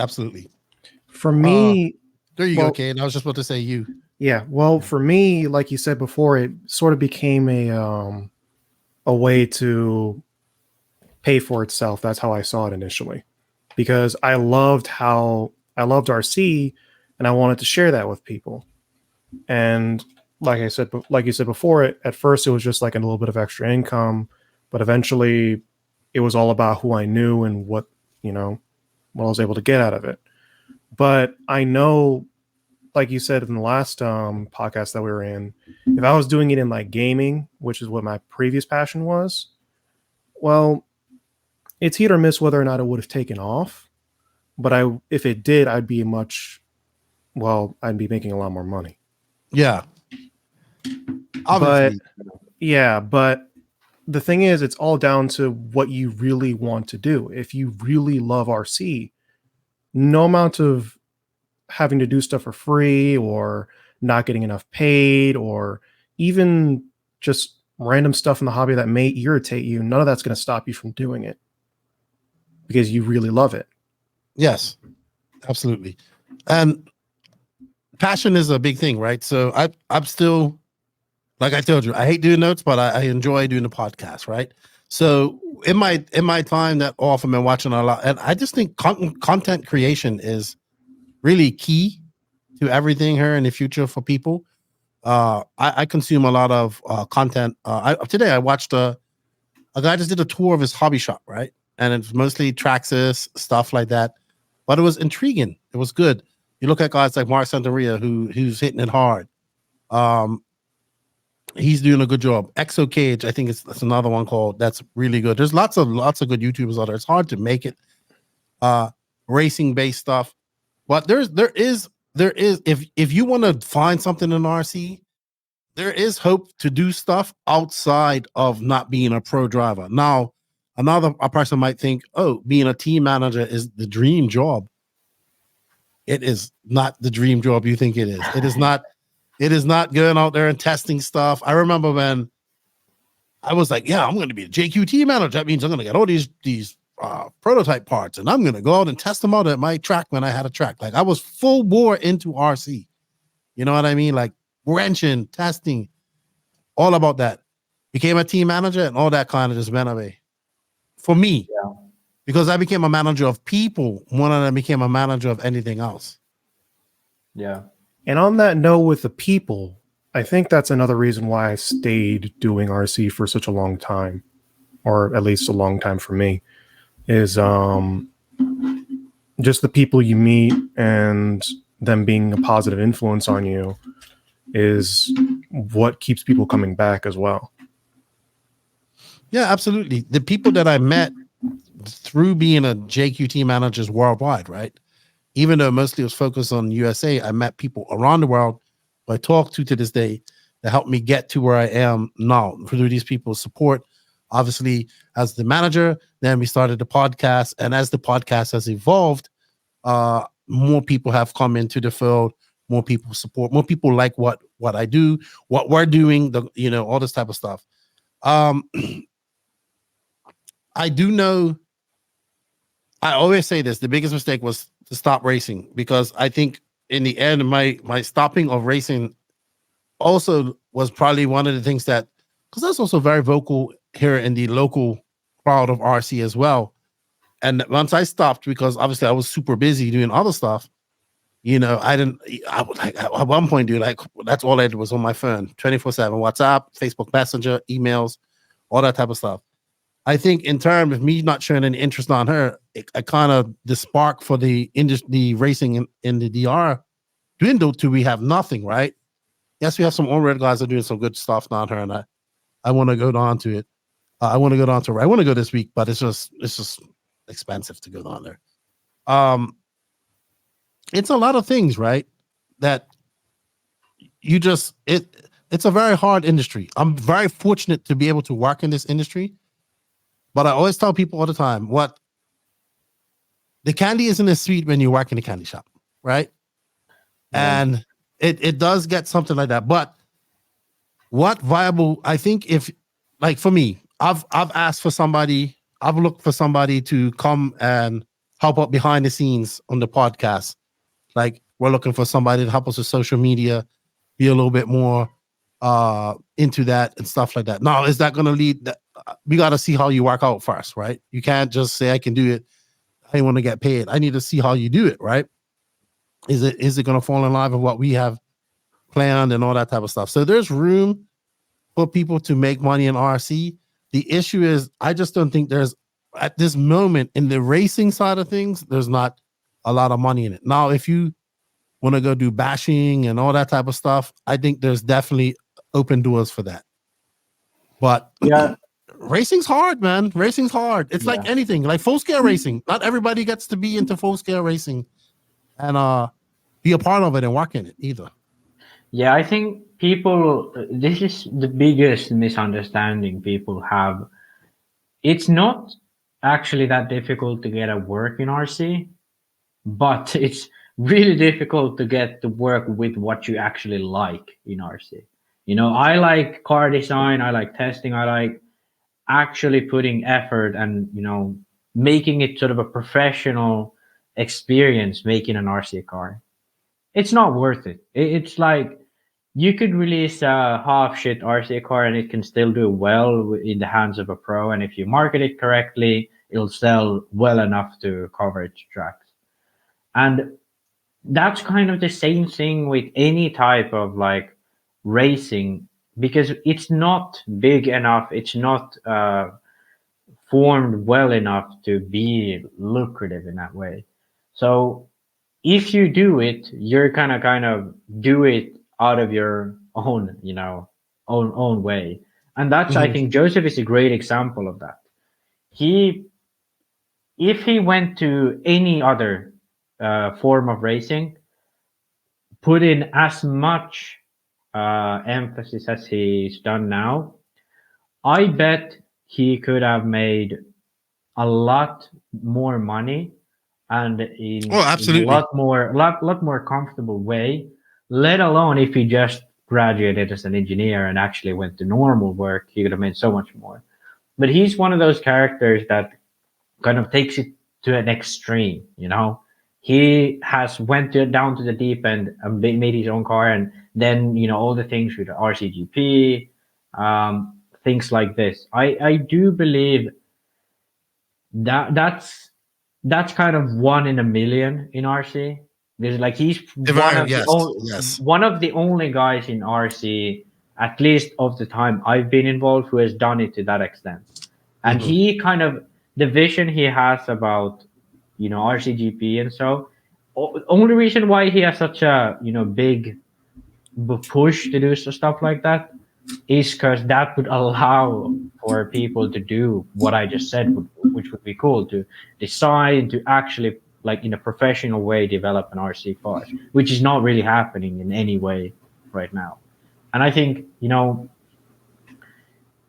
For me, there you go, Kane. I was just about to say you. Yeah, well, for me, like you said before, it sort of became a way to pay for itself. That's how I saw it initially, because I loved RC, and I wanted to share that with people. And like you said before, at first it was just like a little bit of extra income, but eventually it was all about who I knew and what I was able to get out of it. But I know, like you said in the last podcast that we were in, if I was doing it in like gaming, which is what my previous passion was, well, it's hit or miss whether or not it would have taken off. But if it did, I'd be making a lot more money. Yeah. Obviously. But the thing is, it's all down to what you really want to do. If you really love RC, no amount of having to do stuff for free or not getting enough paid or even just random stuff in the hobby that may irritate you, none of that's going to stop you from doing it because you really love it. Yes, absolutely. And passion is a big thing, right? So I'm still, like I told you, I hate doing notes, but I enjoy doing the podcast, right? So in my time that off, I've been watching a lot, and I just think content creation is really key to everything here in the future for people. I consume a lot of content. Today I watched a guy just did a tour of his hobby shop, right? And it's mostly Traxxas, stuff like that. But it was intriguing. It was good. You look at guys like Mark Santeria, who's hitting it hard. He's doing a good job. Exo Cage, I think that's another one called that's really good. There's lots of good YouTubers out there. It's hard to make it racing based stuff, but there is if you want to find something in RC, there is hope to do stuff outside of not being a pro driver. Now, a person might think, oh, being a team manager is the dream job. It is not the dream job you think it is. It is not. It is not going out there and testing stuff. I remember when I was like, yeah, I'm going to be a JQT manager. That means I'm going to get all these prototype parts and I'm going to go out and test them out at my track when I had a track. Like I was full bore into RC. You know what I mean? Like wrenching, testing, all about that. Became a team manager and all that kind of just went away. For me, because I became a manager of people more than I became a manager of anything else. Yeah. And on that note with the people, I think that's another reason why I stayed doing RC for such a long time, or at least a long time for me, is just the people you meet and them being a positive influence on you is what keeps people coming back as well. Yeah, absolutely. The people that I met through being a JQT manager worldwide, right? Even though mostly it was focused on USA, I met people around the world who I talk to this day that helped me get to where I am now through these people's support. Obviously, as the manager, then we started the podcast. And as the podcast has evolved, more people have come into the field, more people support, more people like what I do, what we're doing, all this type of stuff. I do know, I always say this, the biggest mistake was to stop racing, because I think in the end, my stopping of racing also was probably one of the things that, because I was also very vocal here in the local crowd of RC as well. And once I stopped, because obviously I was super busy doing other stuff, I would like at one point do like, that's all I did was on my phone, 24/7, WhatsApp, Facebook Messenger, emails, all that type of stuff. I think in terms of me not showing any interest on her, I kind of the spark for the industry, racing in the DR dwindled to we have nothing, right? Yes, we have some all-red guys that are doing some good stuff down here, and I want to go down to it. I want to go down to I want to go this week, but it's just expensive to go down there. It's a lot of things, right? That you just it's a very hard industry. I'm very fortunate to be able to work in this industry. But I always tell people all the time, the candy isn't as sweet when you work in a candy shop, right? Yeah. And it does get something like that. But what viable, I think if, like for me, I've asked for somebody, I've looked for somebody to come and help out behind the scenes on the podcast. Like we're looking for somebody to help us with social media, be a little bit more into that and stuff like that. Now, is that going to lead that? We got to see how you work out first, right? You can't just say, I can do it. I want to get paid. I need to see how you do it, right? Is it going to fall in line with what we have planned and all that type of stuff? So there's room for people to make money in RC. The issue is, I just don't think there's, at this moment in the racing side of things, there's not a lot of money in it. Now, if you want to go do bashing and all that type of stuff, I think there's definitely open doors for that. But yeah. Racing's hard, man. Racing's hard. It's like anything, like full scale racing. Not everybody gets to be into full scale racing and be a part of it and work in it either. Yeah, I think people, this is the biggest misunderstanding people have. It's not actually that difficult to get a work in RC. but it's really difficult to get to work with what you actually like in RC. You know, I like car design, I like testing, I like actually putting effort and, you know, making it sort of a professional experience making an RC car. It's not worth it. It's like you could release a half shit RC car and it can still do well in the hands of a pro. And if you market it correctly, it'll sell well enough to cover its tracks. And that's kind of the same thing with any type of like racing, because it's not big enough. It's not formed well enough to be lucrative in that way. So if you do it, you're kind of do it out of your own, you know, own way. And that's, I think Joseph is a great example of that. If he went to any other form of racing, put in as much emphasis as he's done now, I bet he could have made a lot more money and in a lot more comfortable way, let alone if he just graduated as an engineer and actually went to normal work, he could have made so much more. But he's one of those characters that kind of takes it to an extreme, you know. He has went down to the deep end and made his own car, and then, you know, all the things with the RCGP, things like this. I do believe that's kind of 1 in a million in RC. There's like he's one of the only guys in RC, at least of the time I've been involved, who has done it to that extent. And he kind of, the vision he has about, you know, RCGP and so, only reason why he has such a, you know, big push to do stuff like that is because that would allow for people to do what I just said, which would be cool, to decide to actually, like, in a professional way, develop an RC car, which is not really happening in any way right now. And I think, you know,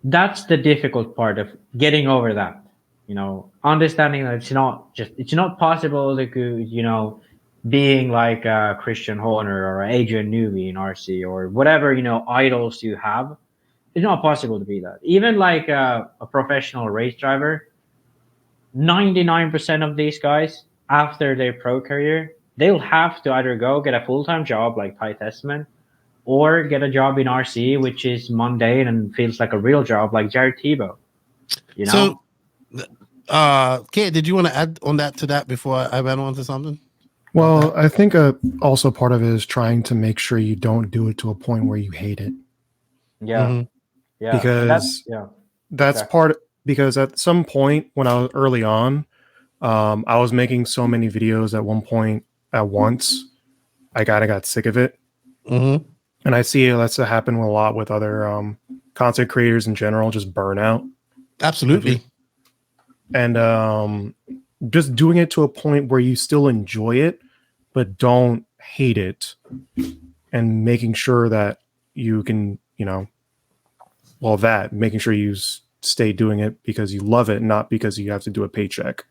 that's the difficult part of getting over that, you know, understanding that it's not possible to, you know, being like a Christian Horner or Adrian Newby in RC or whatever, you know, idols you have. It's not possible to be that. Even like a professional race driver, 99% of these guys, after their pro career, they'll have to either go get a full-time job like Ty Testament, or get a job in RC, which is mundane and feels like a real job, like Jared Tebow. You know. So, Kate, did you want to add on to that before I went on to something? Well, I think also part of it is trying to make sure you don't do it to a point where you hate it. Yeah. Yeah. Because that's part. Because at some point when I was early on, I was making so many videos at one point at once, I got sick of it. And I see that's happen a lot with other content creators in general, just burnout. Absolutely. And just doing it to a point where you still enjoy it, but don't hate it, and making sure that you can, you know, making sure you stay doing it because you love it, not because you have to do a paycheck.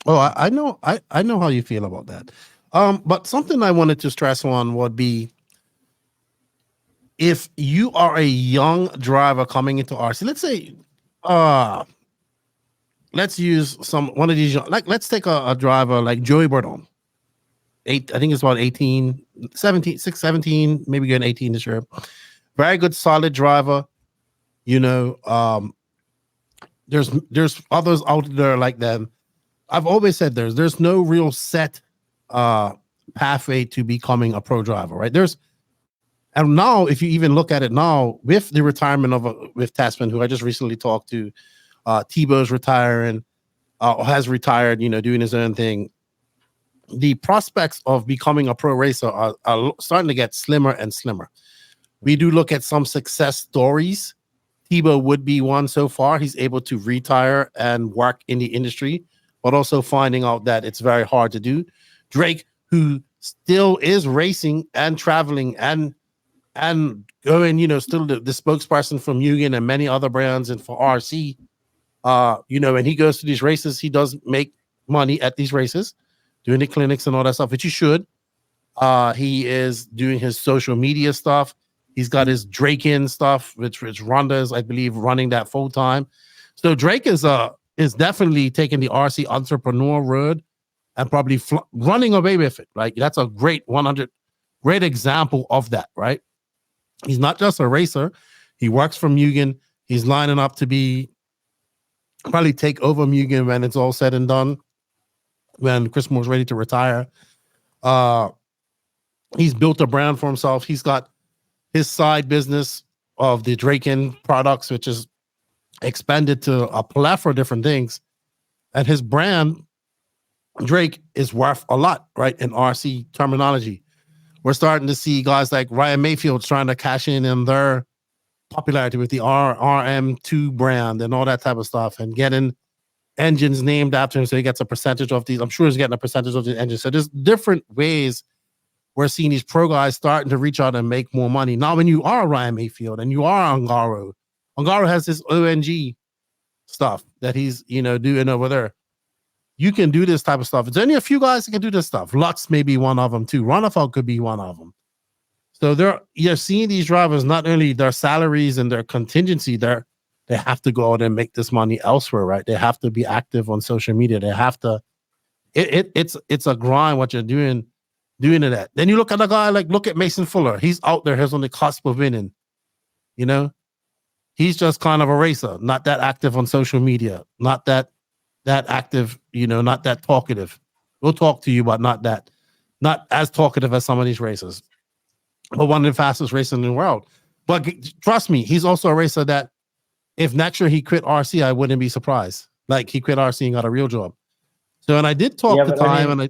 Oh, I know how you feel about that. But something I wanted to stress on would be, if you are a young driver coming into RC, let's say, let's use one of these, like, let's take a driver like Joey Bornhorst. I think it's about 17, maybe getting 18 this year. Very good, solid driver. You know, there's others out there like them. I've always said there's no real set pathway to becoming a pro driver, right? And now, if you even look at it now, with the retirement with Tasman, who I just recently talked to, Tebow's retiring, has retired, you know, doing his own thing. The prospects of becoming a pro racer are starting to get slimmer and slimmer. We do look at some success stories. Tebow would be one so far. He's able to retire and work in the industry, but also finding out that it's very hard to do. Drake, who still is racing and traveling and going, you know, still the spokesperson for Mugen and many other brands and for RC, you know, and he goes to these races, he does make money at these races, doing the clinics and all that stuff, which he should. He is doing his social media stuff. He's got his Drake-in stuff, which Rhonda is, I believe, running that full time. So Drake is definitely taking the RC entrepreneur road and probably running away with it. Right, that's a great example of that. Right, he's not just a racer. He works for Mugen. He's lining up to probably take over Mugen when it's all said and done. When Chris Moore's ready to retire, he's built a brand for himself. He's got his side business of the Drake-in products, which is expanded to a plethora of different things. And his brand, Drake, is worth a lot, right? In RC terminology. We're starting to see guys like Ryan Mayfield trying to cash in their popularity with the RM2 brand and all that type of stuff, and getting engines named after him so he gets a percentage of these. I'm sure he's getting a percentage of the engines. So there's different ways we're seeing these pro guys starting to reach out and make more money. Now, when you are Ryan Mayfield and you are Ongaro has this ONG stuff that he's, doing over there. You can do this type of stuff. There's only a few guys that can do this stuff. Lutz may be one of them too. Ronafel could be one of them. So you're seeing these drivers, not only their salaries and their contingency, they have to go out and make this money elsewhere, right? They have to be active on social media. They have to. It's a grind what you're doing to that. Then you look at a guy look at Mason Fuller. He's out there. He's on the cusp of winning. He's just kind of a racer, not that active on social media, not that active, not that talkative. We'll talk to you, but not as talkative as some of these racers. But one of the fastest racers in the world. But trust me, he's also a racer that if next year he quit RC, I wouldn't be surprised. Like he quit RC and got a real job. So, and I did talk to time,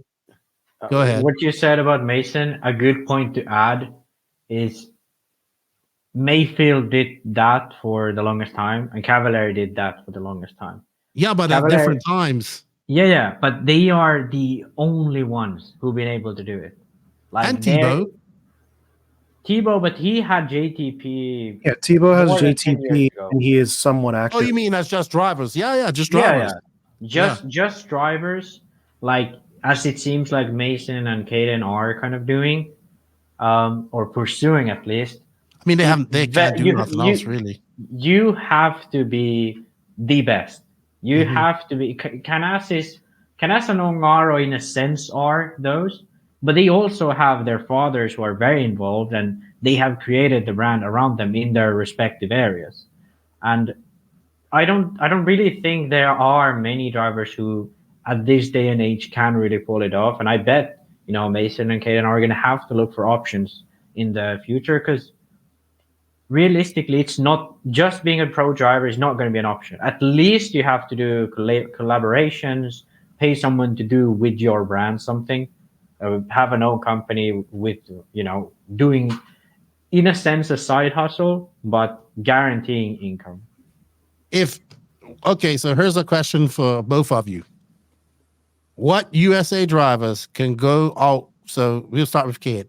go ahead. What you said about Mason, a good point to add is Mayfield did that for the longest time, and Cavalieri did that for the longest time. Yeah, but at different times. Yeah, but they are the only ones who've been able to do it. And Tebow, but he had JTP. Yeah, Tebow has JTP, and he is somewhat active. Oh, you mean as just drivers? Yeah, just drivers. Yeah. Just drivers, like as it seems like Mason and Caden are kind of doing, or pursuing at least. I mean, they can't do nothing else, really. You have to be the best. You have to be. Canas and Ongaro, in a sense, are those, but they also have their fathers who are very involved, and they have created the brand around them in their respective areas. And I don't really think there are many drivers who, at this day and age, can really pull it off. And I bet Mason and Caden are going to have to look for options in the future, because realistically, it's not just being a pro driver is not going to be an option. At least you have to do collaborations, pay someone to do with your brand something, have an own company with, doing, in a sense, a side hustle, but guaranteeing income. So here's a question for both of you. What USA drivers can go out? So we'll start with Kate.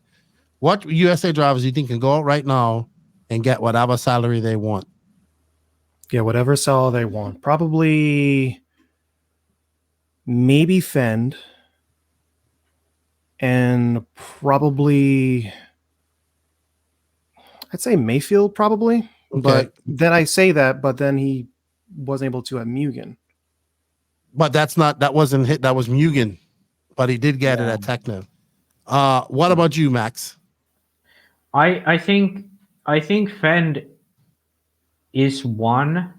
What USA drivers do you think can go out right now and get whatever salary they want? Yeah, whatever salary they want. Probably maybe Fend. And probably I'd say Mayfield probably. Okay. But then I say that, but then he wasn't able to at Mugen. But that wasn't hit. That was Mugen. But he did get it at Techno. What about you, Max? I think Fend is one.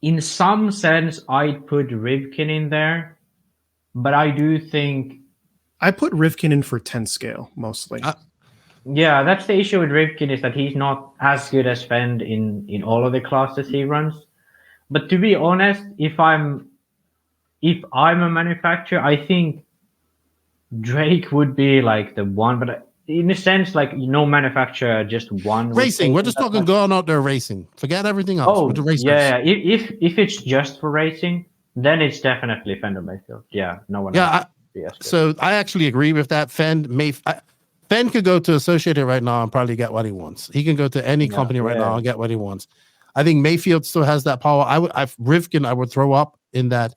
In some sense, I'd put Rivkin in there, but I do think I put Rivkin in for 10 scale mostly. Yeah, that's the issue with Rivkin, is that he's not as good as Fend in all of the classes he runs. But to be honest, if I'm a manufacturer, I think Drake would be like the one, but in a sense, like manufacturer, just one. Racing. We're just talking going out there racing. Forget everything else. Oh, yeah. If it's just for racing, then it's definitely Fender Mayfield. Yeah, no one. Yeah. So I actually agree with that. Fend could go to Associated right now and probably get what he wants. He can go to any company right now and get what he wants. I think Mayfield still has that power. Rivkin, I would throw up in that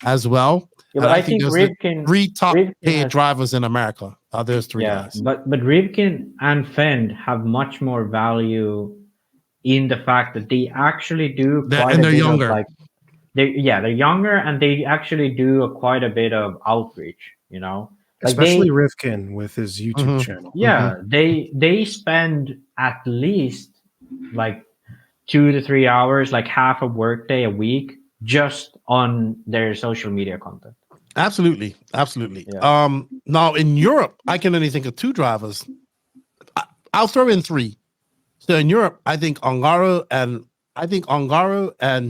as well. Yeah, And but I think there's the Rivkin, 3 top Rivkin paid has- drivers in America. There's 3 guys. but Rivkin and Fend have much more value in the fact that they actually do quite And a they're bit younger. of like they're younger and they actually do quite a bit of outreach, you know. Like Especially Rivkin with his YouTube channel. Yeah, they spend at least like 2 to 3 hours, like half a workday a week, just on their social media content. Absolutely. Yeah. Now in Europe, I can only think of 2 drivers. I'll throw in 3. So in Europe, I think Ongaro and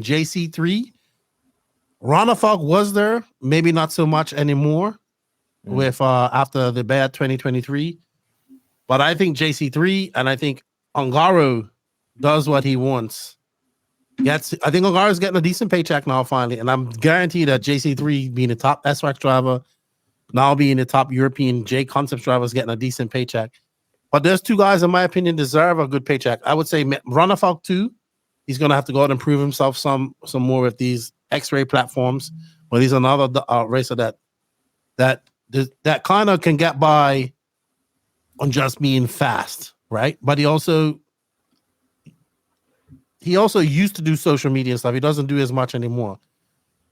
JC3. Ronafog was there, maybe not so much anymore with after the bad 2023. But I think JC3 and I think Ongaro does what he wants. I think Ongaro's getting a decent paycheck now finally, and I'm guaranteed that JC3 being the top SRX driver, now being the top European J Concepts driver, is getting a decent paycheck. But there's 2 guys, in my opinion, deserve a good paycheck. I would say Ronafog too. He's gonna have to go out and prove himself some more with these X-ray platforms. But he's another racer that kind of can get by on just being fast, right? But he also used to do social media and stuff. He doesn't do as much anymore.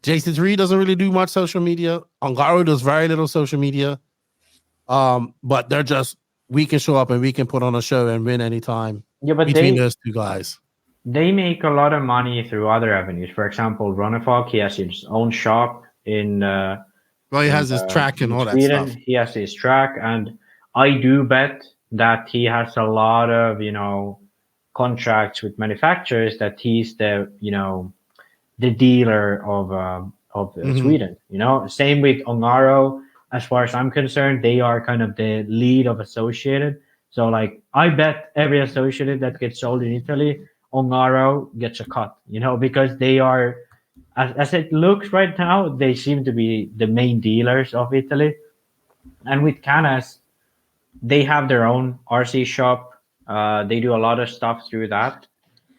JC3 doesn't really do much social media. Ongaro does very little social media. But they're just, we can show up and we can put on a show and win anytime. Yeah, but between those 2 guys. They make a lot of money through other avenues. For example, Ronafog, he has his own shop in he has his track and all Sweden. that stuff. He has his track, and I do bet that he has a lot of, you know, contracts with manufacturers that he's the, you know, the dealer of Sweden. You know, same with Ongaro. As far as I'm concerned, they are kind of the lead of Associated. So, like, I bet every Associated that gets sold in Italy, Ongaro gets a cut, you know, because they are, as it looks right now, they seem to be the main dealers of Italy. And with Canas, they have their own RC shop. They do a lot of stuff through that.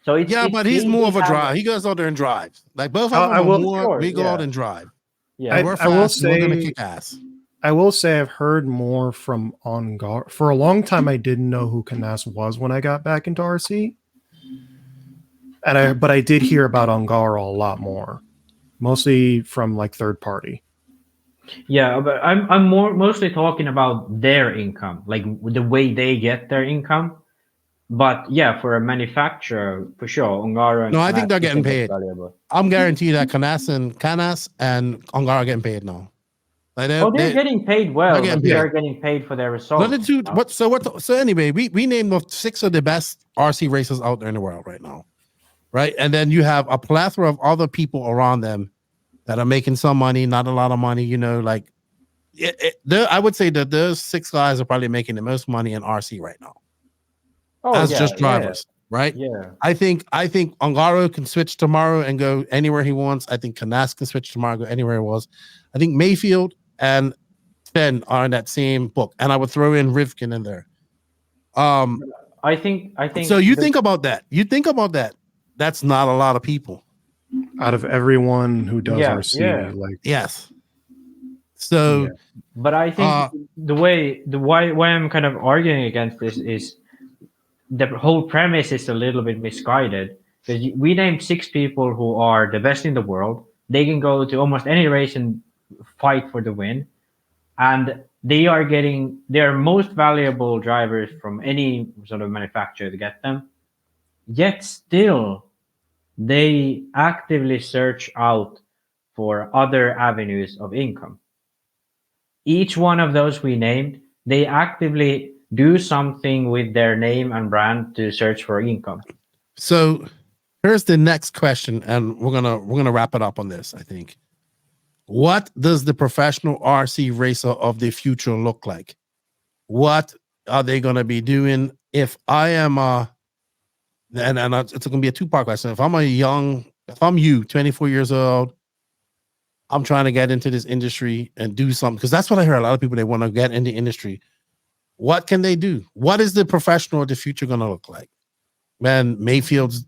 So it's but he's more of a drive. He goes out there and drives. Like both of them we go out and drive. Yeah, we're fast, I will say, we're gonna kick ass. I will say I've heard more from Ongaro. For a long time, I didn't know who Canas was when I got back into RC. But I did hear about Ongaro a lot more, mostly from like third party. Yeah, but I'm mostly talking about their income, like the way they get their income. But yeah, for a manufacturer, for sure, Ongaro. And I think they're getting paid. Valuable. I'm guaranteed that Canas and Ongaro are getting paid now. Like they're getting paid well. They are getting paid for their results. So anyway, we named 6 of the best RC racers out there in the world right now. Right, and then you have a plethora of other people around them that are making some money, not a lot of money. You know, like I would say that those 6 guys are probably making the most money in RC right now. Just drivers, right? Yeah. I think Ongaro can switch tomorrow and go anywhere he wants. I think Canas can switch tomorrow and go anywhere he wants. I think Mayfield and Fenn are in that same book, and I would throw in Rivkin in there. I think. So you think about that. That's not a lot of people. Out of everyone who does RC, like yes. So, but I think why I'm kind of arguing against this is the whole premise is a little bit misguided, because we named 6 people who are the best in the world. They can go to almost any race and fight for the win, and they are their most valuable drivers from any sort of manufacturer to get them. Yet still, they actively search out for other avenues of income. Each one of those we named, they actively do something with their name and brand to search for income. So here's the next question, and we're gonna wrap it up on this. I think. What does the professional RC racer of the future look like? What are they gonna be doing? If I am and it's going to be a 2-part question. If I'm you, 24 years old, I'm trying to get into this industry and do something, because that's what I hear a lot of people, they want to get in the industry. What can they do? What is the professional of the future going to look like? Man, Mayfield's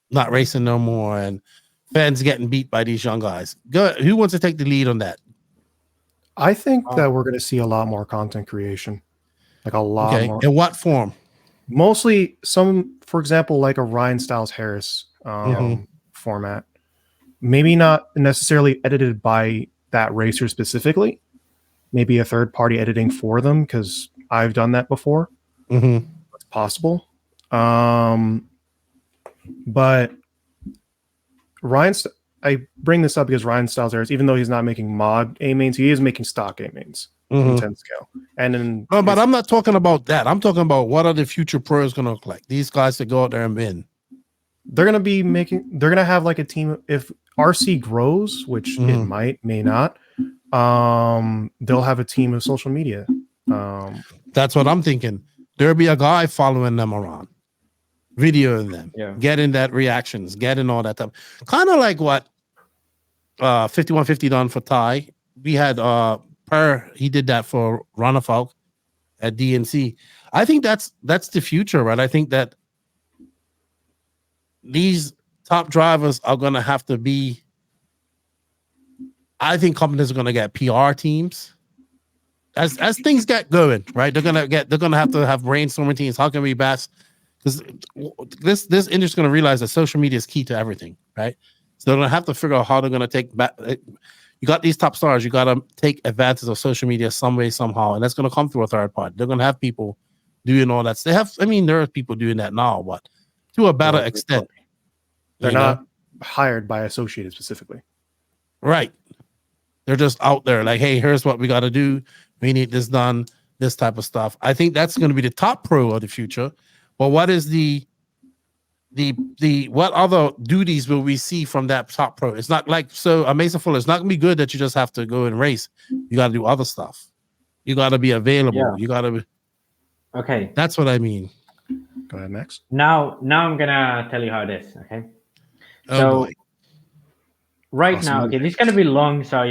not racing no more, and fans getting beat by these young guys. Go. Who wants to take the lead on that? I think that we're going to see a lot more content creation, like a lot more. In what form? Mostly some, for example, like a Ryan Styles Harris format. Maybe not necessarily edited by that racer specifically. Maybe a third party editing for them, because I've done that before. It's possible. But I bring this up because Ryan Styles Harris, even though he's not making mod A mains, he is making stock A mains in 10 scale. And then, but I'm not talking about that. I'm talking about what are the future pros going to look like? These guys that go out there and win. They're going to have like a team. If RC grows, which it may not, they'll have a team of social media. That's what I'm thinking. There'll be a guy following them around, videoing them, getting that reactions, getting all that stuff. Kind of like what 5150 done for Ty. We had he did that for Runafolk at DNC. I think that's the future, right? I think that these top drivers are going to have to be. I think companies are going to get PR teams as things get going, right? They're going to have to have brainstorming teams. How can we best? Because this industry is going to realize that social media is key to everything, right? So they're going to have to figure out how they're going to take back. You got these top stars. You got to take advantage of social media some way, somehow, and that's going to come through a third party. They're going to have people doing all that. There are people doing that now, but to a better extent. They're not hired by Associated specifically. Right. They're just out there like, hey, here's what we got to do. We need this done, this type of stuff. I think that's going to be the top pro of the future. But what is what other duties will we see from that top pro? It's not like, so Amazing Fuller, it's not going to be good that you just have to go and race. You got to do other stuff. You got to be available. Yeah. You got to be. Okay. That's what I mean. Go ahead, Max. Now I'm going to tell you how it is. Okay. So right now, okay, this is going to be long. So,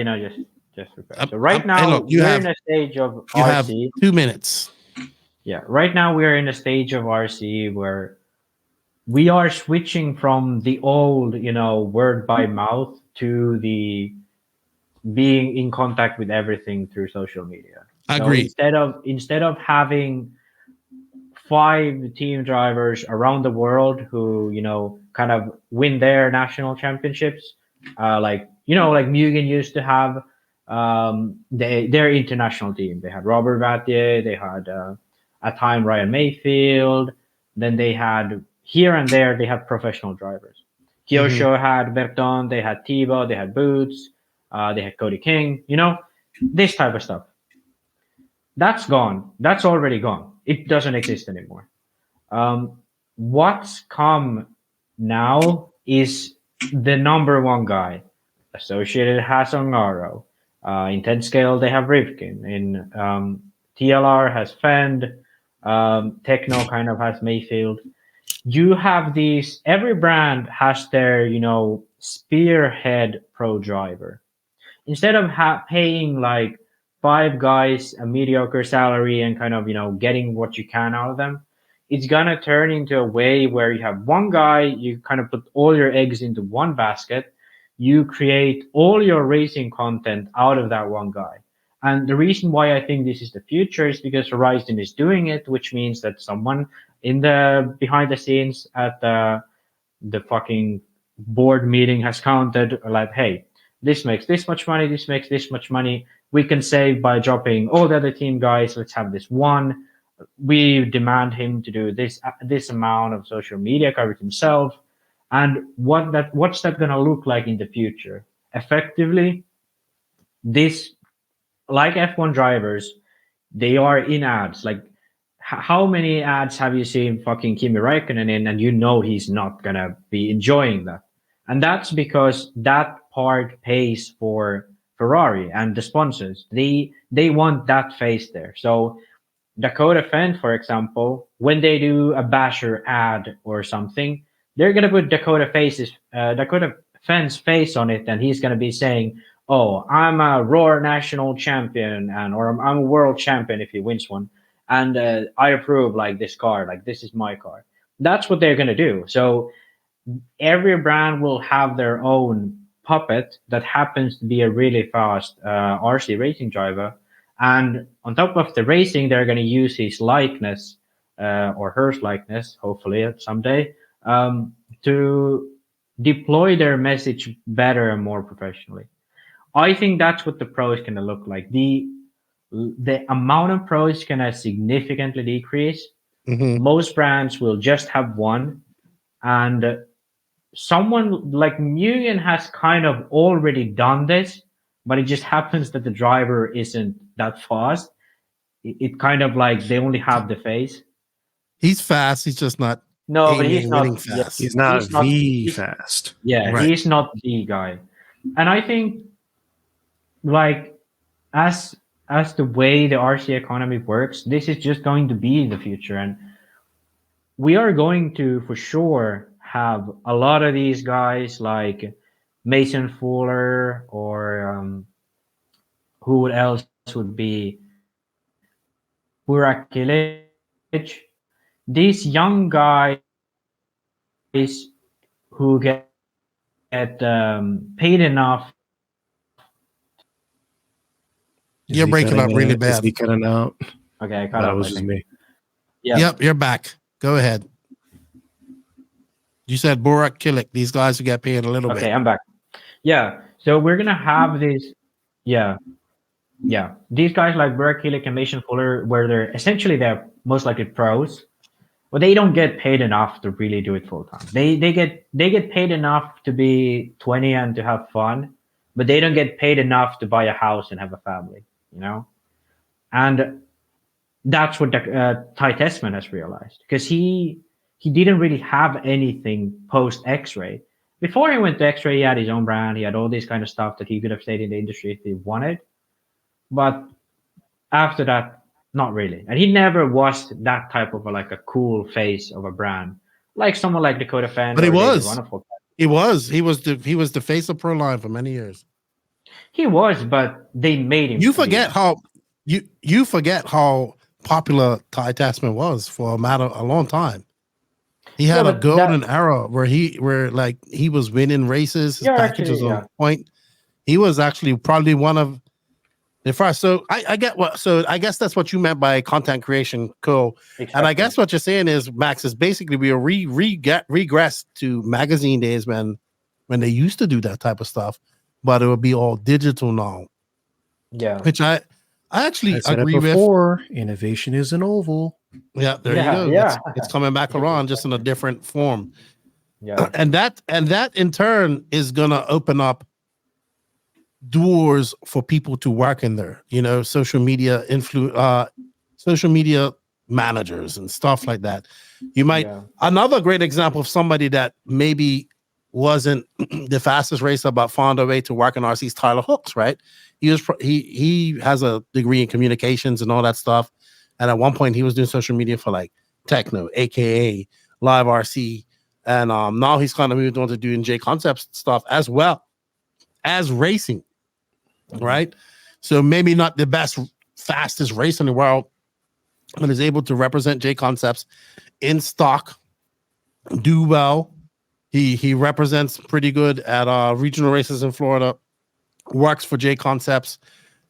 just prepare. So right now, we're in a stage of RC. You have 2 minutes. Yeah. Right now, we're in a stage of RC where we are switching from the old, word by mouth to the being in contact with everything through social media. Agreed. So instead of having 5 team drivers around the world who, kind of win their national championships, like Mugen used to have their international team. They had Robert Vattier, they had at time Ryan Mayfield, then they had here and there they had professional drivers. Kyosho had Berton, they had Thibaut, they had Boots, they had Cody King, this type of stuff. That's gone. That's already gone. It doesn't exist anymore. What's come now is the number one guy. Associated has Ongaro. In 10 scale, they have Rivkin. In TLR has Fend. Techno kind of has Mayfield. You have these, every brand has their, spearhead pro driver. Instead of paying like 5 guys a mediocre salary and kind of, getting what you can out of them, it's going to turn into a way where you have one guy, you kind of put all your eggs into one basket, you create all your racing content out of that one guy. And the reason why I think this is the future is because Horizon is doing it, which means that someone in the behind the scenes at the fucking board meeting has counted like, hey, this makes this much money, this makes this much money. We can save by dropping all the other team guys. Let's have this one. We demand him to do this amount of social media coverage himself. And what's that going to look like in the future? Effectively, this, like F1 drivers, they are in ads. Like, how many ads have you seen fucking Kimi Räikkönen in, and he's not going to be enjoying that? And that's because that part pays for Ferrari and the sponsors. They want that face there. So Dakota Fenn, for example, when they do a Basher ad or something, they're going to put Dakota Fenn's face on it, and he's going to be saying, oh, I'm a Roar national champion, or I'm a world champion if he wins one. And I approve like this car, like this is my car. That's what they're going to do. So every brand will have their own puppet that happens to be a really fast RC racing driver. And on top of the racing, they're going to use his likeness or her likeness, hopefully someday, to deploy their message better and more professionally. I think that's what the pro is going to look like. The amount of pros is going to significantly decrease. Most brands will just have one. And someone like Mugen has kind of already done this, but it just happens that the driver isn't that fast. It kind of like they only have the face. He's fast. He's just not. No, but he's not fast. He's not fast. Yeah, right. He's not the guy. And I think, like, as the way the RC economy works, this is just going to be the future, and we are going to for sure have a lot of these guys like Mason Fuller or who else would be Burak Kilic. These young guys who get paid enough. You're breaking up really bad. Is he cutting out? Okay, I cut out. That was just me. Yeah. Yep, you're back. Go ahead. You said Burak Kilic. These guys who get paid a little bit. Okay, I'm back. Yeah, so we're gonna have this. Yeah. These guys like Burak Kilic and Mason Fuller, where they're most likely pros, but they don't get paid enough to really do it full time. They get paid enough to be 20 and to have fun, but they don't get paid enough to buy a house and have a family. You know, and that's what Ty Tessman has realized, because he didn't really have anything post X-Ray. Before he went to X-Ray, he had his own brand. He had all this kind of stuff that he could have stayed in the industry if he wanted. But after that, not really. And he never was that type of a cool face of a brand, like someone like Dakota Fender. But he was. He was the face of Proline for many years. He was, but they made him. You forget how popular Ty Tessman was for a long time. He had a golden era where he was winning races. His package was on point. He was actually probably one of the first. So I get what. So I guess that's what you meant by content creation, cool. Exactly. And I guess what you're saying is, Max, is basically we regress to magazine days when they used to do that type of stuff, but it would be all digital now. Yeah, which I actually agree with. Innovation is an oval. Yeah, there you go. Yeah. It's coming back around, just in a different form. Yeah, and that in turn is gonna open up doors for people to work in there. You know, social media managers and stuff like that. You might another great example of somebody that maybe wasn't the fastest racer but found a way to work in RC's Tyler Hooks, right? He has a degree in communications and all that stuff. And at one point, he was doing social media for like Techno, aka Live RC, and now he's kind of moved on to doing J Concepts stuff as well as racing, right? So maybe not the fastest racer in the world, but is able to represent J Concepts in stock, do well. He represents pretty good at regional races in Florida, works for J Concepts,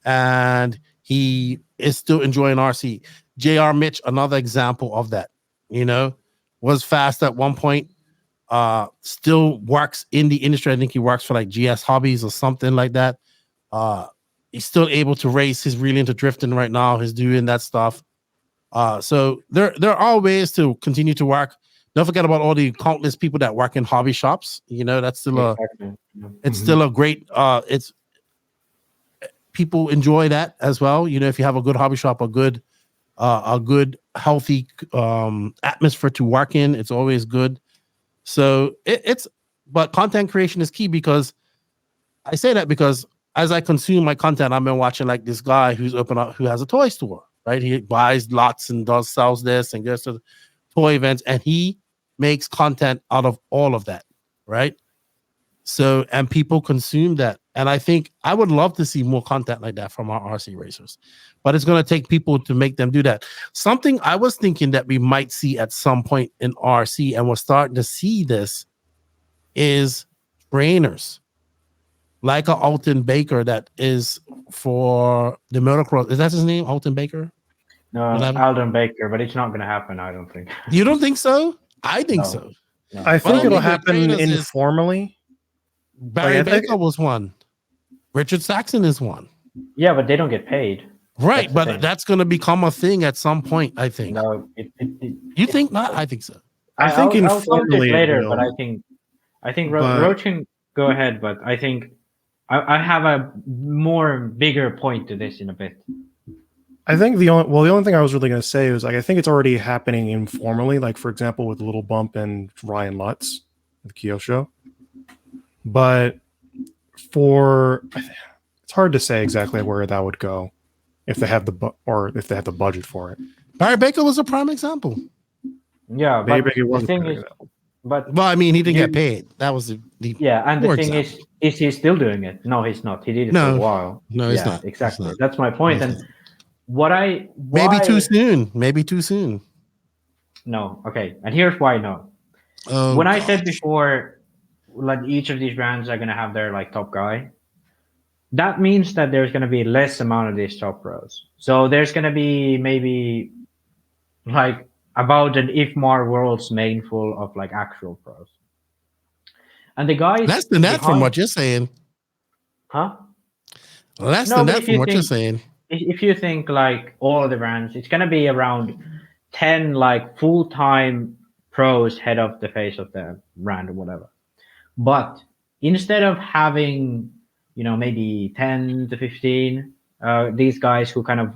and he is still enjoying RC. JR Mitch, another example of that, you know, was fast at one point, still works in the industry. I think he works for like GS Hobbies or something like that. He's still able to race. He's really into drifting right now. He's doing that stuff. So there are ways to continue to work. Don't forget about all the countless people that work in hobby shops. You know, that's still it's still a great, it's people enjoy that as well. You know, if you have a good hobby shop, a good healthy atmosphere to work in, it's always good. So but content creation is key, because I say that because as I consume my content, I've been watching like this guy who has a toy store, right? He buys lots and sells this and goes to toy events, and he makes content out of all of that, right? So, and people consume that. And I think I would love to see more content like that from our RC racers, but it's going to take people to make them do that. Something I was thinking that we might see at some point in RC, and we're starting to see this, is trainers, like a Alton Baker that is for the motocross. Is that his name, Alton Baker? No, Alden Baker, but it's not going to happen, I don't think. You don't think so? I think so. No. I think Well, it'll the happen trainers is- informally. Barry Like, I think- Baker was one. Richard Saxon is one. Yeah, but they don't get paid. Right, That's the but thing. that's going to become a thing at some point, I think. No, You think not? I think so. I think I'll come to informally it it later, will. but I think But- Roach can go ahead, but I think I have a bigger point to this in a bit. I think the only thing I was really going to say was like I think it's already happening informally, like for example with Little Bump and Ryan Lutz with Kyosho. But it's hard to say exactly where that would go if they have the budget for it. Barry Baker was a prime example. Yeah, but Maybe it the wasn't thing very is, good. but Well, I mean, he didn't You- get paid. That was the yeah, and the poor thing example. is he still doing it? No, he's not. He did it No. for a while. No, he's Yeah, not. Exactly. He's not. That's my point. He's And not. why, Maybe too soon. Maybe too soon. No, okay. And here's why no. Oh, When I God. said before, like each of these brands are gonna have their like top guy, that means that there's gonna be less amount of these top pros. So there's gonna be maybe like about an IFMAR World's main full of like actual pros. And the guys less than that from behind- what you're saying. huh? Less No, than but that if from you what you're think- saying. If you think like all of the brands, it's gonna be around 10 like full-time pros head of the face of the brand or whatever. But instead of having, maybe 10 to 15, these guys who kind of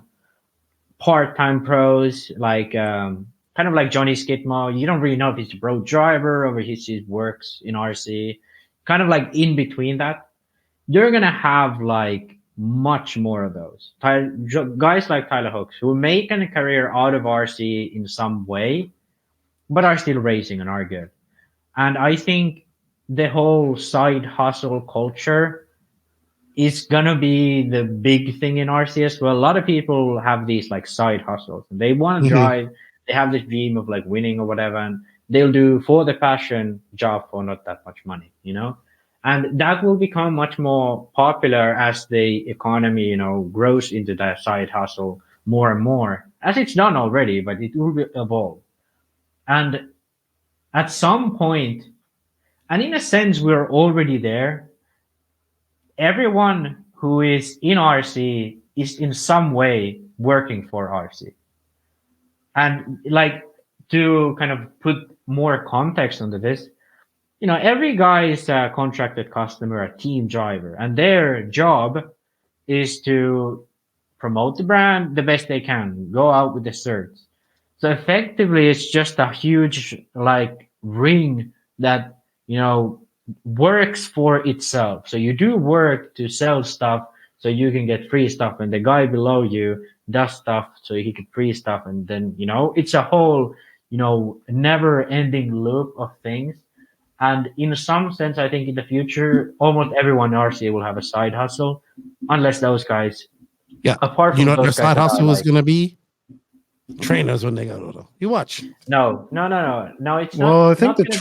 part-time pros, like kind of like Johnny Skidmore, you don't really know if he's a pro driver or if he works in RC, kind of like in between that, you're gonna have like much more of those guys like Tyler Hooks who make a career out of RC in some way, but are still racing and are good. And I think the whole side hustle culture is gonna be the big thing in RC as well. A lot of people have these like side hustles and they want to drive. They have this dream of like winning or whatever, and they'll do for the passion job for not that much money, And that will become much more popular as the economy, grows into that side hustle more and more, as it's done already, but it will evolve. And at some point, and in a sense, we're already there. Everyone who is in RC is in some way working for RC. And like to kind of put more context onto this, every guy is a contracted customer, a team driver, and their job is to promote the brand the best they can, go out with the certs. So effectively, it's just a huge like ring that, works for itself. So you do work to sell stuff so you can get free stuff, and the guy below you does stuff so he can free stuff. And then, it's a whole, never ending loop of things. And in some sense, I think in the future, almost everyone in RC will have a side hustle, unless those guys. Yeah. Apart from You know what those their side guys that hustle are is like- going to be? Trainers when they go to You watch. No. It's not. Well, I think not the gonna be-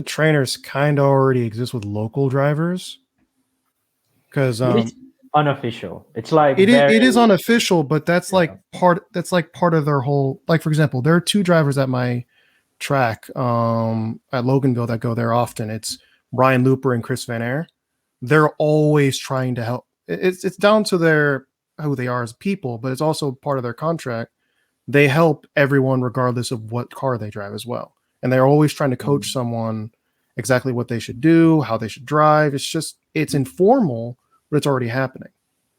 trainers kind of already exist with local drivers because it's unofficial. It's like it very- is unofficial, but that's like part of their whole. Like for example, there are two drivers at my track at Loganville that go there often. It's Ryan Looper and Chris Van Air. They're always trying to help. It's down to who they are as people, but it's also part of their contract. They help everyone regardless of what car they drive as well. And they're always trying to coach someone exactly what they should do, how they should drive. It's informal, but it's already happening,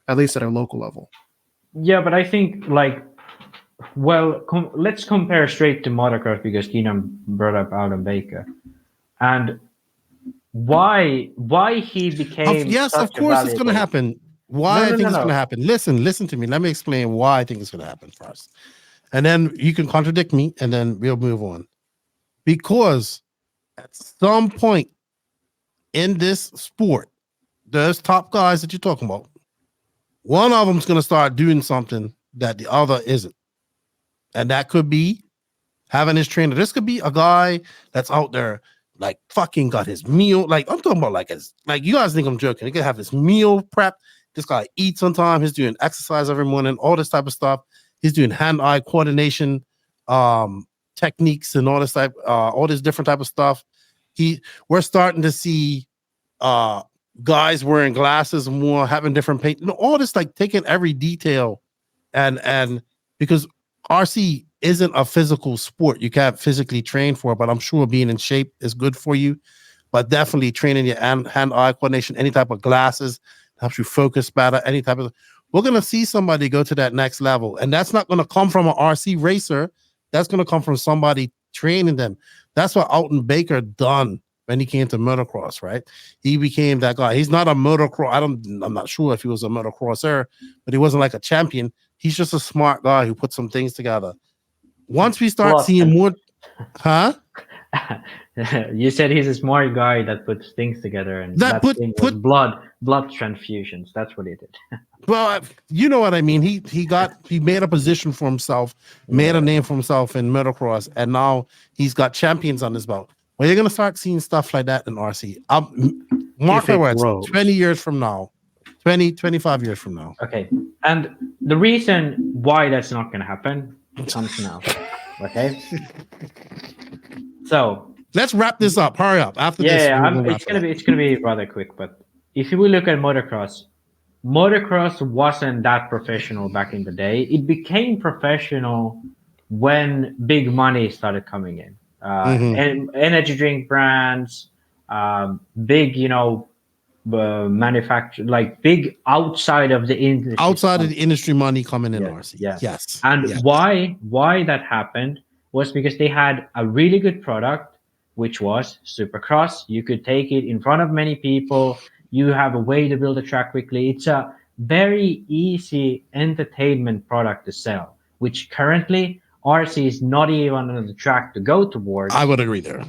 at least at a local level. Yeah, but I think let's compare straight to motocross because Keenan brought up Adam Baker, and why he became. Yes, such of course it's going to valuable- happen. Why No, I no, think no, it's no. going to happen. Listen to me. Let me explain why I think it's going to happen first. And then you can contradict me and then we'll move on. Because at some point in this sport, those top guys that you're talking about, one of them's going to start doing something that the other isn't. And that could be having his trainer. This could be a guy that's out there like fucking got his meal. Like I'm talking about like you guys think I'm joking. He could have his meal prep. This guy eats on time. He's doing exercise every morning, all this type of stuff. He's doing hand-eye coordination techniques and all this type, all this different type of stuff. We're starting to see guys wearing glasses more, having different paint, all this, like taking every detail and because RC isn't a physical sport. You can't physically train for it, but I'm sure being in shape is good for you. But definitely training your hand-eye coordination, any type of glasses helps you focus better, any type of. We're going to see somebody go to that next level. And that's not going to come from an RC racer. That's going to come from somebody training them. That's what Alton Baker done when he came to motocross, right? He became that guy. He's not a motocross. I'm not sure if he was a motocrosser, but he wasn't like a champion. He's just a smart guy who put some things together. Once we start seeing more, huh? You said he's a smart guy that puts things together, and that thing was blood transfusions. That's what he did. Well, you know what I mean. He made a position for himself, made a name for himself in motocross, and now he's got champions on his belt. Well, you're gonna start seeing stuff like that in RC. Mark my words, 20 years from now, 25 years from now. Okay, and the reason why that's not gonna happen comes now. Okay. So let's wrap this up. Hurry up. After this, it's gonna be rather quick. But if we look at motocross wasn't that professional back in the day. It became professional when big money started coming in. And energy drink brands, big, manufacture, like big outside of the industry. Outside of the industry money coming in RC. Yes. And why that happened was because they had a really good product, which was Supercross. You could take it in front of many people. You have a way to build a track quickly. It's a very easy entertainment product to sell, which currently RC is not even on the track to go towards. I would agree there.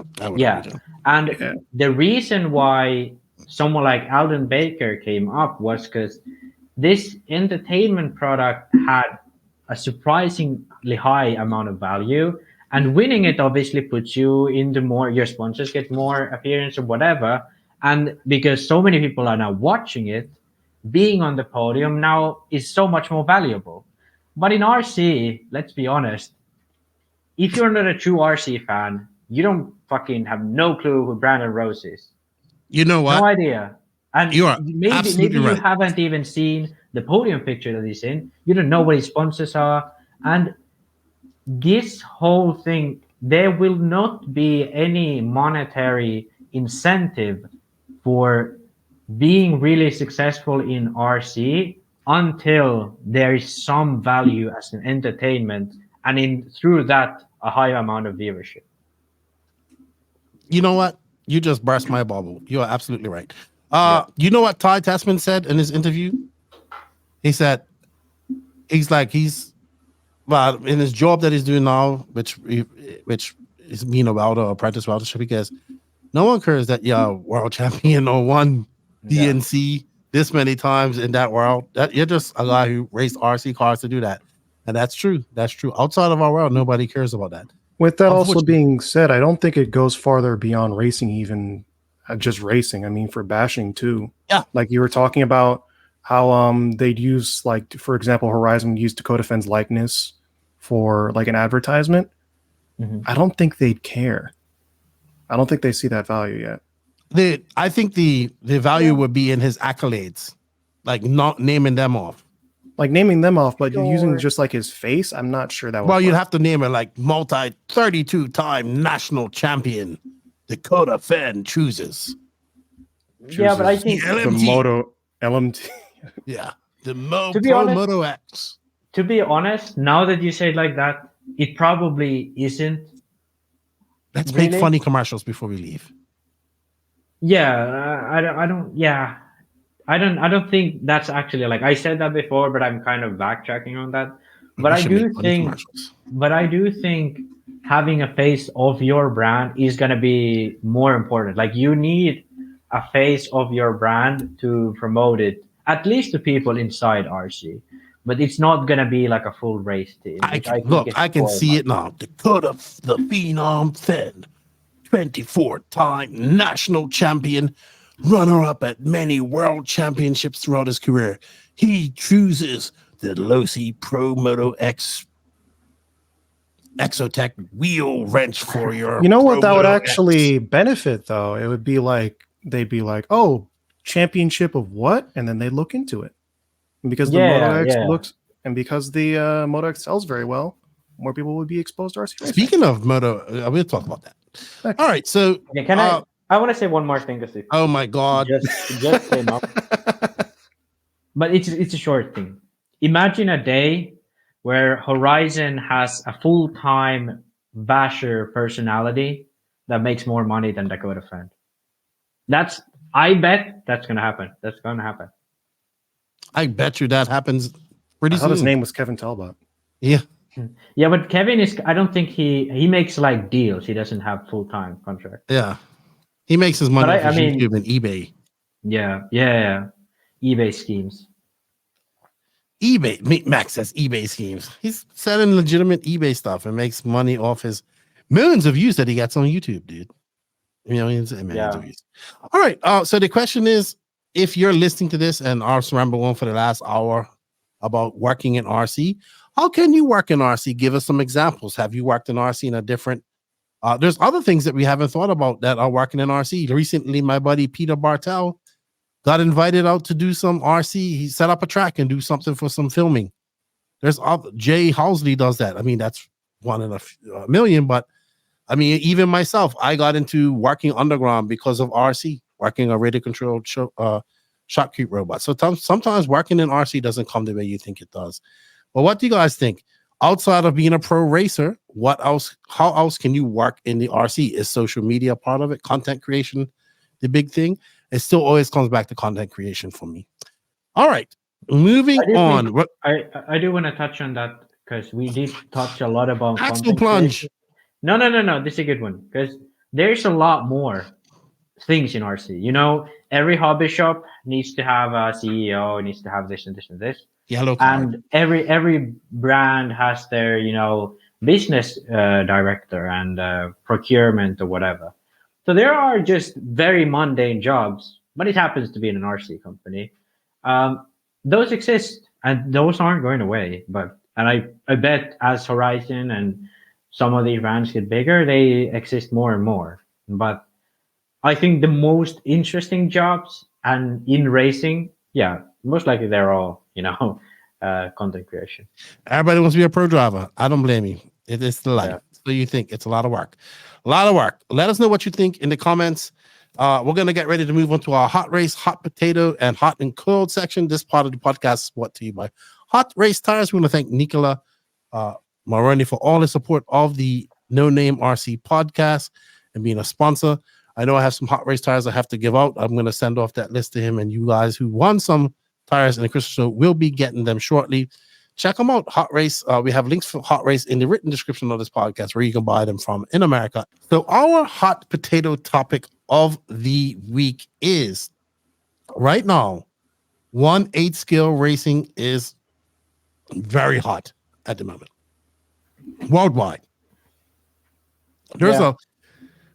And the reason why someone like Alton Baker came up was because this entertainment product had a surprisingly high amount of value, and winning it obviously puts you into more, your sponsors get more appearance or whatever. And because so many people are now watching it, being on the podium now is so much more valuable. But in RC, let's be honest, if you're not a true RC fan, you don't fucking have no clue who Brandon Rose is. You know what? No idea. And you are maybe you haven't even seen the podium picture that he's in. You don't know what his sponsors are. And this whole thing, there will not be any monetary incentive for being really successful in RC until there is some value as an entertainment, and through that a high amount of viewership. You know what? You just burst my bubble. You are absolutely right. You know what Ty Tessman said in his interview? He said well, in his job that he's doing now, which is being a welder or apprentice weldership, because no one cares that you're world champion or won DNC this many times in that world. That you're just a guy who raced RC cars to do that. And that's true. That's true. Outside of our world, nobody cares about that. With that also being said, I don't think it goes farther beyond racing, even just racing. I mean, for bashing too. Yeah. Like you were talking about how they'd use, like, for example, Horizon used Dakota Fenn's likeness for like an advertisement. I don't think they'd care. I don't think they see that value yet. I think the value would be in his accolades, like not naming them off. Like naming them off, but using just like his face, I'm not sure that would you'd have to name it like multi 32-time national champion Dakota Fenn chooses. Yeah, but I think the Moto LMT. Yeah, the Moto X. To be honest, now that you say it like that, it probably isn't. Let's make funny commercials before we leave. Yeah, I don't think that's actually, like, I said that before, but I'm kind of backtracking on that. But I do think having a face of your brand is going to be more important. Like, you need a face of your brand to promote it, at least to people inside RC. But it's not going to be like a full race team. I can see it now. Dakota, the Phenom Fenn 24-time national champion, runner-up at many world championships throughout his career. He chooses the Losi Pro Moto X Exotech wheel wrench for your. You know what that would Moto actually X. benefit though? It would be like they'd be like, oh, championship of what? And then they look into it. And because the Moto X looks and because the Moto X sells very well, more people would be exposed to RC racing. Speaking of Moto, we'll talk about that. Okay. All right, so I want to say one more thing to say. Oh my God! Just came up, but it's a short thing. Imagine a day where Horizon has a full-time basher personality that makes more money than Dakota Friend. I bet that's gonna happen. That's gonna happen. I bet you that happens pretty soon. His name was Kevin Talbot. Yeah. Yeah, but Kevin is. I don't think he makes like deals. He doesn't have full-time contract. Yeah, he makes his money off YouTube and eBay. Yeah, eBay schemes. Max has eBay schemes. He's selling legitimate eBay stuff and makes money off his millions of views that he gets on YouTube, dude. Millions and millions of views. All right. So the question is, if you're listening to this and our ramble on for the last hour about working in RC, how can you work in RC? Give us some examples. Have you worked in RC in a different? There's other things that we haven't thought about that are working in RC. Recently, my buddy Peter Bartel got invited out to do some RC. He set up a track and do something for some filming. There's Jay Housley does that. I mean, that's one in a million, but I mean, even myself, I got into working underground because of RC, working a radio controlled shotcrete robot. So sometimes working in RC doesn't come the way you think it does. But what do you guys think? Outside of being a pro racer, how else can you work in the RC? Is social media part of it? Content creation, the big thing? It still always comes back to content creation for me. All right, moving on. I do want to touch on that because we did touch a lot about Axle plunge. Creation. No. This is a good one because there's a lot more things in RC. Every hobby shop needs to have a CEO, needs to have this and this and this. Yellow card. And every brand has their business director and procurement or whatever. So there are just very mundane jobs, but it happens to be in an RC company. Those exist, and those aren't going away. And I bet as Horizon and some of these brands get bigger, they exist more and more. But I think the most interesting jobs and in racing, most likely they're all, content creation. Everybody wants to be a pro driver. I don't blame you. It is the life. So you think it's a lot of work. Let us know what you think in the comments. We're going to get ready to move on to our hot race, hot potato, and hot and cold section. This part of the podcast is brought to you by Hot Race Tires. We want to thank Nicola Maroni for all the support of the No Name RC podcast and being a sponsor. I know I have some hot race tires I have to give out. I'm going to send off that list to him, and you guys who won some tires in the Christmas show will be getting them shortly. Check them out. Hot Race. We have links for Hot Race in the written description of this podcast where you can buy them from in America. So our hot potato topic of the week is right now, 1/8 scale racing is very hot at the moment. Worldwide.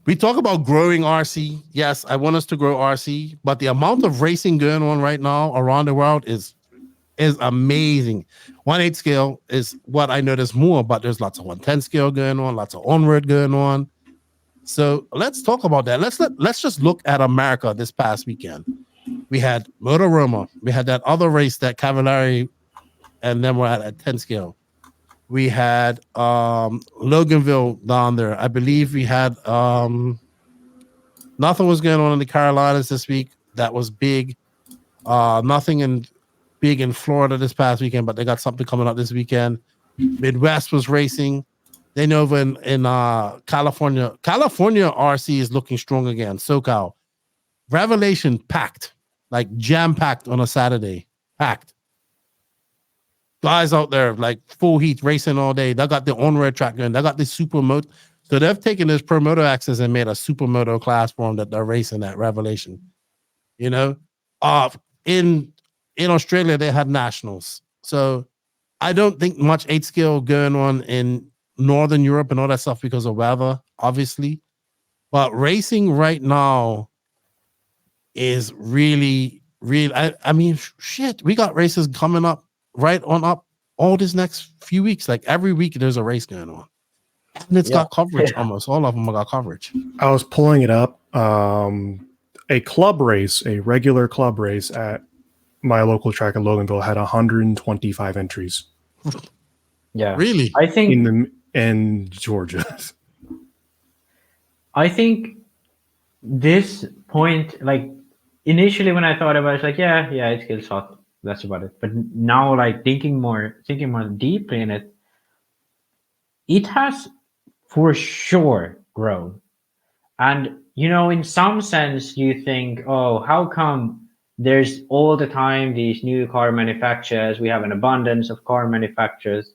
We talk about growing RC. Yes, I want us to grow RC, but the amount of racing going on right now around the world is amazing. 1/8 scale is what I notice more, but there's lots of 1/10 scale going on, lots of onward going on. So let's talk about that. Let's just look at America this past weekend. We had Motoroma. We had that other race, that Cavallari, and then we're at 10 scale. We had Loganville down there. I believe we had nothing was going on in the Carolinas this week. That was big. Nothing big in Florida this past weekend, but they got something coming up this weekend. Midwest was racing. They know in California. California RC is looking strong again. SoCal. Revelation packed, like jam-packed on a Saturday. Packed. Guys out there, like full heat racing all day. They got the on-road track going. They got the supermoto. So they've taken this Promoto access and made a supermoto class for them that they're racing at Revelation. In Australia, they had nationals. So I don't think much 8 scale going on in Northern Europe and all that stuff because of weather, obviously. But racing right now is really. I mean, shit. We got races coming up right on up all this next few weeks. Like every week, there's a race going on, and it's got coverage. Almost all of them got coverage. I was pulling it up. A club race, a regular club race at my local track in Loganville had 125 entries. Yeah, really. I think in Georgia. I think this point, like initially when I thought about it, it's like, yeah, it's still hot. That's about it. But now, like thinking more deeply in it, it has for sure grown. And in some sense, you think, oh, how come there's all the time these new car manufacturers? We have an abundance of car manufacturers.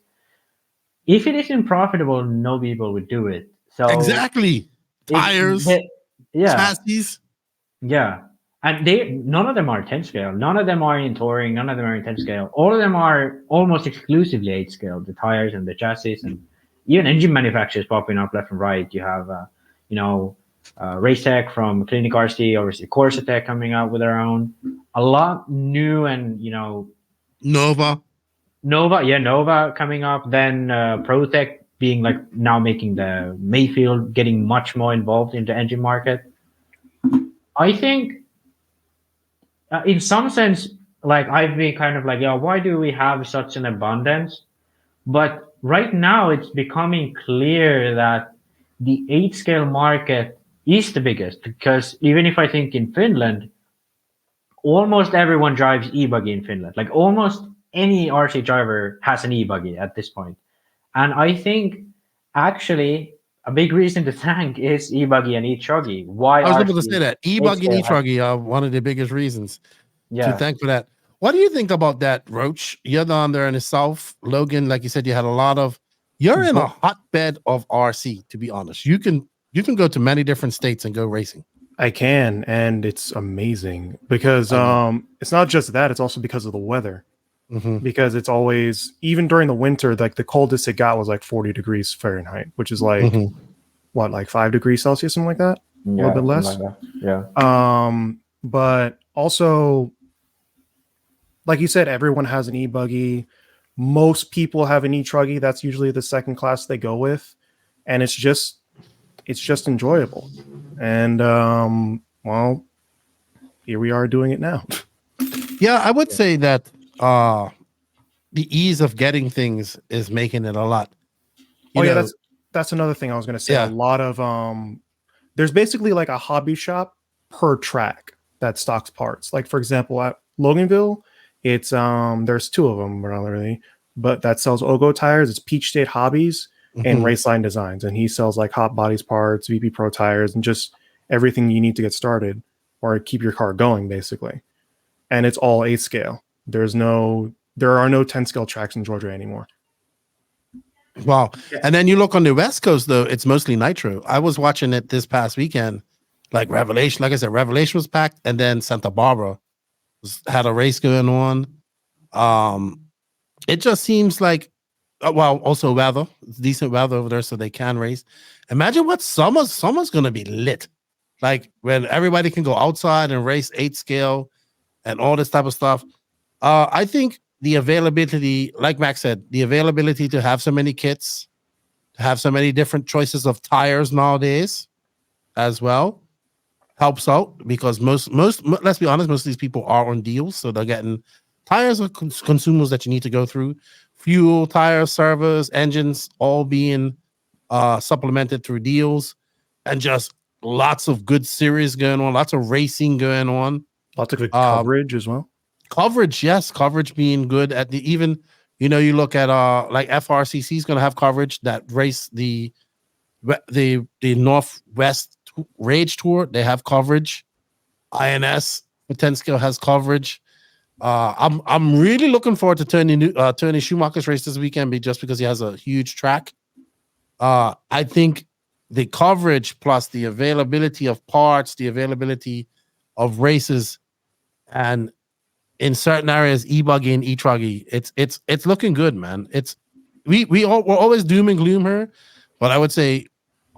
If it isn't profitable, no people would do it. So exactly. Tires, chassis. Yeah. And none of them are 10 scale. None of them are in touring. None of them are in 10 scale. All of them are almost exclusively 8 scale, the tires and the chassis, and even engine manufacturers popping up left and right. You have, Race Tech from Clinic RC, obviously Corsa Tech coming out with their own. A lot new and, Nova coming up. Then ProTech being like now making the Mayfield getting much more involved in the engine market. I think in some sense, like I've been kind of like, why do we have such an abundance? But right now it's becoming clear that the 8 scale market is the biggest, because even if I think in Finland, almost everyone drives e-buggy in Finland. Like almost any RC driver has an e-buggy at this point. And I think actually a big reason to thank is e-buggy and e-truggy. Why I was able to say that e-buggy and e-truggy are one of the biggest reasons to thank for that. What do you think about that, Roach? You're down there in the South, Logan. Like you said, you had a lot of. You're in a hotbed of RC. To be honest, you can go to many different states and go racing. I can, and it's amazing because it's not just that; it's also because of the weather. Mm-hmm. Because it's always, even during the winter, like the coldest it got was like 40 degrees Fahrenheit, which is like like 5 degrees Celsius, something like that, a little bit less. Like yeah. But also, like you said, everyone has an e-buggy. Most people have an e-truggy. That's usually the second class they go with, and it's just enjoyable. And well, here we are doing it now. Yeah, I would say that the ease of getting things is making it a lot. That's another thing I was going to say. A lot of there's basically like a hobby shop per track that stocks parts. Like for example, at Loganville, it's there's 2 of them really, but that sells Ogo tires. It's Peach State Hobbies and Raceline Designs, and he sells like hot bodies parts, VP Pro tires, and just everything you need to get started or keep your car going, basically. And it's all 8 scale. There are no 10 scale tracks in Georgia anymore. Wow. And then you look on the West Coast, though, it's mostly nitro. I was watching it this past weekend, like Revelation. Like I said, Revelation was packed, and then Santa Barbara had a race going on. It just seems like, also weather, it's decent weather over there, so they can race. Imagine what summer's going to be lit. Like when everybody can go outside and race 8 scale and all this type of stuff. I think the availability, like Max said, the availability to have so many kits, to have so many different choices of tires nowadays as well helps out, because most let's be honest, most of these people are on deals, so they're getting tires are consumables that you need to go through, fuel, tires, servers, engines, all being supplemented through deals, and just lots of good series going on, lots of racing going on, lots of good coverage as well. Coverage being good at the even, you look at like FRCC is going to have coverage that race the Northwest Rage Tour. They have coverage. INS for 10 scale has coverage. I'm really looking forward to Tony Schumacher's race this weekend, just because he has a huge track. I think the coverage plus the availability of parts, the availability of races, and in certain areas, e-buggy and e-truggy, it's looking good, man. We're always doom and gloom here, but I would say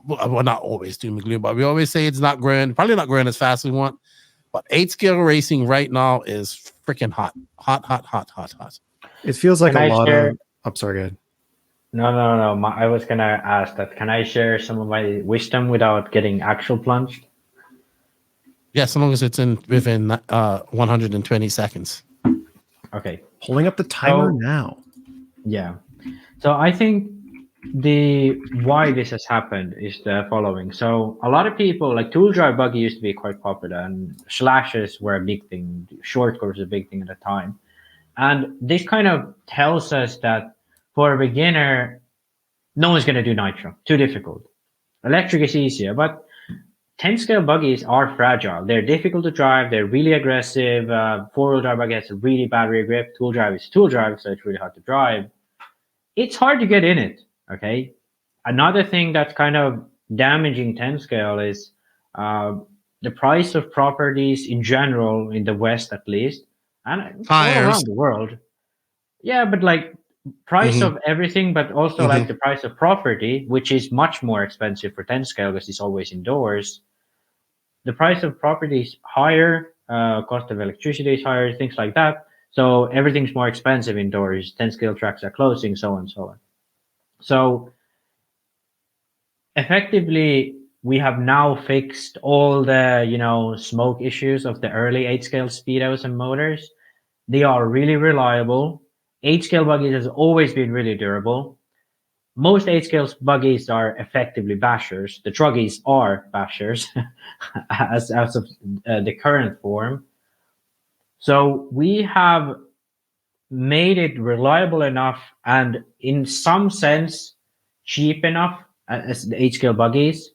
well, not always doom and gloom, but we always say it's not growing, probably not growing as fast as we want. But 8-scale racing right now is freaking hot. It feels like Can a I lot share- of. I'm sorry, go ahead. No. I was gonna ask that. Can I share some of my wisdom without getting actual plunged? Yeah, so long as it's within 120 seconds. Okay. Pulling up the timer So- now. Yeah. So I think why this has happened is the following. So a lot of people, like tool drive buggy used to be quite popular, and slashes were a big thing. Short course was a big thing at the time. And this kind of tells us that for a beginner, no one's going to do nitro. Too difficult. Electric is easier, but 10-scale buggies are fragile. They're difficult to drive. They're really aggressive. Four-wheel drive buggy has a really bad rear grip. Tool drive is tool drive, so it's really hard to drive. It's hard to get in it, okay? Another thing that's kind of damaging 10-scale is the price of properties in general, in the West at least, and all around the world. Yeah, but like price of everything, but also like the price of property, which is much more expensive for 10-scale because it's always indoors. The price of property is higher, cost of electricity is higher, things like that. So everything's more expensive indoors. 10-scale tracks are closing, so on and so on. So effectively, we have now fixed all the smoke issues of the early 8-scale speedos and motors. They are really reliable. 8-scale buggies has always been really durable. Most 8-scale buggies are effectively bashers. The truggies are bashers as of the current form. So we have made it reliable enough and in some sense cheap enough as the 8-scale buggies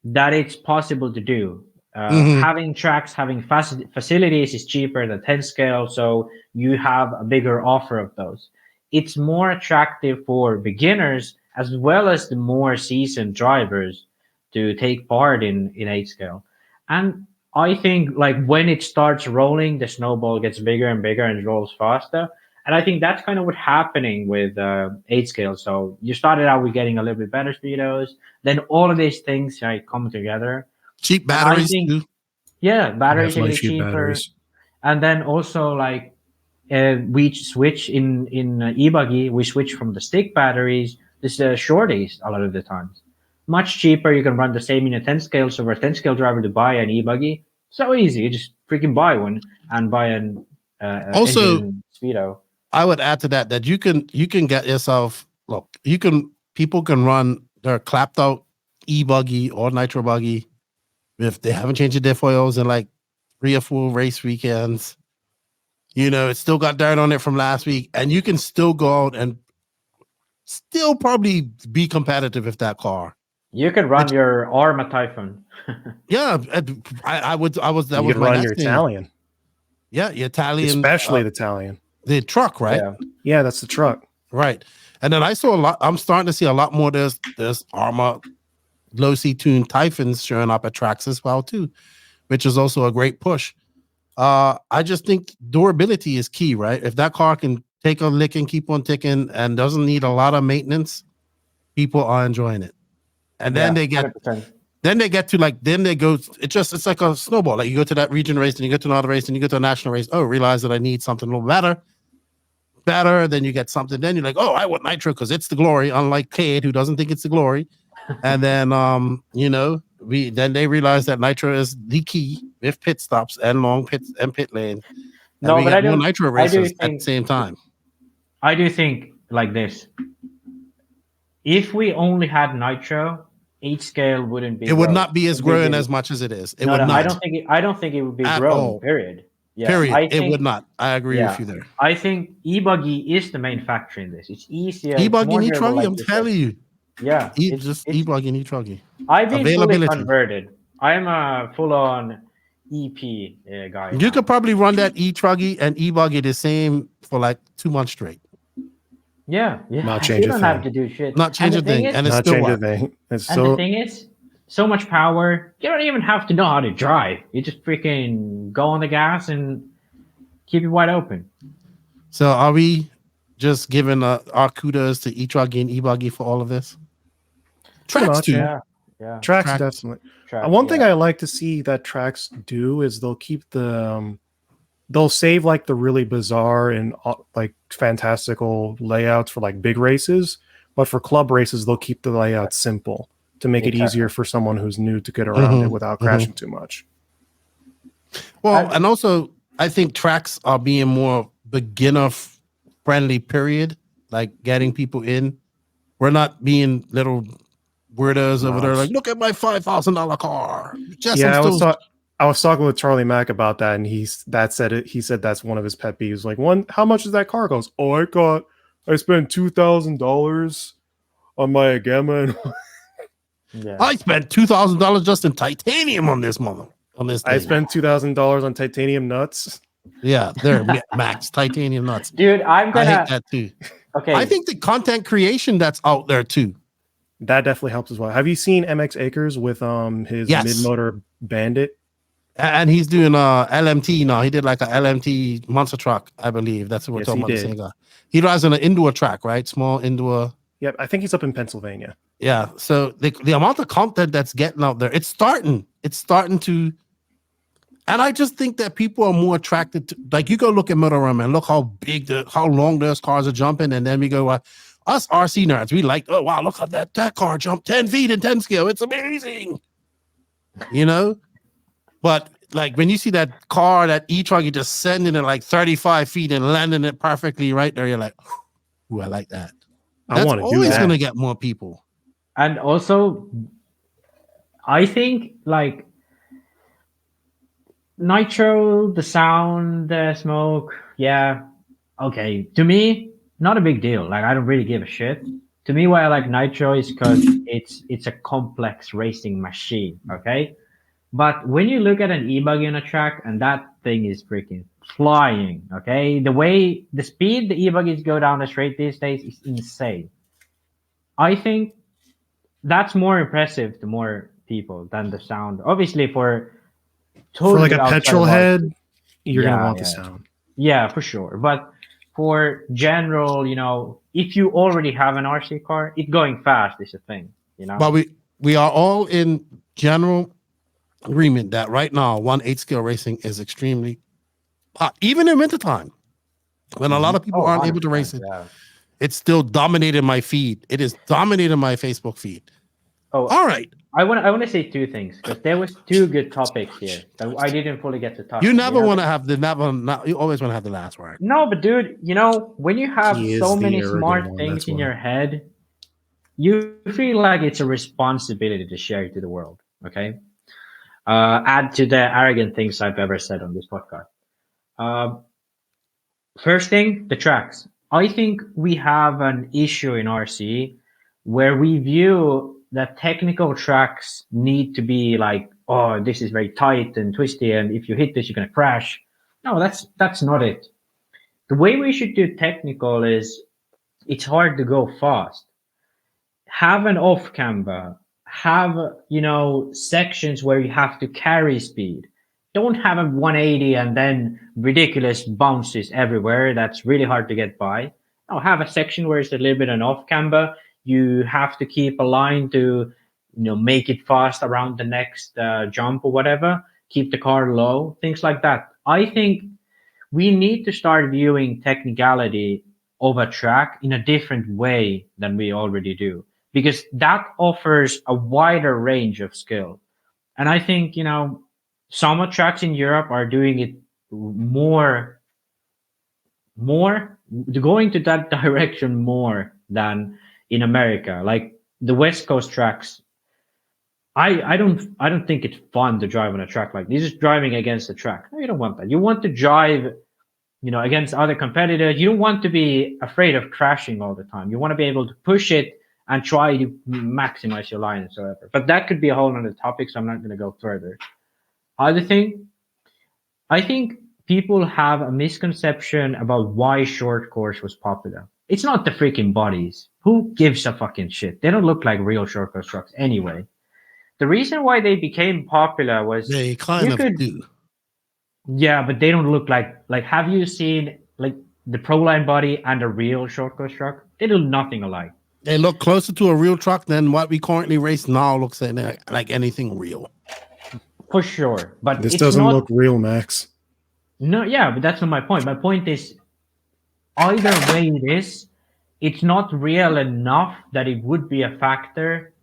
that it's possible to do. Having tracks, having facilities is cheaper than 10-scale, so you have a bigger offer of those. It's more attractive for beginners as well as the more seasoned drivers to take part in 8-scale. And I think like when it starts rolling, the snowball gets bigger and bigger and it rolls faster. And I think that's kind of what's happening with 8-scale. So you started out with getting a little bit better speedos, then all of these things come together. Cheap batteries too. Yeah, batteries are Definitely getting cheap cheaper. batteries. And then also like we switch in e-buggy, we switch from the stick batteries to the shorties a lot of the times. Much cheaper. You can run the same in a 10-scale. So for a 10-scale driver to buy an e-buggy, so easy. You just freaking buy one and buy an Also, engine speedo. I would add to that you can get yourself people can run their clapped out e-buggy or nitro buggy if they haven't changed their foils in like 3 or 4 race weekends. It's still got dirt on it from last week, and you can still go out and still probably be competitive with that car. You could run your Arma Typhoon. Yeah, I would. That You was could my run next your thing. Italian, Yeah, your Italian, especially the Italian. the truck, right? Yeah. Yeah, that's the truck. Right. And then I saw a lot. I'm starting to see a lot more. There's Arma low C tuned Typhons showing up at tracks as well too, which is also a great push. I just think durability is key, right? If that car can take a lick and keep on ticking and doesn't need a lot of maintenance, people are enjoying it. And then they get 100%. it's like a snowball. Like you go to that region race and you go to another race and you go to a national race. Oh, realize that I need something a little better. Then you get something. Then you're like, oh, I want nitro because it's the glory. Unlike Cade, who doesn't think it's the glory. And then then they realize that nitro is the key with pit stops and long pits and pit lane. And we get more nitro races at the same time. I do think like this. If we only had nitro, 8-scale wouldn't be. It would not be as growing as much as it is. It would not. I don't think it would be growing. All. Period. Yeah, period. It would not. I agree with you there. I think e-buggy is the main factor in this. It's easier. E-buggy and e-truggy, I'm telling you. Yeah. E-buggy and e-truggy. I've been fully converted. I'm a full-on EP guy. You could probably run that e-truggy and e-buggy the same for like 2 months straight. Yeah. Not change you a don't thing. have to do shit. Not change a thing. And it's Not still change a work. thing. It's the thing is, so much power. You don't even have to know how to drive. You just freaking go on the gas and keep it wide open. So are we just giving our kudos to e-truggy and e-buggy for all of this? Pretty Tracks much, too. yeah. Yeah. Tracks definitely. One thing I like to see that tracks do is they'll keep they'll save like the really bizarre and like fantastical layouts for like big races, but for club races they'll keep the layout simple to make it easier for someone who's new to get around it without crashing too much. Well, and also I think tracks are being more beginner friendly, period. Like getting people in. We're not being little weirdos over there like, look at my $5,000 car. I was talking with Charlie Mack about that, and he said that's one of his pet peeves. Like, how much does that car cost? Oh, I spent $2,000 on my Agema. I spent $2,000 just in titanium on this thing. I spent $2,000 on titanium nuts. Yeah, they're Max titanium nuts. Dude, I hate that too. Okay. I think the content creation that's out there too. That definitely helps as well. Have you seen MX Acres with his mid-motor Bandit? And he's doing LMT now. He did like a LMT monster truck, I believe. That's what we're talking about. The same guy. He drives on an indoor track, right? Small indoor. Yep, I think he's up in Pennsylvania. Yeah. So the amount of content that's getting out there, it's starting to. And I just think that people are more attracted to, like, you go look at Motoroma and look how long those cars are jumping, and then we go, us RC nerds, we like, oh wow, look how that car jumped 10 feet in 10 scale. It's amazing, you know. But like when you see that car, that e-truck, you just sending it like 35 feet and landing it perfectly right there, you're like, ooh, I like that. That's always going to get more people. And also, I think like Nitro, the sound, the smoke, yeah, okay. To me, not a big deal. Like, I don't really give a shit. To me, why I like Nitro is because it's a complex racing machine, okay? But when you look at an e-buggy on a track, and that thing is freaking flying, okay? The speed the e-buggies go down the straight these days is insane. I think that's more impressive to more people than the sound. Obviously, for like a petrol head, you're gonna want the sound. Yeah, for sure. But for general, you know, if you already have an RC car, it going fast is a thing, you know. But we are all in general agreement that right now 1/8 scale racing is extremely hot, even in wintertime when a lot of people aren't able to race it. Yeah. It's still dominating my feed. It is dominating my Facebook feed. Oh, all right. I want to say two things, because there was two good topics here that I didn't fully get to talk. You never want to have you always want to have the last word. No, but dude, you know, when you have so many smart things in your head, you feel like it's a responsibility to share it to the world. Okay. Add to the arrogant things I've ever said on this podcast. First thing, the tracks. I think we have an issue in RC where we view that technical tracks need to be like, oh, this is very tight and twisty, and if you hit this, you're going to crash. No, that's not it. The way we should do technical is it's hard to go fast. Have an off camber. Have, you know, sections where you have to carry speed. Don't have a 180 and then ridiculous bounces everywhere. That's really hard to get by. No, have a section where it's a little bit an off camber. You have to keep a line to, you know, make it fast around the next jump or whatever. Keep the car low, things like that. I think we need to start viewing technicality of a track in a different way than we already do, because that offers a wider range of skill. And I think, you know, some tracks in Europe are doing it more going to that direction more than in America. Like the West Coast tracks, I don't think it's fun to drive on a track like this. Is driving against the track. No, you don't want that. You want to drive, you know, against other competitors. You don't want to be afraid of crashing all the time. You want to be able to push it and try to maximize your line and so ever. But that could be a whole other topic, so I'm not going to go further. Other thing, I think people have a misconception about why short course was popular. It's not the freaking bodies. Who gives a fucking shit? They don't look like real short course trucks anyway. The reason why they became popular was they kind of do. Yeah, but they don't look like have you seen like the Proline body and a real short course truck? They do nothing alike. They look closer to a real truck than what we currently race now. Looks like anything real. For sure. But This it's doesn't not, look real, Max. No, yeah, but that's not my point. My point is, either way it is, it's not real enough that it would be a factor.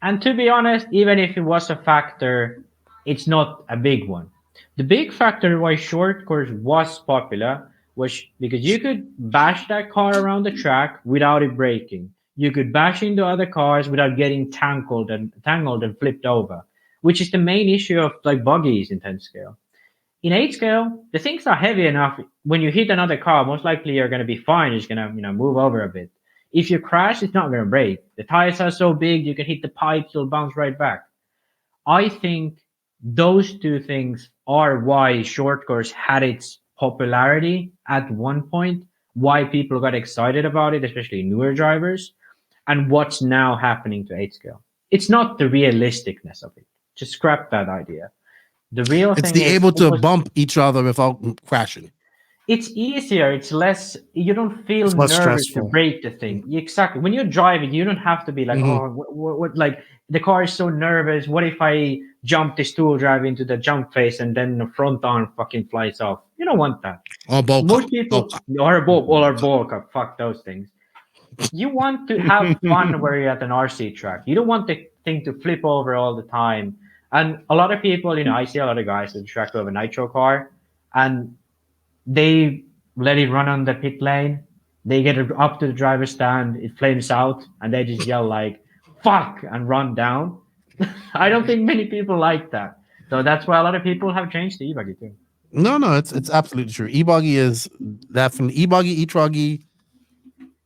And to be honest, even if it was a factor, it's not a big one. The big factor why short course was popular was because you could bash that car around the track without it breaking. You could bash into other cars without getting tangled and flipped over, which is the main issue of like buggies in 10 scale. In 8 scale, the things are heavy enough. When you hit another car, most likely you're going to be fine. You're just going to, move over a bit. If you crash, it's not going to break. The tires are so big, you can hit the pipes, you'll bounce right back. I think those two things are why short course had its popularity at one point, why people got excited about it, especially newer drivers, and what's now happening to 8 scale. It's not the realisticness of it. Just scrap that idea. The real It's thing the is able to bump each other without crashing. It's easier. It's less. You don't feel It's less nervous stressful. to break the thing. Exactly. When you're driving, you don't have to be like, oh, what? Like the car is so nervous. What if I jump this tool drive into the jump face and then the front arm fucking flies off? You don't want that. Or ball Most cup. people or ball cup. Fuck those things. You want to have fun where you're at an RC track. You don't want the thing to flip over all the time. And a lot of people, I see a lot of guys at the track who have a nitro car, and they let it run on the pit lane. They get it up to the driver's stand. It flames out, and they just yell like "fuck" and run down. I don't think many people like that. So that's why a lot of people have changed to e-buggy too. No, it's absolutely true. E-buggy is definitely e-buggy, e-truggy,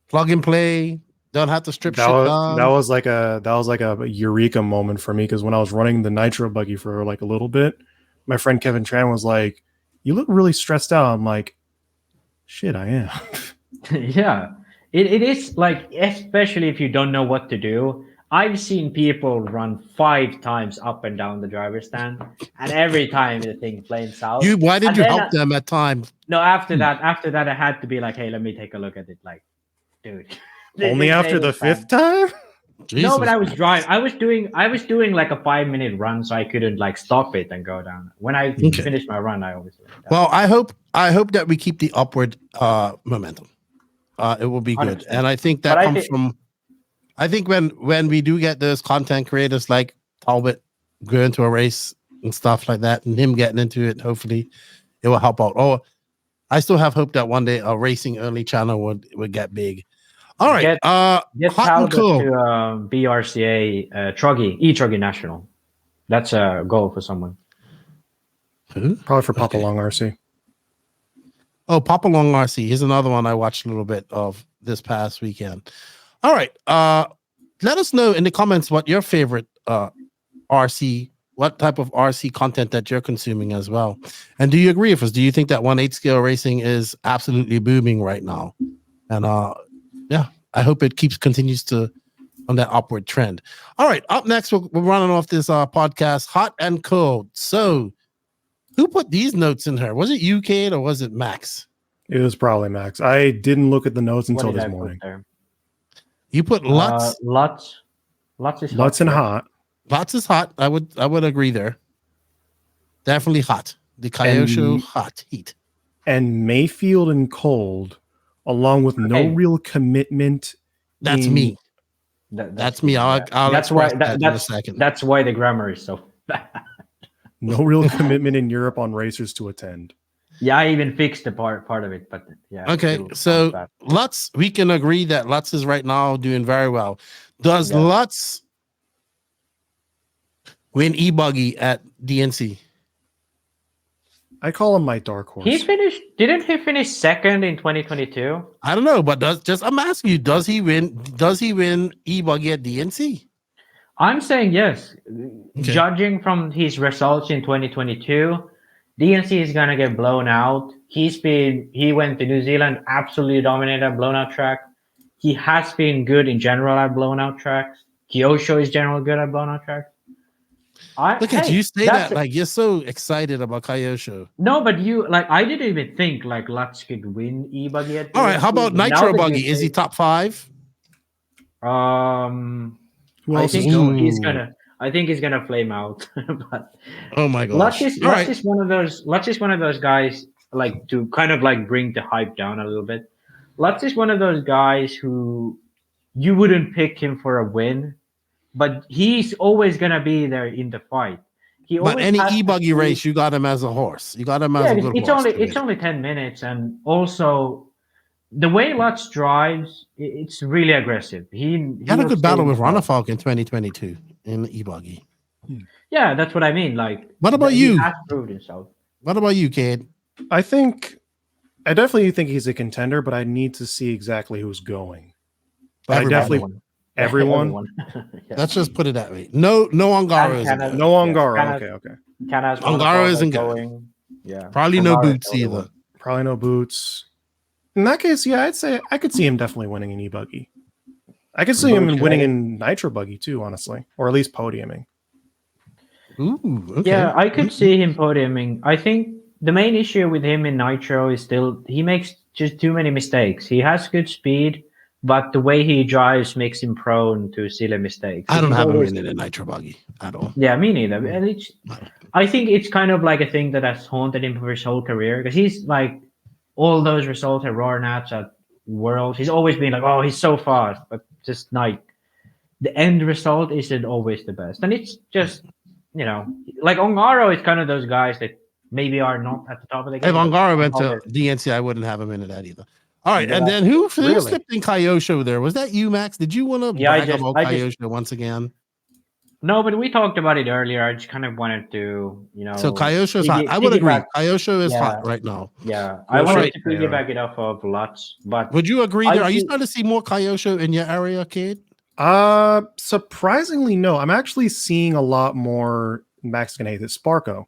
plug and play. Don't have to strip shit down. That was like a eureka moment for me, because when I was running the nitro buggy for like a little bit, my friend Kevin Tran was like, "You look really stressed out." I'm like, "Shit, I am." Yeah, it is like, especially if you don't know what to do. I've seen people run 5 times up and down the driver's stand, and every time the thing flames out. Why did you help them at times? No, after that, I had to be like, "Hey, let me take a look at it." Like, dude. Only after the 5th time? Jesus. No, but I was driving. I was doing like a 5-minute run, so I couldn't like stop it and go down. When I finished my run, I always. Well, I hope that we keep the upward momentum. It will be good, 100%. and I think that comes from. I think when we do get those content creators like Talbot going to a race and stuff like that, and him getting into it, hopefully it will help out. Oh, I still have hope that one day a racing only channel would get big. All right, get hot and Talbot cool. to BRCA e-truggy national. That's a goal for someone. Who? Probably for Papa Long RC. Oh, Papa Long RC. Here's another one I watched a little bit of this past weekend. All right. Let us know in the comments what your favorite RC, what type of RC content that you're consuming as well. And do you agree with us? Do you think that 1/8 scale racing is absolutely booming right now? And yeah, I hope it continues to on that upward trend. All right. Up next, we're running off this podcast, hot and cold. So who put these notes in here? Was it you, Cade, or was it Max? It was probably Max. I didn't look at the notes until this morning. You put Lutz. Lutz is hot. Lutz and hot. Lutz is hot. I would agree there. Definitely hot. The Kyosho hot heat. And Mayfield and cold, along with no real commitment. That's me. That's me. I'll that's why that in a second. That's why the grammar is so bad. No real commitment in Europe on racers to attend. Yeah, I even fixed the part of it, but yeah. Okay, so Lutz, we can agree that Lutz is right now doing very well. Does Lutz win e-buggy at DNC? I call him my dark horse. Didn't he finish second in 2022? I don't know, but I'm asking you, does he win e-buggy at DNC? I'm saying yes. Okay. Judging from his results in 2022, DNC is gonna get blown out. He went to New Zealand, absolutely dominated at blown out track. He has been good in general at blown out tracks. Kyosho is generally good at blown out tracks. Look at you say that like you're so excited about Kyosho. No, but I didn't even think like Lutz could win e-buggy at DNC. All right, how about Nitro Buggy? Is he top 5? Who I else is think going? he's gonna. I think he's gonna flame out. But Oh my gosh! Lutz is one of those. Lutz is one of those guys, like, to kind of like bring the hype down a little bit. Lutz is one of those guys who you wouldn't pick him for a win, but he's always gonna be there in the fight. He But always any has to e-buggy be- race, you got him as a horse. You got him as yeah, a good it's horse. only 10 minutes, and also the way Lutz drives, it's really aggressive. He had a will good battle stay with in the front. Ronafalk in 2022 in the e-buggy. Yeah, that's what I mean. Like, What about he you? has proved himself. What about you, kid? I definitely think he's a contender, but I need to see exactly who's going. But Everybody. I definitely everyone. Yeah. Let's just put it that way. No Angaro isn't Canada- good. No Angaro. Canada- Okay. Canada's Angaro Ronafalk isn't good. going. Yeah, Probably no Angaro is boots the other either. one. Probably no boots. In that case, yeah, I'd say I could see him definitely winning an e-buggy. I could see him Boots, winning right? in Nitro Buggy too, honestly, or at least podiuming. Ooh, okay. Yeah, I could see him podiuming. I think the main issue with him in Nitro is still he makes just too many mistakes. He has good speed, but the way he drives makes him prone to silly mistakes. I don't He's have him always- in a nitro buggy at all. Yeah, me neither. And I think it's kind of like a thing that has haunted him for his whole career, because he's like all those results at Roar Nats at Worlds. He's always been like, oh, he's so fast, but just like the end result isn't always the best. And it's just, like Ongaro is kind of those guys that maybe are not at the top of the game. If Angaro went However- to DNC, I wouldn't have him into that either. All right, Yeah. and then who Really? slipped in Kyosho there? Was that you, Max? Did you want to Yeah, brag about Kyosho once again? No, but we talked about it earlier. I just kind of wanted to, So Kyosho is hot. I would agree. Kyosho is Yeah. hot right now. Yeah, I That's wanted right. to piggyback it off of Lutz, but Would you agree I there? Are you see- starting to see more Kyosho in your area, kid? Surprisingly, no. I'm actually seeing a lot more Mexican hate. It's Sparko.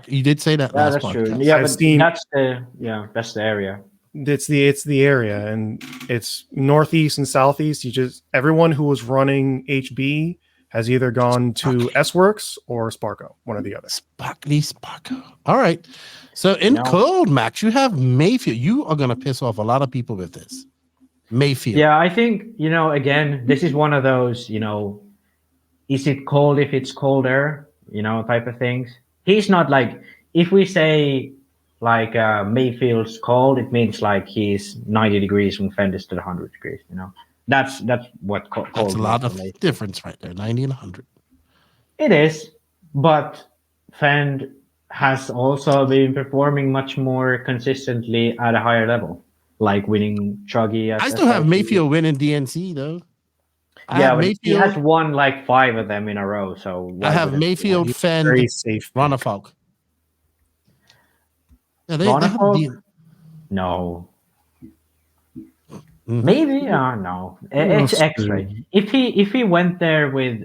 You did say that yeah, last that's true. podcast. Yeah, I've but seen- that's the area. It's the area, and it's northeast and southeast. Everyone who was running HB has either gone to S Works or Sparko, one or the other. Sparko. All right. So in cold, Max, you have Mayfield. You are going to piss off a lot of people with this. Mayfield. Yeah, I think, again, this is one of those, is it cold if it's colder, type of things. He's not like, if we say like Mayfield's cold, it means like he's 90 degrees from Fendis to 100 degrees, That's what cold That's a lot means of to me. difference right there, 90 and 100. It is, but Fend has also been performing much more consistently at a higher level, like winning Chuggy. I still have Mayfield winning DNC, though. Yeah, but he has won like 5 of them in a row. So I have Mayfield, Fend, Very safe. Ronafalk. Yeah, Ronafalk? No. Maybe no. It's X-ray. If he went there with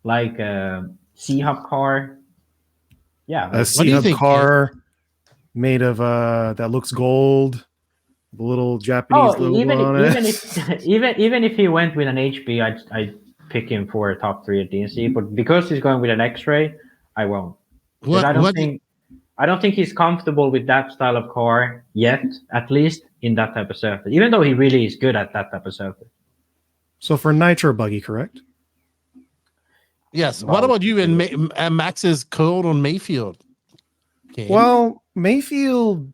like a C-Hub car, yeah. A do you C-Hub think, car made of that looks gold, the little Japanese logo on it. even if he went with an HB, I'd pick him for a top 3 at DNC. But because he's going with an X-ray, I won't. I don't think he's comfortable with that style of car yet, at least in that type of surface, even though he really is good at that type of surface. So for Nitro Buggy, correct? Yes. What about you and Max's cold on Mayfield? Okay. Well, Mayfield's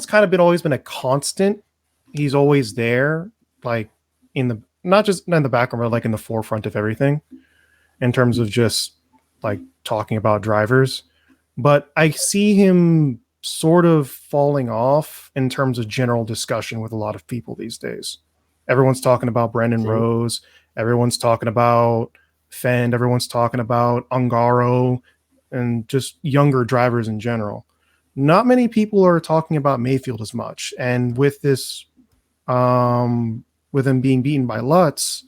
kind of always been a constant. He's always there, like not just in the background, but like in the forefront of everything in terms of just like talking about drivers. But I see him sort of falling off in terms of general discussion with a lot of people these days. Everyone's talking about Brendan Rose. Everyone's talking about Fend. Everyone's talking about Ongaro and just younger drivers in general. Not many people are talking about Mayfield as much. And with this, with him being beaten by Lutz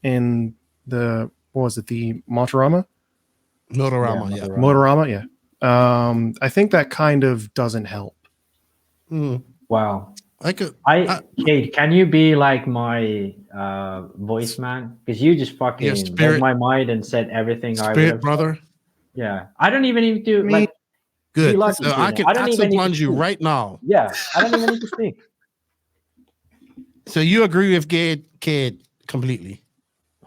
in the Motoroma? Motoroma, yeah. I think that kind of doesn't help. Wow. Kate, can you be like my voice man? Because you just fucking read my mind and said everything I would have brother. Yeah. I don't even need to like good. Lucky, so I can plunge you right now. Yeah, I don't even need to speak. So you agree with Kid completely?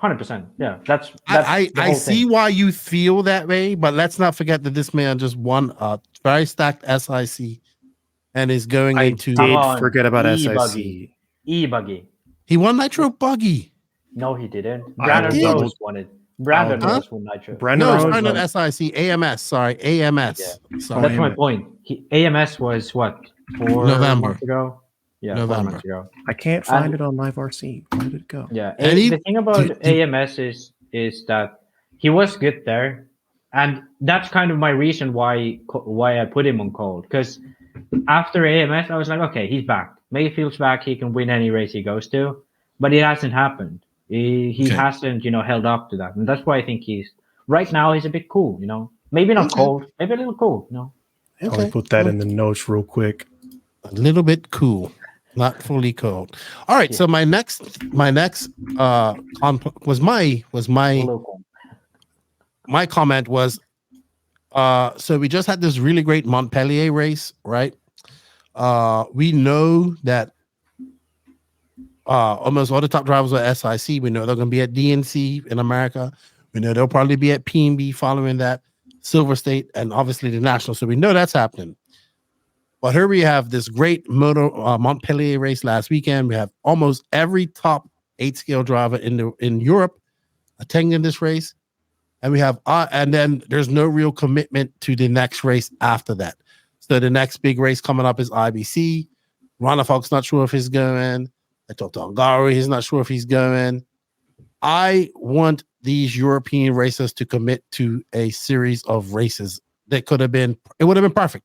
100%. Yeah, that's I the whole see thing. why you feel that way, but let's not forget that this man just won a very stacked SIC and is going I into. did Come on, forget about E-Buggy. SIC. E-Buggy. He won Nitro Buggy. No, he didn't. I Brandon will Rose won it. Brandon Huh? Rose won Nitro. Brandon No, Rose sorry, won- not SIC. AMS. Sorry, AMS. Sorry. That's my AMS. point. AMS was what? 4 November. months ago? Yeah, 4 November. months ago. I can't find And- it on Live RC. Where did it go? Yeah, And the thing about AMS is that he was good there, and that's kind of my reason why I put him on cold. Because after AMS, I was like, okay, he's back. Mayfield's back. He can win any race he goes to, but it hasn't happened. He Okay. hasn't, held up to that, and that's why I think he's right now. He's a bit cool, Maybe not Okay. cold, maybe a little cool, Let me put that in the notes real quick. A little bit cool, not fully cold. All right. So my next was my A little cool. my comment was, so we just had this really great Montpellier race, right? We know that almost all the top drivers are SIC. We know they're going to be at DNC in America. We know they'll probably be at PNB following that, Silver State, and obviously the National. So we know that's happening. But here we have this great Montpellier race last weekend. We have almost every top 8-scale driver in Europe attending this race. And we have, and then there's no real commitment to the next race after that. So the next big race coming up is IBC. Ronafalk's not sure if he's going. I talked to Ongaro, he's not sure if he's going. I want these European racers to commit to a series of races that could have been, it would have been perfect,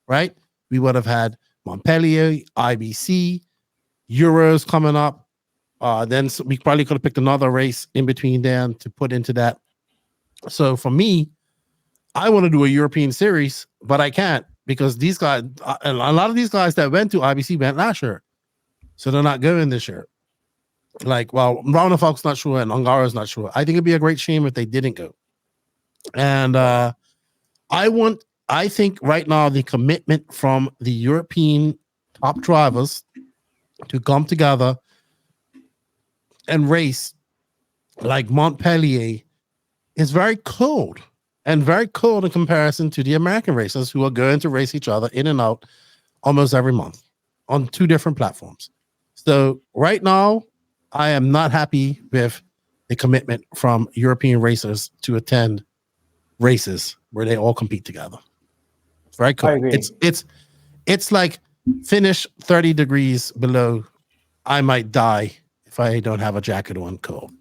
right? We would have had Montpellier, IBC, Euros coming up. Then we probably could have picked another race in between them to put into that. So for me, I want to do a European series, but I can't because these guys, a lot of these guys that went to IBC went last year. So they're not going this year. Like, well, Ronafalk's not sure and Ongaro's not sure. I think it'd be a great shame if they didn't go. And I think right now the commitment from the European top drivers to come together and race like Montpellier is very cold and very cold in comparison to the American racers who are going to race each other in and out almost every month on 2 different platforms. So right now, I am not happy with the commitment from European racers to attend races where they all compete together. It's very cold. It's like finish 30 degrees below. I might die if I don't have a jacket on cold.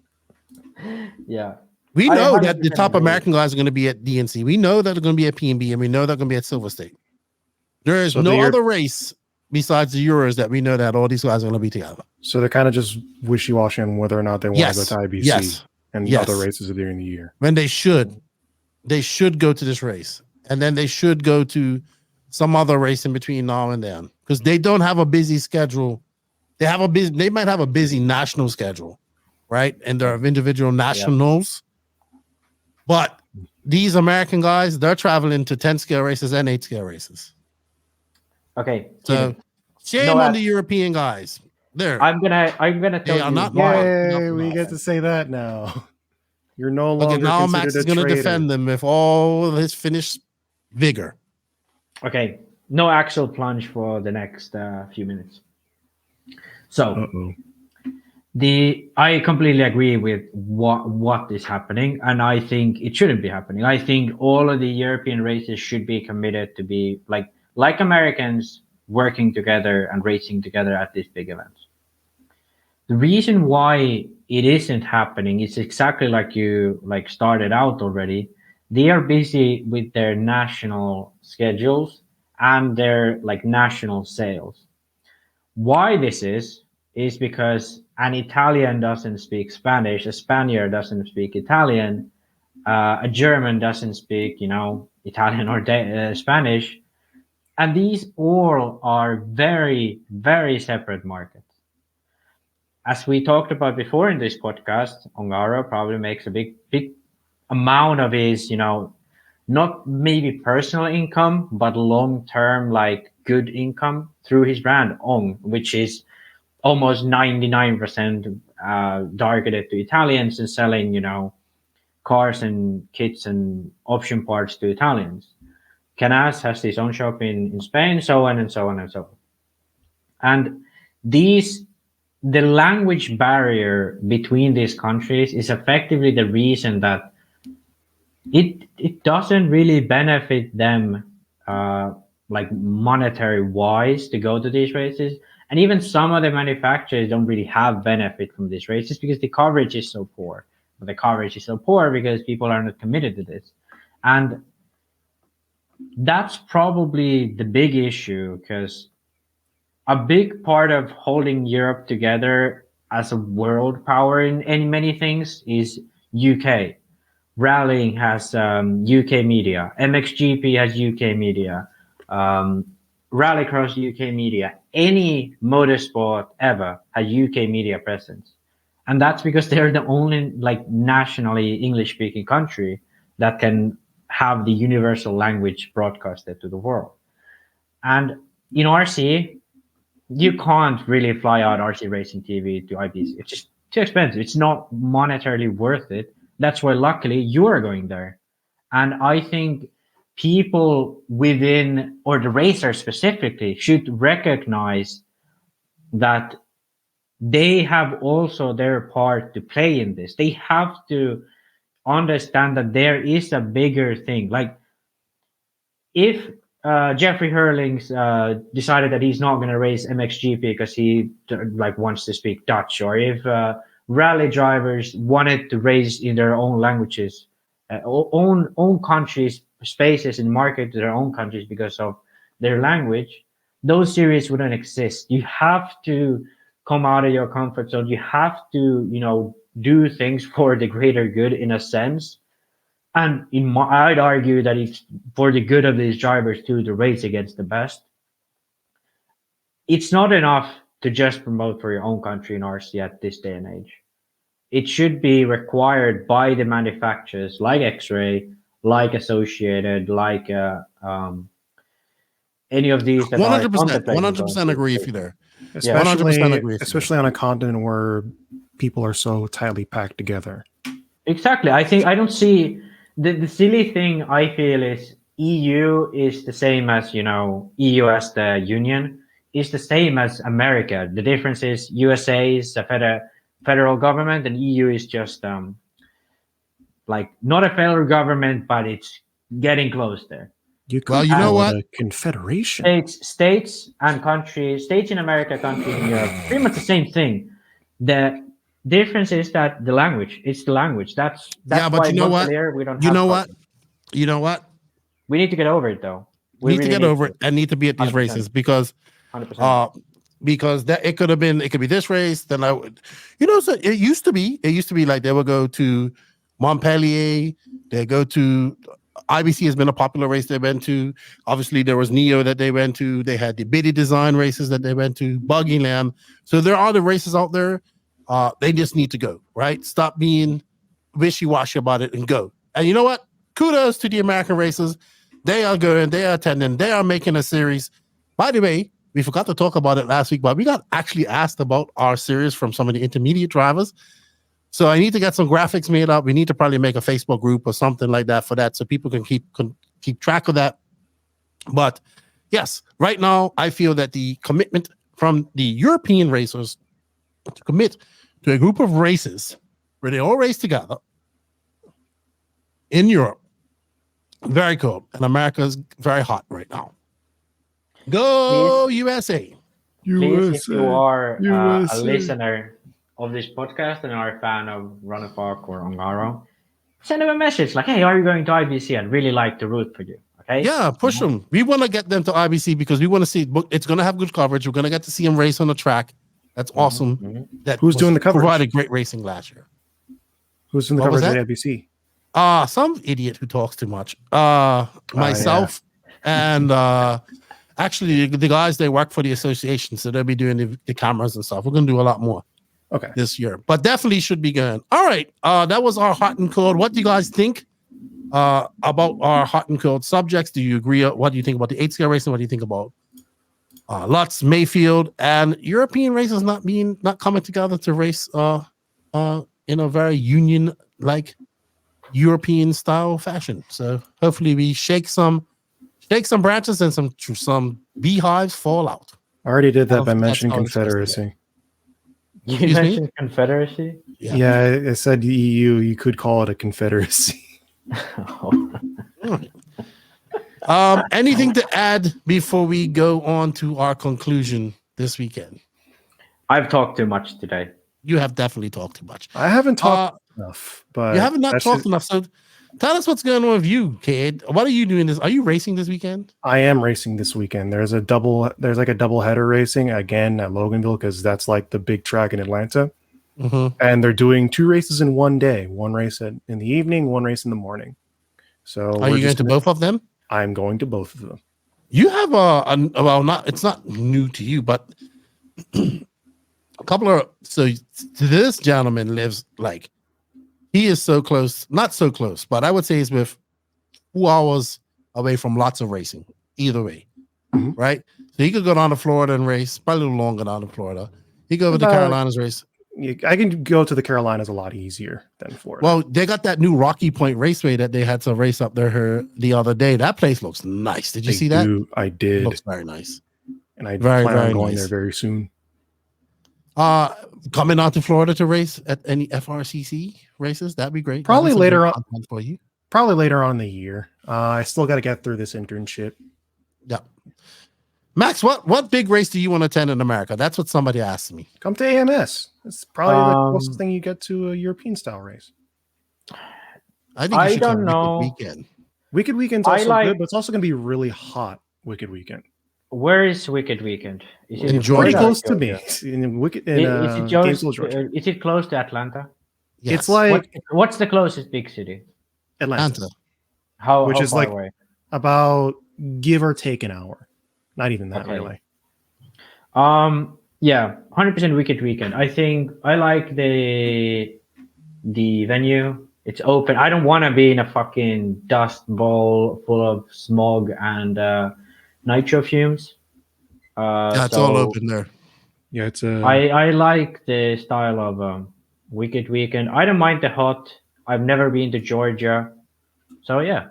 Yeah. We know that the 100% top agree. American guys are going to be at DNC. We know that they're going to be at PNB, and we know they're going to be at Silver State. There is no other race besides the Euros that we know that all these guys are going to be together. So they're kind of just wishy-washy on whether or not they want to go to IBC and other races during the year. When they should go to this race, and then they should go to some other race in between now and then because they don't have a busy schedule. They might have a busy national schedule, right? And there are individual nationals, but these American guys, they're traveling to 10-scale races and 8-scale races. Okay. So shame on the European guys. There. I'm gonna tell you. Not Yay, we get to say that now. You're no longer okay, now Max considered is a going to traitor. defend them with all his Finnish vigor. Okay, no actual plunge for the next few minutes. So, I completely agree with what is happening, and I think it shouldn't be happening. I think all of the European races should be committed to be like Americans working together and racing together at these big events. The reason why it isn't happening is exactly like you started out already. They are busy with their national schedules and their national sales. Why this is because an Italian doesn't speak Spanish, a Spaniard doesn't speak Italian, a German doesn't speak, Italian or Spanish. And these all are very, very separate markets. As we talked about before in this podcast, Ongaro probably makes a big amount of his, not maybe personal income, but long-term, good income through his brand Ong, which is almost 99% targeted to Italians and selling, cars and kits and option parts to Italians. Canas has his own shop in Spain, so on and so on and so on. And the language barrier between these countries is effectively the reason that it doesn't really benefit them like monetary wise to go to these races. And even some of the manufacturers don't really have benefit from these races because the coverage is so poor. But the coverage is so poor because people are not committed to this. And that's probably the big issue, because a big part of holding Europe together as a world power in many things is UK. Rallying has UK media. MXGP has UK media. Rallycross UK media. Any motorsport ever has UK media presence. And that's because they're the only nationally English-speaking country that can have the universal language broadcasted to the world. And in RC, you can't really fly out RC Racing TV to IBC. It's just too expensive. It's not monetarily worth it. That's why luckily you're going there. And I think people within, or the racers specifically, should recognize that they have also their part to play in this. They have to understand that there is a bigger thing. Like if Jeffrey Hurlings decided that he's not going to race MXGP because he wants to speak Dutch, or if rally drivers wanted to race in their own languages, own countries, spaces and market to their own countries because of their language, those series wouldn't exist. You have to come out of your comfort zone. You have to, do things for the greater good in a sense. And I'd argue that it's for the good of these drivers too to race against the best. It's not enough to just promote for your own country in RC at this day and age. It should be required by the manufacturers like X-Ray, like Associated, like any of these that 100% agree with you there. Especially on a continent where people are so tightly packed together. Exactly. I don't see the silly thing. I feel is EU is the same as EU as the union is the same as America. The difference is USA is a federal government and EU is just not a federal government, but it's getting close there. You know what? A confederation. States and countries, states in America, countries in Europe, pretty much the same thing. The difference is that the language. It's the language. That's yeah, but why you know what? We don't. You know what? You know what? We need to get over it though. We need to get over it and need to be at these 100%. Races because 100%. Because it could be this race. Then I would, so it used to be like they would go to Montpellier. They go to. IBC has been a popular race they went to. Obviously, there was Neo that they went to. They had the Biddy Design races that they went to, Buggy Land. So there are the races out there. They just need to go, right? Stop being wishy-washy about it and go. And you know what? Kudos to the American racers. They are going, they are attending, they are making a series. By the way, we forgot to talk about it last week, but we got actually asked about our series from some of the intermediate drivers. So I need to get some graphics made up. We need to probably make a Facebook group or something like that for that, so people can keep track of that. But yes, right now I feel that the commitment from the European racers to commit to a group of races where they all race together in Europe, very cool. And America is very hot right now. Go USA! Please, if you are a listener of this podcast and are a fan of Runner Park or Ongaro, send them a message like, hey, are you going to IBC? I'd really like to root for you. Okay? Yeah, push them. We want to get them to IBC because we want to see it's going to have good coverage. We're going to get to see them race on the track. That's awesome. Mm-hmm. Who's doing the coverage? Provided great racing last year. Who's doing the coverage at IBC? Some idiot who talks too much. Myself and actually the guys, they work for the association, so they'll be doing the cameras and stuff. We're going to do a lot more. Okay. This year, but definitely should be going. All right. That was our hot and cold. What do you guys think about our hot and cold subjects? Do you agree? What do you think about the 8-scale racing? What do you think about Lutz, Mayfield, and European races not coming together to race in a very union like European style fashion. So hopefully we shake some branches and some beehives fall out. I already did that by mentioning Confederacy. You mentioned Confederacy? Yeah, I said the EU. You could call it a confederacy. Anything to add before we go on to our conclusion this weekend? I've talked too much today. You have definitely talked too much. I haven't talked enough, but you haven't talked enough. So tell us what's going on with you, Cade. What are you doing this? Are you racing this weekend? I am racing this weekend. There's like a double header racing again at Loganville because that's like the big track in Atlanta. And they're doing 2 races in one day. One race in the evening, one race in the morning. So are you going to both of them? I'm going to both of them. You have it's not new to you, but a couple of this gentleman lives like he is so close, not so close, but I would say he's with 2 hours away from lots of racing. Either way, right? So he could go down to Florida and race, probably a little longer down to Florida. He could go over to Carolinas race. I can go to the Carolinas a lot easier than Florida. Well, they got that new Rocky Point Raceway that they had to race up there the other day. That place looks nice. Did you see that? I did. It looks very nice. And I plan on going there very soon. Coming out to Florida to race at any FRCC races, that'd be great. Probably later on for you. Probably later on in the year. I still got to get through this internship. Yeah. Max, what big race do you want to attend in America? That's what somebody asked me. Come to AMS. It's probably the closest thing you get to a European style race. I don't know. Wicked Weekend's also good, but it's also going to be really hot. Wicked Weekend. Where is Wicked Weekend? Is it pretty close to me? Is it close to Atlanta? Yes. It's like what's the closest big city? Atlanta. How is far like away? About give or take an hour. Not even that really. Yeah, 100% Wicked Weekend. I think I like the venue. It's open. I don't want to be in a fucking dust bowl full of smog and nitro fumes. It's all open there. Yeah, it's I like the style of Wicked Weekend. I don't mind the hot. I've never been to Georgia, so yeah,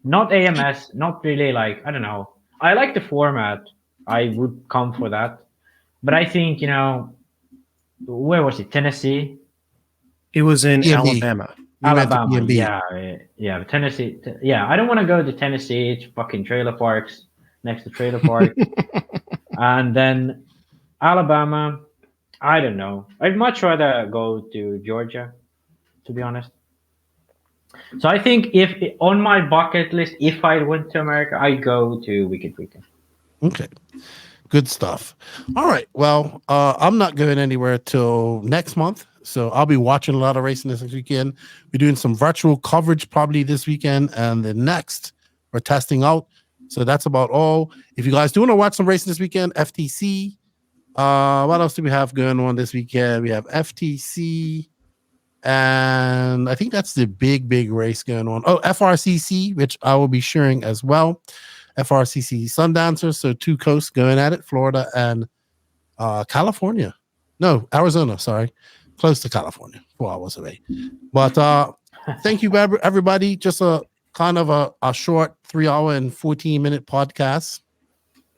not AMS. Not really like I don't know. I like the format. I would come for that. But I think, where was it? Tennessee? It was in Alabama. Alabama, yeah. Tennessee. Yeah, I don't want to go to Tennessee. It's fucking trailer parks next to trailer park. And then Alabama, I don't know. I'd much rather go to Georgia, to be honest. So I think if on my bucket list, if I went to America, I'd go to Wicked Weekend. Okay. Good stuff. All right. Well, I'm not going anywhere till next month. So I'll be watching a lot of racing this weekend. We're doing some virtual coverage probably this weekend. And the next, we're testing out. So that's about all. If you guys do want to watch some racing this weekend, FTC. What else do we have going on this weekend? We have FTC. And I think that's the big race going on. Oh, FRCC, which I will be sharing as well. FRCC Sundancers, so 2 coasts going at it, Florida and California. No, Arizona, sorry. Close to California, 4 hours away. But thank you, everybody. Just a kind of a short 3-hour and 14-minute podcast.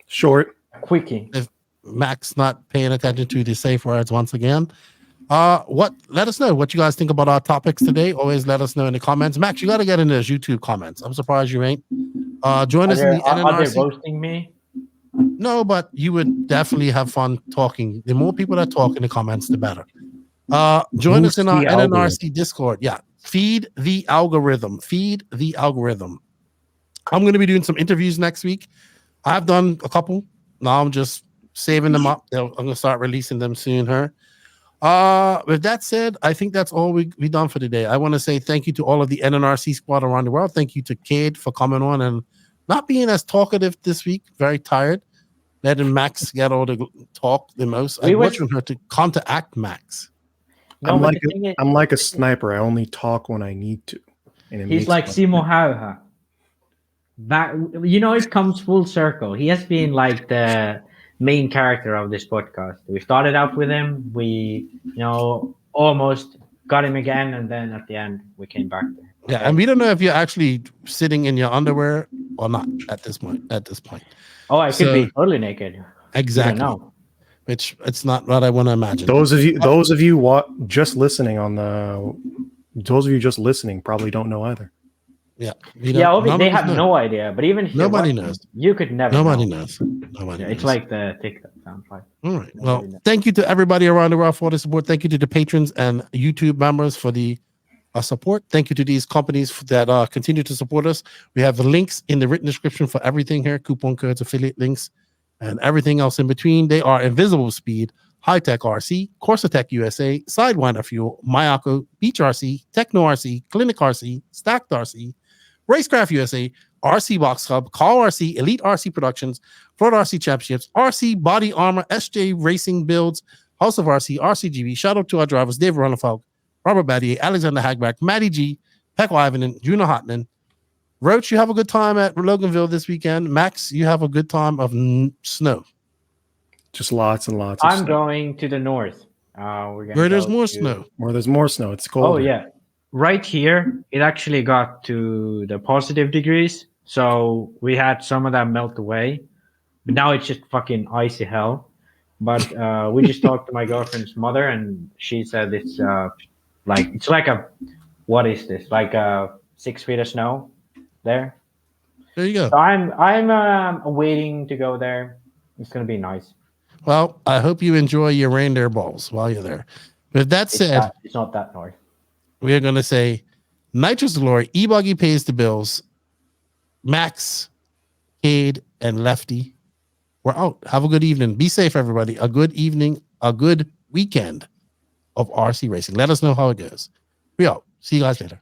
Short. Quickie. If Max not paying attention to the safe words once again. Let us know what you guys think about our topics today. Always let us know in the comments. Max, you got to get in those YouTube comments. I'm surprised you ain't. Join us in the NNRC. Are they roasting me? No, but you would definitely have fun talking. The more people that talk in the comments, the better. Join us in our NNRC Discord. Yeah. Feed the algorithm. I'm going to be doing some interviews next week. I've done a couple. Now I'm just saving them up. I'm going to start releasing them soon. With that said, I think that's all we done for today. I want to say thank you to all of the NNRC squad around the world. Thank you to Cade for coming on and not being as talkative this week. Very tired. Letting Max get all the talk the most. I want her to counteract Max. No, I'm like a sniper. I only talk when I need to. And he's like Simo Häyhä. It comes full circle. He has been like the main character of this podcast. We started out with him. We, almost got him again, and then at the end we came back there. Yeah, and we don't know if you're actually sitting in your underwear or not at this point. Oh, I could be totally naked. Exactly. No. Which it's not what I want to imagine. Those of you just listening probably don't know either. Yeah. They have no idea. But even if nobody knows, you could never. Nobody knows. Nobody knows. It's like the TikTok sound like. All right. Well, thank you to everybody around the world for the support. Thank you to the patrons and YouTube members for the support. Thank you to these companies that continue to support us. We have the links in the written description for everything here: coupon codes, affiliate links, and everything else in between. They are Invisible Speed, High Tech RC, Corsa USA, Sidewinder Fuel, Mayako, Beach RC, Techno RC, Clinic RC, Stacked RC, Racecraft USA, RC Box Club, Call RC, Elite RC Productions, Florida RC Championships, RC Body Armor, SJ Racing Builds, House of RC, RCGB. Shout out to our drivers: Dave Ronafalk, Robert Battier, Alexander Hagback, Matty G, Pekko Ivanen, Juno Hotman. Roach, you have a good time at Loganville this weekend. Max, you have a good time of snow. Just lots and lots of I'm snow. going to the north. Where there's more snow. Where there's more snow. It's cold. Oh, yeah. Right here, it actually got to the positive degrees. So we had some of that melt away. But now it's just fucking icy hell. But we just talked to my girlfriend's mother, and she said it's like what is this? Like 6 feet of snow there. There you go. So I'm waiting to go there. It's gonna be nice. Well, I hope you enjoy your reindeer balls while you're there. With that said, it's not that hard. We are going to say Nitrous Glory, E-Buggy pays the bills. Max, Cade, and Lefty, we're out. Have a good evening. Be safe, everybody. A good evening, a good weekend of RC racing. Let us know how it goes. We out. See you guys later.